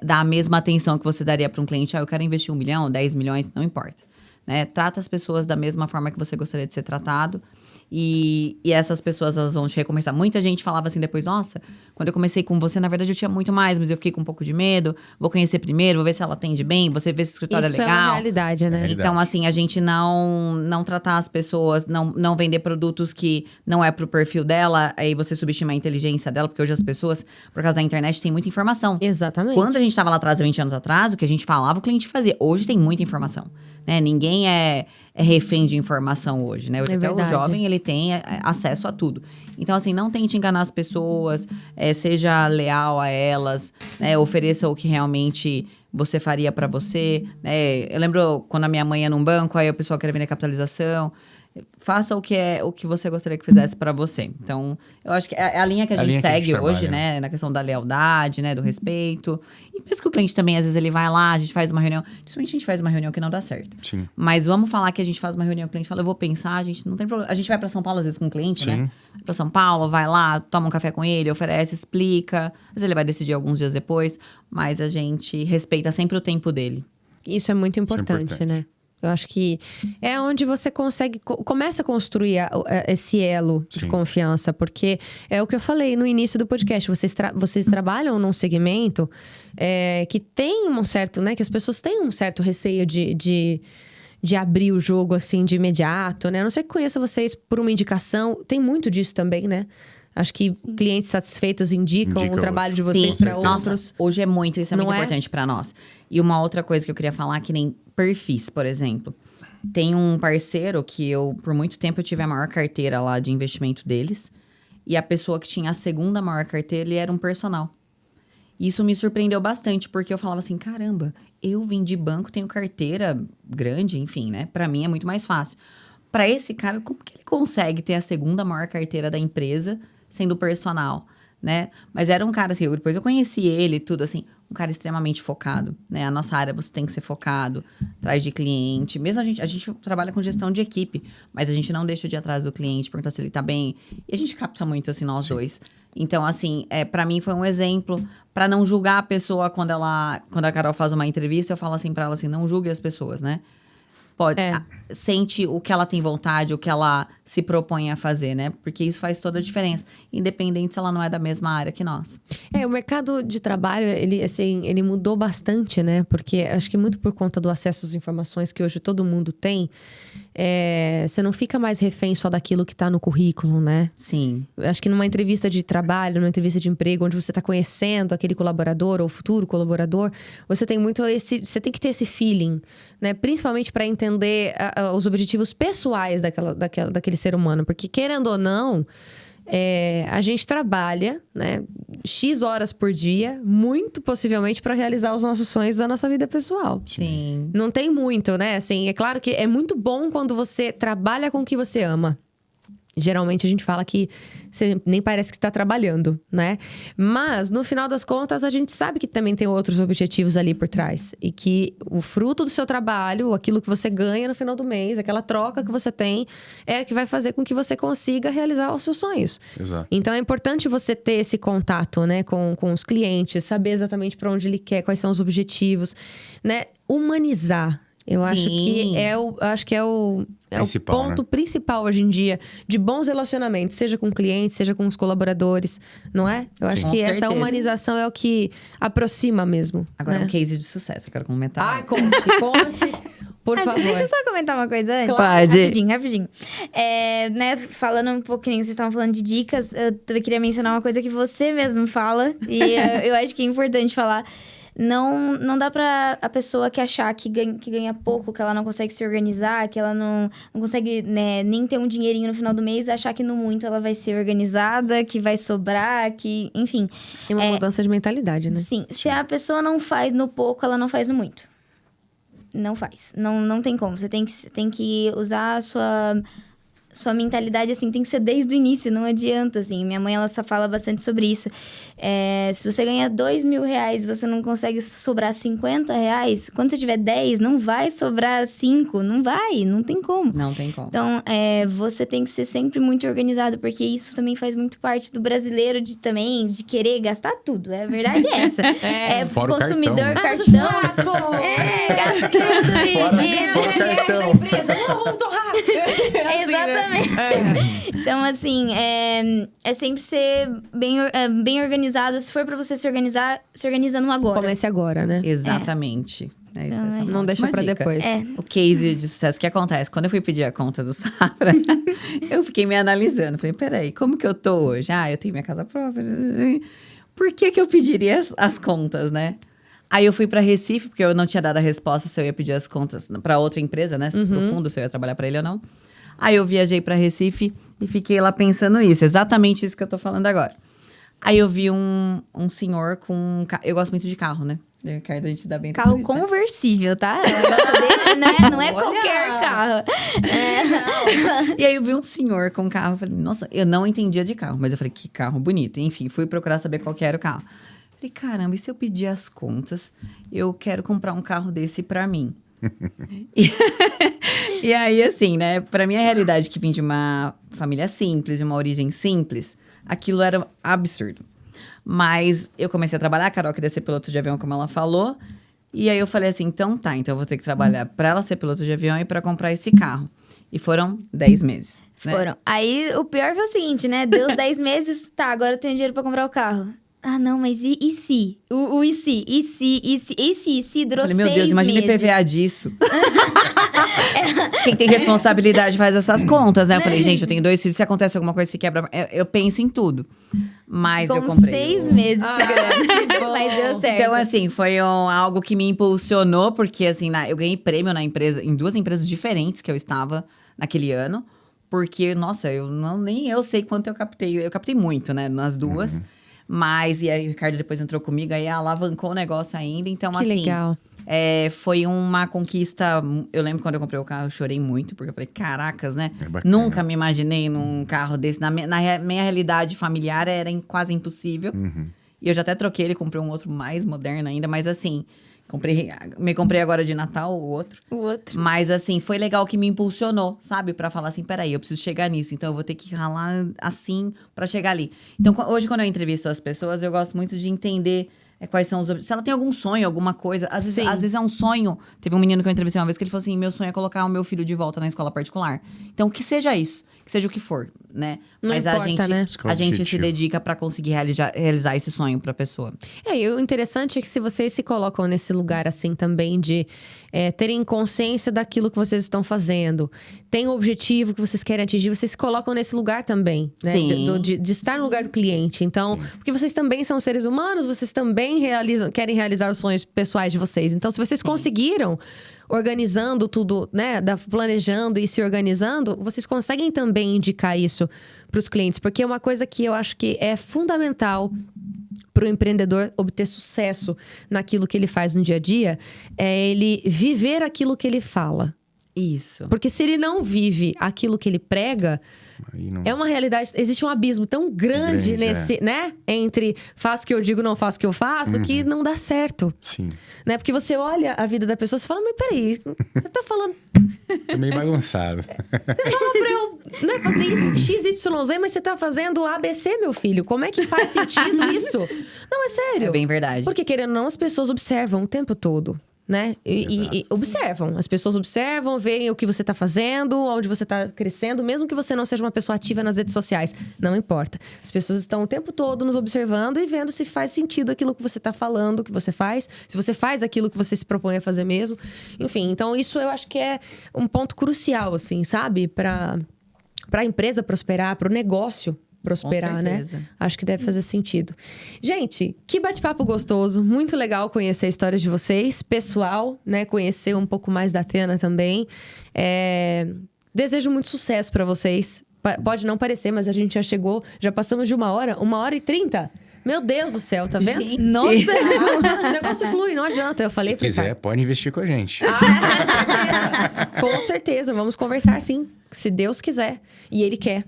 Speaker 2: dá a mesma atenção que você daria para um cliente. Eu quero investir 1 milhão, 10 milhões, não importa. Né? Trata as pessoas da mesma forma que você gostaria de ser tratado. E essas pessoas, elas vão te recompensar. Muita gente falava assim depois, nossa, quando eu comecei com você, na verdade eu tinha muito mais, mas eu fiquei com um pouco de medo. Vou conhecer primeiro, vou ver se ela atende bem, você vê se o escritório é legal.
Speaker 1: Isso é uma realidade, né?
Speaker 2: Então, assim, a gente não tratar as pessoas, não vender produtos que não é pro perfil dela, aí você subestima a inteligência dela, porque hoje as pessoas, por causa da internet, tem muita informação.
Speaker 1: Exatamente.
Speaker 2: Quando a gente tava lá atrás, 20 anos atrás, o que a gente falava, o cliente fazia. Hoje tem muita informação, né? Ninguém é refém de informação hoje, né? Hoje até o jovem, ele tem acesso a tudo. Então, assim, não tente enganar as pessoas, seja leal a elas, né? Ofereça o que realmente você faria para você, né? Eu lembro quando a minha mãe ia num banco, aí o pessoal queria vender capitalização. Faça o que você gostaria que fizesse para você. Então, eu acho que é a linha que a gente segue hoje, trabalha, né? Na questão da lealdade, né? Do respeito. E mesmo que o cliente também, às vezes, ele vai lá, a gente faz uma reunião. Dificilmente a gente faz uma reunião que não dá certo.
Speaker 4: Sim.
Speaker 2: Mas vamos falar que a gente faz uma reunião, o cliente fala, eu vou pensar, a gente não tem problema. A gente vai para São Paulo, às vezes, com o cliente,
Speaker 4: Sim.
Speaker 2: né? Para São Paulo, vai lá, toma um café com ele, oferece, explica. Às vezes ele vai decidir alguns dias depois. Mas a gente respeita sempre o tempo dele.
Speaker 1: Isso é muito importante, né? Eu acho que é onde você começa a construir esse elo de confiança, porque é o que eu falei no início do podcast. Vocês trabalham num segmento que tem um certo, né? Que as pessoas têm um certo receio de abrir o jogo assim de imediato, né? A não ser que conheça vocês por uma indicação, tem muito disso também, né? Acho que clientes satisfeitos indicam o trabalho de vocês para outros.
Speaker 2: Nossa, hoje é muito, isso é muito importante para nós. E uma outra coisa que eu queria falar, que nem perfis, por exemplo. Tem um parceiro que por muito tempo, eu tive a maior carteira lá de investimento deles. E a pessoa que tinha a segunda maior carteira, ele era um personal. E isso me surpreendeu bastante, porque eu falava assim, caramba, eu vim de banco, tenho carteira grande, enfim, né? Para mim é muito mais fácil. Para esse cara, como que ele consegue ter a segunda maior carteira da empresa sendo personal, né? Mas era um cara assim, depois eu conheci ele, tudo assim, um cara extremamente focado, né? A nossa área, você tem que ser focado, atrás de cliente. Mesmo a gente trabalha com gestão de equipe, mas a gente não deixa de ir atrás do cliente, perguntar se ele tá bem. E a gente capta muito, assim, nós dois. Então, assim, para mim foi um exemplo para não julgar a pessoa quando a Carol faz uma entrevista, eu falo assim para ela assim, não julgue as pessoas, né? Sente o que ela tem vontade, o que ela se propõe a fazer, né? Porque isso faz toda a diferença, independente se ela não é da mesma área que nós.
Speaker 1: O mercado de trabalho, ele mudou bastante, né? Porque acho que muito por conta do acesso às informações que hoje todo mundo tem, você não fica mais refém só daquilo que tá no currículo, né?
Speaker 2: Sim.
Speaker 1: Eu acho que numa entrevista de trabalho, numa entrevista de emprego, onde você tá conhecendo aquele colaborador ou futuro colaborador, você tem você tem que ter esse feeling, né? Principalmente para entender os objetivos pessoais daquele ser humano. Porque, querendo ou não, a gente trabalha, né, X horas por dia, muito possivelmente para realizar os nossos sonhos da nossa vida pessoal.
Speaker 2: Sim.
Speaker 1: Não tem muito, né? Assim, é claro que é muito bom quando você trabalha com o que você ama. Geralmente a gente fala que você nem parece que tá trabalhando, né? Mas, no final das contas, a gente sabe que também tem outros objetivos ali por trás. E que o fruto do seu trabalho, aquilo que você ganha no final do mês, aquela troca que você tem, é que vai fazer com que você consiga realizar os seus sonhos.
Speaker 4: Exato.
Speaker 1: Então, é importante você ter esse contato, né, com os clientes, saber exatamente para onde ele quer, quais são os objetivos, né? Humanizar. Eu acho que é o
Speaker 4: Principal,
Speaker 1: ponto
Speaker 4: né?
Speaker 1: principal hoje em dia de bons relacionamentos, seja com clientes, seja com os colaboradores, não é? Eu acho
Speaker 2: Com
Speaker 1: que essa
Speaker 2: certeza.
Speaker 1: humanização é o que aproxima mesmo.
Speaker 2: Agora,
Speaker 1: né?
Speaker 2: um case de sucesso, eu quero comentar.
Speaker 1: Ai, conte, por favor.
Speaker 3: Deixa eu só comentar uma coisa antes.
Speaker 2: Claro. Pode.
Speaker 3: Rapidinho. Né, falando um pouquinho, vocês estavam falando de dicas, eu também queria mencionar uma coisa que você mesmo fala, e eu acho que é importante falar. Não dá pra a pessoa que achar que ganha pouco, que ela não consegue se organizar, que ela não consegue, né, nem ter um dinheirinho no final do mês, achar que no muito ela vai ser organizada, que vai sobrar, que, enfim.
Speaker 1: É uma mudança de mentalidade, né?
Speaker 3: Sim, se a pessoa não faz no pouco, ela não faz no muito. Não faz. Não tem como. Você tem que usar a sua mentalidade, assim, tem que ser desde o início, não adianta, assim. Minha mãe, ela só fala bastante sobre isso. Se você ganha R$2.000 e você não consegue sobrar R$50, quando você tiver 10, não vai sobrar 5, não vai, não tem como.
Speaker 2: Não tem como.
Speaker 3: Então, você tem que ser sempre muito organizado, porque isso também faz muito parte do brasileiro de querer gastar tudo. A verdade é essa.
Speaker 4: Fora o
Speaker 3: consumidor,
Speaker 4: cartão, né?
Speaker 3: cartão. Gasta tudo.
Speaker 4: Fora o cartão.
Speaker 1: Vamos torrar!
Speaker 3: Exatamente. Então, assim, é sempre ser bem organizado. Se for pra você se organizar, se organiza no agora.
Speaker 1: Comece agora, né?
Speaker 2: Exatamente. É isso, essa é
Speaker 1: Não
Speaker 2: uma
Speaker 1: deixa
Speaker 2: ótima
Speaker 1: pra
Speaker 2: dica.
Speaker 1: depois.
Speaker 2: O case de sucesso, o que acontece? Quando eu fui pedir a conta do Safra, eu fiquei me analisando. Falei, peraí, como que eu tô hoje? Eu tenho minha casa própria. Por que eu pediria as contas, né? Aí eu fui pra Recife, porque eu não tinha dado a resposta se eu ia pedir as contas pra outra empresa, né? Pro fundo, se eu ia trabalhar pra ele ou não. Aí eu viajei pra Recife e fiquei lá pensando isso. Exatamente isso que eu tô falando agora. Aí eu vi um senhor com... Eu gosto muito de carro, né? Ricardo, a gente se dá bem.
Speaker 3: Carro
Speaker 2: por isso, né?
Speaker 3: conversível, tá? Não é qualquer carro.
Speaker 2: E aí eu vi um senhor com carro. Eu falei, nossa, eu não entendia de carro. Mas eu falei, que carro bonito. Enfim, fui procurar saber qual que era o carro. Falei, caramba, e se eu pedir as contas? Eu quero comprar um carro desse pra mim. E aí, assim, né? Pra minha realidade, que vim de uma família simples, de uma origem simples, aquilo era absurdo. Mas eu comecei a trabalhar, a Carol queria ser piloto de avião, como ela falou. E aí eu falei assim, então eu vou ter que trabalhar pra ela ser piloto de avião e pra comprar esse carro. E foram 10 meses. Né?
Speaker 3: Foram. Aí, o pior foi o seguinte, né? Deu os 10 meses, tá, agora eu tenho dinheiro pra comprar o carro. Ah, não, mas e se? O e se? E se durou 6 meses.
Speaker 2: Falei, meu Deus, imagina IPVA disso. Quem tem responsabilidade faz essas contas, né? Eu falei, gente, eu tenho 2 filhos, se acontece alguma coisa, se quebra... Eu penso em tudo. Mas eu comprei...
Speaker 3: 6 meses segurando. Mas deu certo.
Speaker 2: Então, assim, foi algo que me impulsionou, porque, assim, eu ganhei prêmio na empresa, em 2 empresas diferentes que eu estava naquele ano. Porque, nossa, nem eu sei quanto eu captei. Eu captei muito, né? Nas 2. Mas, e aí o Ricardo depois entrou comigo, aí alavancou o negócio ainda. Então,
Speaker 1: Que
Speaker 2: assim...
Speaker 1: legal.
Speaker 2: Foi uma conquista... Eu lembro quando eu comprei o carro, eu chorei muito. Porque eu falei, caracas, né?
Speaker 4: bacana.
Speaker 2: Nunca me imaginei num carro desse. Na minha realidade familiar, era quase impossível. E eu já até troquei ele, comprei um outro mais moderno ainda. Mas, assim... Me comprei agora de Natal, o outro. Mas, assim, foi legal que me impulsionou, sabe? Pra falar assim, peraí, eu preciso chegar nisso. Então, eu vou ter que ralar assim pra chegar ali. Então, hoje, quando eu entrevisto as pessoas, eu gosto muito de entender quais são os objetivos. Se ela tem algum sonho, alguma coisa. Às vezes é um sonho. Teve um menino que eu entrevistei uma vez que ele falou assim, meu sonho é colocar o meu filho de volta na escola particular. Então, que seja isso. seja o que for, né?
Speaker 1: Não
Speaker 2: Mas
Speaker 1: importa,
Speaker 2: a gente,
Speaker 1: né?
Speaker 2: a gente se
Speaker 4: Objetivo.
Speaker 2: dedica pra conseguir realizar esse sonho pra pessoa.
Speaker 1: E o interessante é que se vocês se colocam nesse lugar assim também de terem consciência daquilo que vocês estão fazendo, tem um objetivo que vocês querem atingir, vocês se colocam nesse lugar também, né?
Speaker 2: Sim.
Speaker 1: De estar no lugar do cliente. Então, porque vocês também são seres humanos, vocês também querem realizar os sonhos pessoais de vocês. Então, se vocês conseguiram organizando tudo, né, planejando e se organizando, vocês conseguem também indicar isso para os clientes, porque é uma coisa que eu acho que é fundamental para o empreendedor obter sucesso naquilo que ele faz no dia a dia, é ele viver aquilo que ele fala.
Speaker 2: Isso.
Speaker 1: Porque se ele não vive aquilo que ele prega,
Speaker 4: Aí não...
Speaker 1: é uma realidade, existe um abismo tão grande nesse, né? Entre faço o que eu digo, não faço o que eu faço, que não dá certo.
Speaker 4: Sim.
Speaker 1: Né? Porque você olha a vida da pessoa e fala, mas peraí, você tá falando
Speaker 4: É meio bagunçado.
Speaker 1: pra eu, né, fazer isso, XYZ, mas você tá fazendo ABC, meu filho. Como é que faz sentido isso? Não, é sério.
Speaker 2: É bem verdade.
Speaker 1: Porque, querendo ou não, as pessoas observam o tempo todo, né? E observam. As pessoas observam, veem o que você tá fazendo, onde você tá crescendo, mesmo que você não seja uma pessoa ativa nas redes sociais. Não importa. As pessoas estão o tempo todo nos observando e vendo se faz sentido aquilo que você tá falando, que você faz. Se você faz aquilo que você se propõe a fazer mesmo. Enfim, então isso eu acho que é um ponto crucial, assim, sabe? Pra empresa prosperar, pro negócio prosperar, né?
Speaker 2: certeza.
Speaker 1: Acho que deve fazer sentido. Gente, que bate-papo gostoso. Muito legal conhecer a história de vocês. Pessoal, né? Conhecer um pouco mais da Athena também. Desejo muito sucesso pra vocês. Pode não parecer, mas a gente já chegou... Já passamos de 1h30. Meu Deus do céu, tá vendo?
Speaker 2: Gente.
Speaker 1: Nossa! O negócio flui, não adianta. Eu falei
Speaker 4: Se
Speaker 1: pro
Speaker 4: quiser,
Speaker 1: Ricardo.
Speaker 4: pode investir com a gente.
Speaker 1: Ah, com certeza. Com certeza. Vamos conversar, sim. Se Deus quiser. E Ele quer.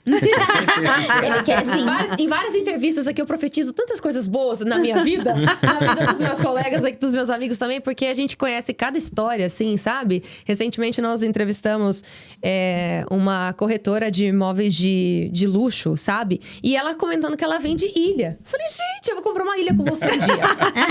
Speaker 3: Ele quer sim.
Speaker 1: Em várias entrevistas aqui eu profetizo tantas coisas boas na minha vida, na vida dos meus colegas aqui, dos meus amigos também, porque a gente conhece cada história, assim, sabe? Recentemente nós entrevistamos uma corretora de imóveis de luxo, sabe? E ela comentando que ela vende ilha. Eu falei, gente, eu vou comprar uma ilha com você um dia.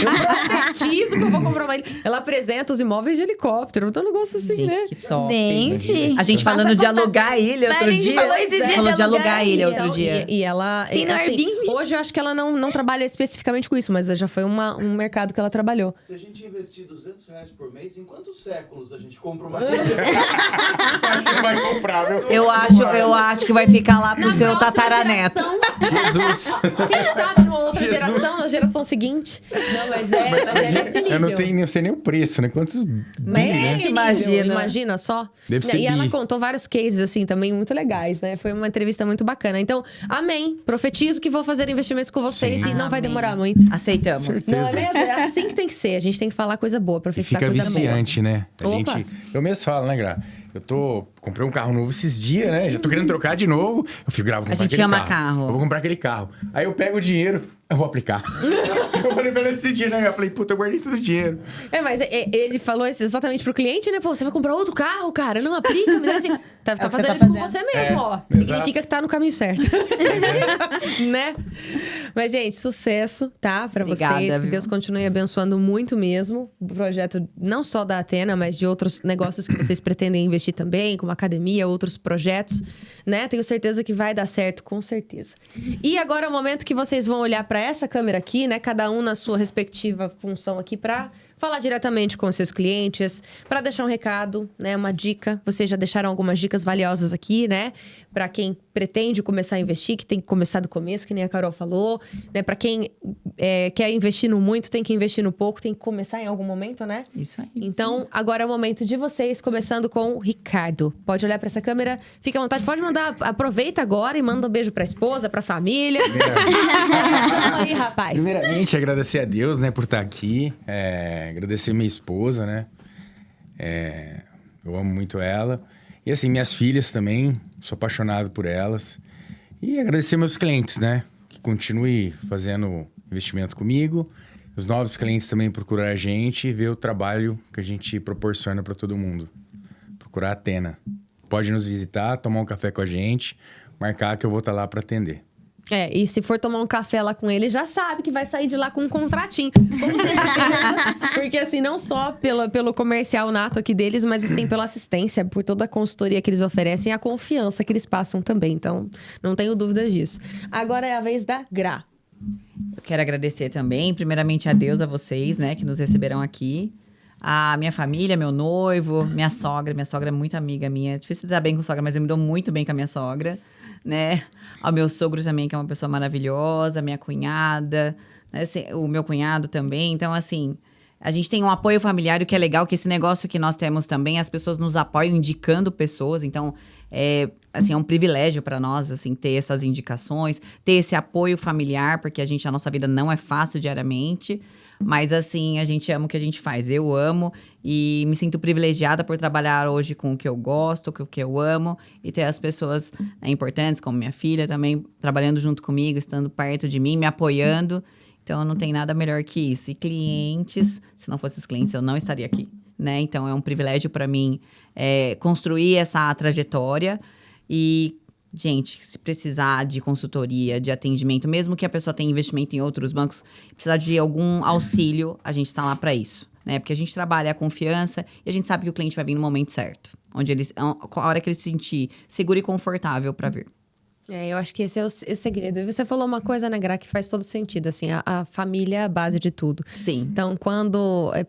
Speaker 1: Eu profetizo que eu vou comprar uma ilha. Ela apresenta os imóveis de helicóptero, então um negócio assim,
Speaker 2: Gente,
Speaker 1: né?
Speaker 2: que top.
Speaker 3: Gente.
Speaker 2: A gente falando de alugar a ilha outro
Speaker 3: A gente
Speaker 2: dia.
Speaker 3: falou esses dias
Speaker 2: Falou
Speaker 3: de
Speaker 2: de alugar a ilha
Speaker 3: alugar a
Speaker 2: outro
Speaker 3: ilha.
Speaker 2: dia.
Speaker 1: E ela...
Speaker 3: Tem no Airbnb.
Speaker 1: hoje eu acho que ela não trabalha especificamente com isso, mas já foi um mercado que ela trabalhou.
Speaker 5: Se a gente investir R$200 por mês, em quantos séculos a gente compra uma
Speaker 4: Acho que vai comprar, viu?
Speaker 2: Eu acho que vai ficar lá pro seu
Speaker 1: próxima
Speaker 2: tataraneto.
Speaker 1: geração,
Speaker 4: Jesus.
Speaker 1: quem sabe numa outra geração, na geração seguinte. Não, mas é nesse nível.
Speaker 4: Eu não sei nem o preço, né? Quantos...
Speaker 1: Mas é nesse
Speaker 2: Imagina.
Speaker 1: nível, imagina só.
Speaker 4: Deve ser
Speaker 1: E ela
Speaker 4: bi.
Speaker 1: contou vários cases, assim, também muito legais, né? Foi uma entrevista muito bacana. Então, amém. Profetizo que vou fazer investimentos com vocês
Speaker 4: Sim.
Speaker 1: e não vai
Speaker 2: Amém.
Speaker 1: demorar muito.
Speaker 2: Aceitamos.
Speaker 4: Certeza.
Speaker 1: Não é mesmo? É assim que tem que ser. A gente tem que falar coisa boa,
Speaker 4: E
Speaker 1: profetizar
Speaker 4: fica
Speaker 1: coisa boa.
Speaker 4: viciante, né?
Speaker 1: Opa.
Speaker 4: Eu mesmo falo, né, Gra? Comprei um carro novo esses dias, né? Já tô querendo trocar de novo. Eu fico gravo, vou comprar
Speaker 2: gente
Speaker 4: aquele
Speaker 2: ama carro.
Speaker 4: Eu vou comprar aquele carro. Aí eu pego o dinheiro, eu vou aplicar. Eu falei pra ela esse dia, né? Eu falei, puta, eu guardei todo o dinheiro.
Speaker 1: Mas ele falou isso exatamente pro cliente, né? Pô, você vai comprar outro carro, cara? Não aplica, me dá dinheiro. Tá
Speaker 2: o que
Speaker 1: fazendo
Speaker 2: você
Speaker 1: isso
Speaker 2: tá
Speaker 1: com você mesmo,
Speaker 4: É,
Speaker 1: ó.
Speaker 4: exato.
Speaker 1: Significa que tá no caminho certo. Né? Mas, gente, sucesso, tá? Pra
Speaker 2: Obrigada,
Speaker 1: vocês. Que
Speaker 2: viu?
Speaker 1: Deus continue abençoando muito mesmo. O projeto não só da Athena, mas de outros negócios que vocês pretendem investir também, como academia, outros projetos, né? Tenho certeza que vai dar certo, com certeza. E agora é o momento que vocês vão olhar pra essa câmera aqui, né? Cada um na sua respectiva função aqui pra falar diretamente com os seus clientes, para deixar um recado, né, uma dica. Vocês já deixaram algumas dicas valiosas aqui, né, para quem pretende começar a investir, que tem que começar do começo, que nem a Carol falou, né, para quem quer investir no muito, tem que investir no pouco, tem que começar em algum momento, né?
Speaker 2: Isso aí.
Speaker 1: Então, agora é o momento de vocês, começando com o Ricardo. Pode olhar para essa câmera, fica à vontade, pode mandar, aproveita agora e manda um beijo para a esposa, para a família. Vamos aí, rapaz.
Speaker 4: Primeiramente, agradecer a Deus, né, por estar aqui. Agradecer minha esposa, né? Eu amo muito ela. E assim, minhas filhas também, sou apaixonado por elas. E agradecer meus clientes, né? Que continue fazendo investimento comigo. Os novos clientes também procurar a gente e ver o trabalho que a gente proporciona para todo mundo. Procurar a Athena. Pode nos visitar, tomar um café com a gente, marcar que eu vou estar lá para atender.
Speaker 1: E se for tomar um café lá com ele, já sabe que vai sair de lá com um contratinho. Com certeza. Porque assim, não só pelo comercial nato aqui deles, mas assim, pela assistência, por toda a consultoria que eles oferecem e a confiança que eles passam também. Então, não tenho dúvidas disso. Agora é a vez da Gra.
Speaker 2: Eu quero agradecer também, primeiramente a Deus, a vocês, né, que nos receberam aqui. A minha família, meu noivo, minha sogra. Minha sogra é muito amiga minha. É difícil lidar bem com sogra, mas eu me dou muito bem com a minha sogra, né? Ao meu sogro também, que é uma pessoa maravilhosa. Minha cunhada, né? O meu cunhado também. Então, assim, a gente tem um apoio familiar, o que é legal, que esse negócio que nós temos também, as pessoas nos apoiam indicando pessoas. Então, é um privilégio para nós, assim, ter essas indicações, ter esse apoio familiar, porque a nossa vida não é fácil diariamente. Mas, assim, a gente ama o que a gente faz. Eu amo e me sinto privilegiada por trabalhar hoje com o que eu gosto, com o que eu amo. E ter as pessoas importantes, como minha filha também, trabalhando junto comigo, estando perto de mim, me apoiando. Então, não tem nada melhor que isso. E clientes, se não fossem os clientes, eu não estaria aqui, né? Então, é um privilégio para mim construir essa trajetória. E, gente, se precisar de consultoria, de atendimento, mesmo que a pessoa tenha investimento em outros bancos, precisar de algum auxílio, a gente está lá para isso, né? Porque a gente trabalha a confiança e a gente sabe que o cliente vai vir no momento certo. A hora que ele se sentir seguro e confortável para vir.
Speaker 1: Eu acho que esse é o segredo. E você falou uma coisa, né, Gra, que faz todo sentido, assim, a família é a base de tudo.
Speaker 2: Sim.
Speaker 1: Então,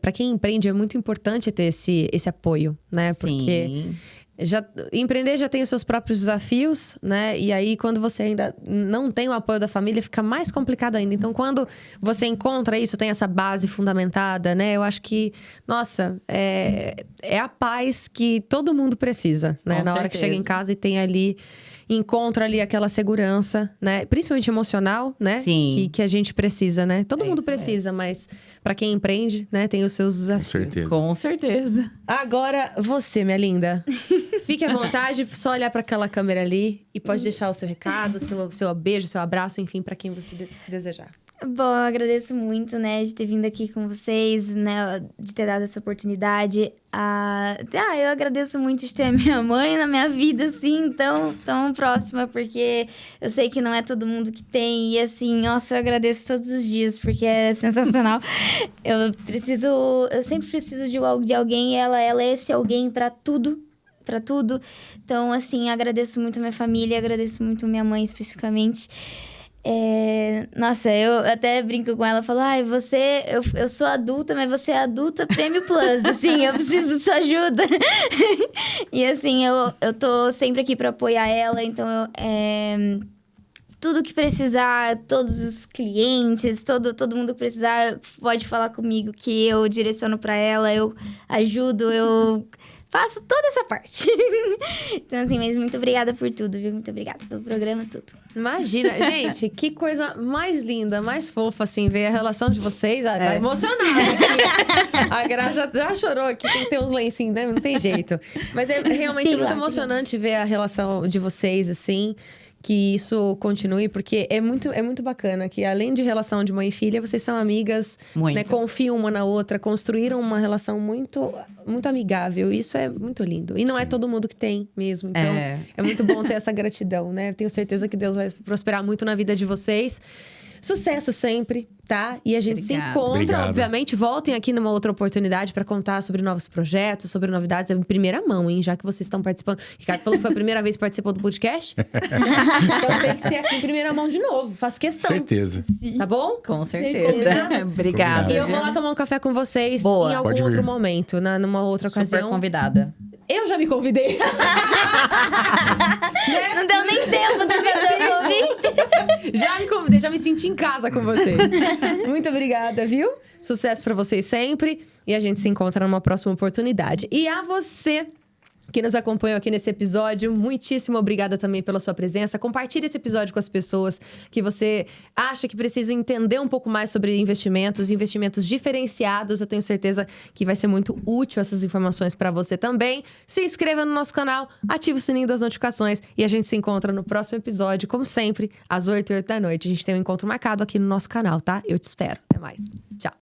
Speaker 1: para quem empreende, é muito importante ter esse apoio, né? Porque
Speaker 2: Sim.
Speaker 1: Empreender já tem os seus próprios desafios, né? E aí, quando você ainda não tem o apoio da família, fica mais complicado ainda. Então, quando você encontra isso, tem essa base fundamentada, né? Eu acho que, nossa, é a paz que todo mundo precisa, né? Na hora que chega em casa e tem ali... Encontra ali aquela segurança, né? Principalmente emocional, né?
Speaker 2: Sim.
Speaker 1: Que a gente precisa, né? Todo mundo
Speaker 2: isso
Speaker 1: precisa, mas para quem empreende, né? Tem os seus desafios.
Speaker 4: Com certeza.
Speaker 2: Com certeza.
Speaker 1: Agora, você, minha linda. Fique à vontade, só olhar para aquela câmera ali e pode deixar o seu recado, seu beijo, seu abraço, enfim, para quem você desejar.
Speaker 3: Bom, eu agradeço muito, né, de ter vindo aqui com vocês, né, de ter dado essa oportunidade. Eu agradeço muito de ter a minha mãe na minha vida, assim, tão próxima, porque eu sei que não é todo mundo que tem. E, assim, nossa, eu agradeço todos os dias, porque é sensacional. Eu sempre preciso de alguém, e ela é esse alguém pra tudo. Então, assim, agradeço muito a minha família, agradeço muito a minha mãe, especificamente. Nossa, eu até brinco com ela, falo, eu sou adulta, mas você é adulta Prêmio Plus, assim, eu preciso de sua ajuda. E assim, eu tô sempre aqui pra apoiar ela, então tudo que precisar, todos os clientes, todo mundo que precisar, pode falar comigo, que eu direciono pra ela, eu ajudo, eu... faço toda essa parte. Então, assim, mas muito obrigada por tudo, viu? Muito obrigada pelo programa, tudo.
Speaker 1: Imagina, gente, que coisa mais linda, mais fofa, assim, ver a relação de vocês. Tá emocionada aqui. A Gra já chorou aqui, tem que ter uns lencinhos, né? Não tem jeito. Mas é realmente muito emocionante ver a relação de vocês, assim... Que isso continue, porque é muito bacana que, além de relação de mãe e filha, vocês são amigas, né, confiam uma na outra, construíram uma relação muito amigável. Isso é muito lindo. E não é todo mundo que tem mesmo. Então, é muito bom ter essa gratidão, né? Tenho certeza que Deus vai prosperar muito na vida de vocês. Sucesso sempre, tá? E a gente se encontra, obviamente. Voltem aqui numa outra oportunidade para contar sobre novos projetos, sobre novidades em primeira mão, hein? Já que vocês estão participando. Ricardo falou que foi a primeira vez que participou do podcast. Então tem que ser aqui em primeira mão de novo. Faço questão.
Speaker 4: Certeza.
Speaker 1: Tá bom?
Speaker 2: Com certeza. Obrigada.
Speaker 1: E eu vou lá tomar um café com vocês em algum outro momento, numa outra ocasião.
Speaker 2: Super convidada.
Speaker 1: Eu já me convidei.
Speaker 3: Não deu nem tempo de fazer o convite.
Speaker 1: Já me convidei, já me senti em casa com vocês. Muito obrigada, viu? Sucesso pra vocês sempre. E a gente se encontra numa próxima oportunidade. E a você que nos acompanhou aqui nesse episódio, muitíssimo obrigada também pela sua presença. Compartilhe esse episódio com as pessoas que você acha que precisa entender um pouco mais sobre investimentos diferenciados. Eu tenho certeza que vai ser muito útil essas informações para você também. Se inscreva no nosso canal, ative o sininho das notificações e a gente se encontra no próximo episódio, como sempre, às 8h da noite. A gente tem um encontro marcado aqui no nosso canal, tá? Eu te espero. Até mais. Tchau.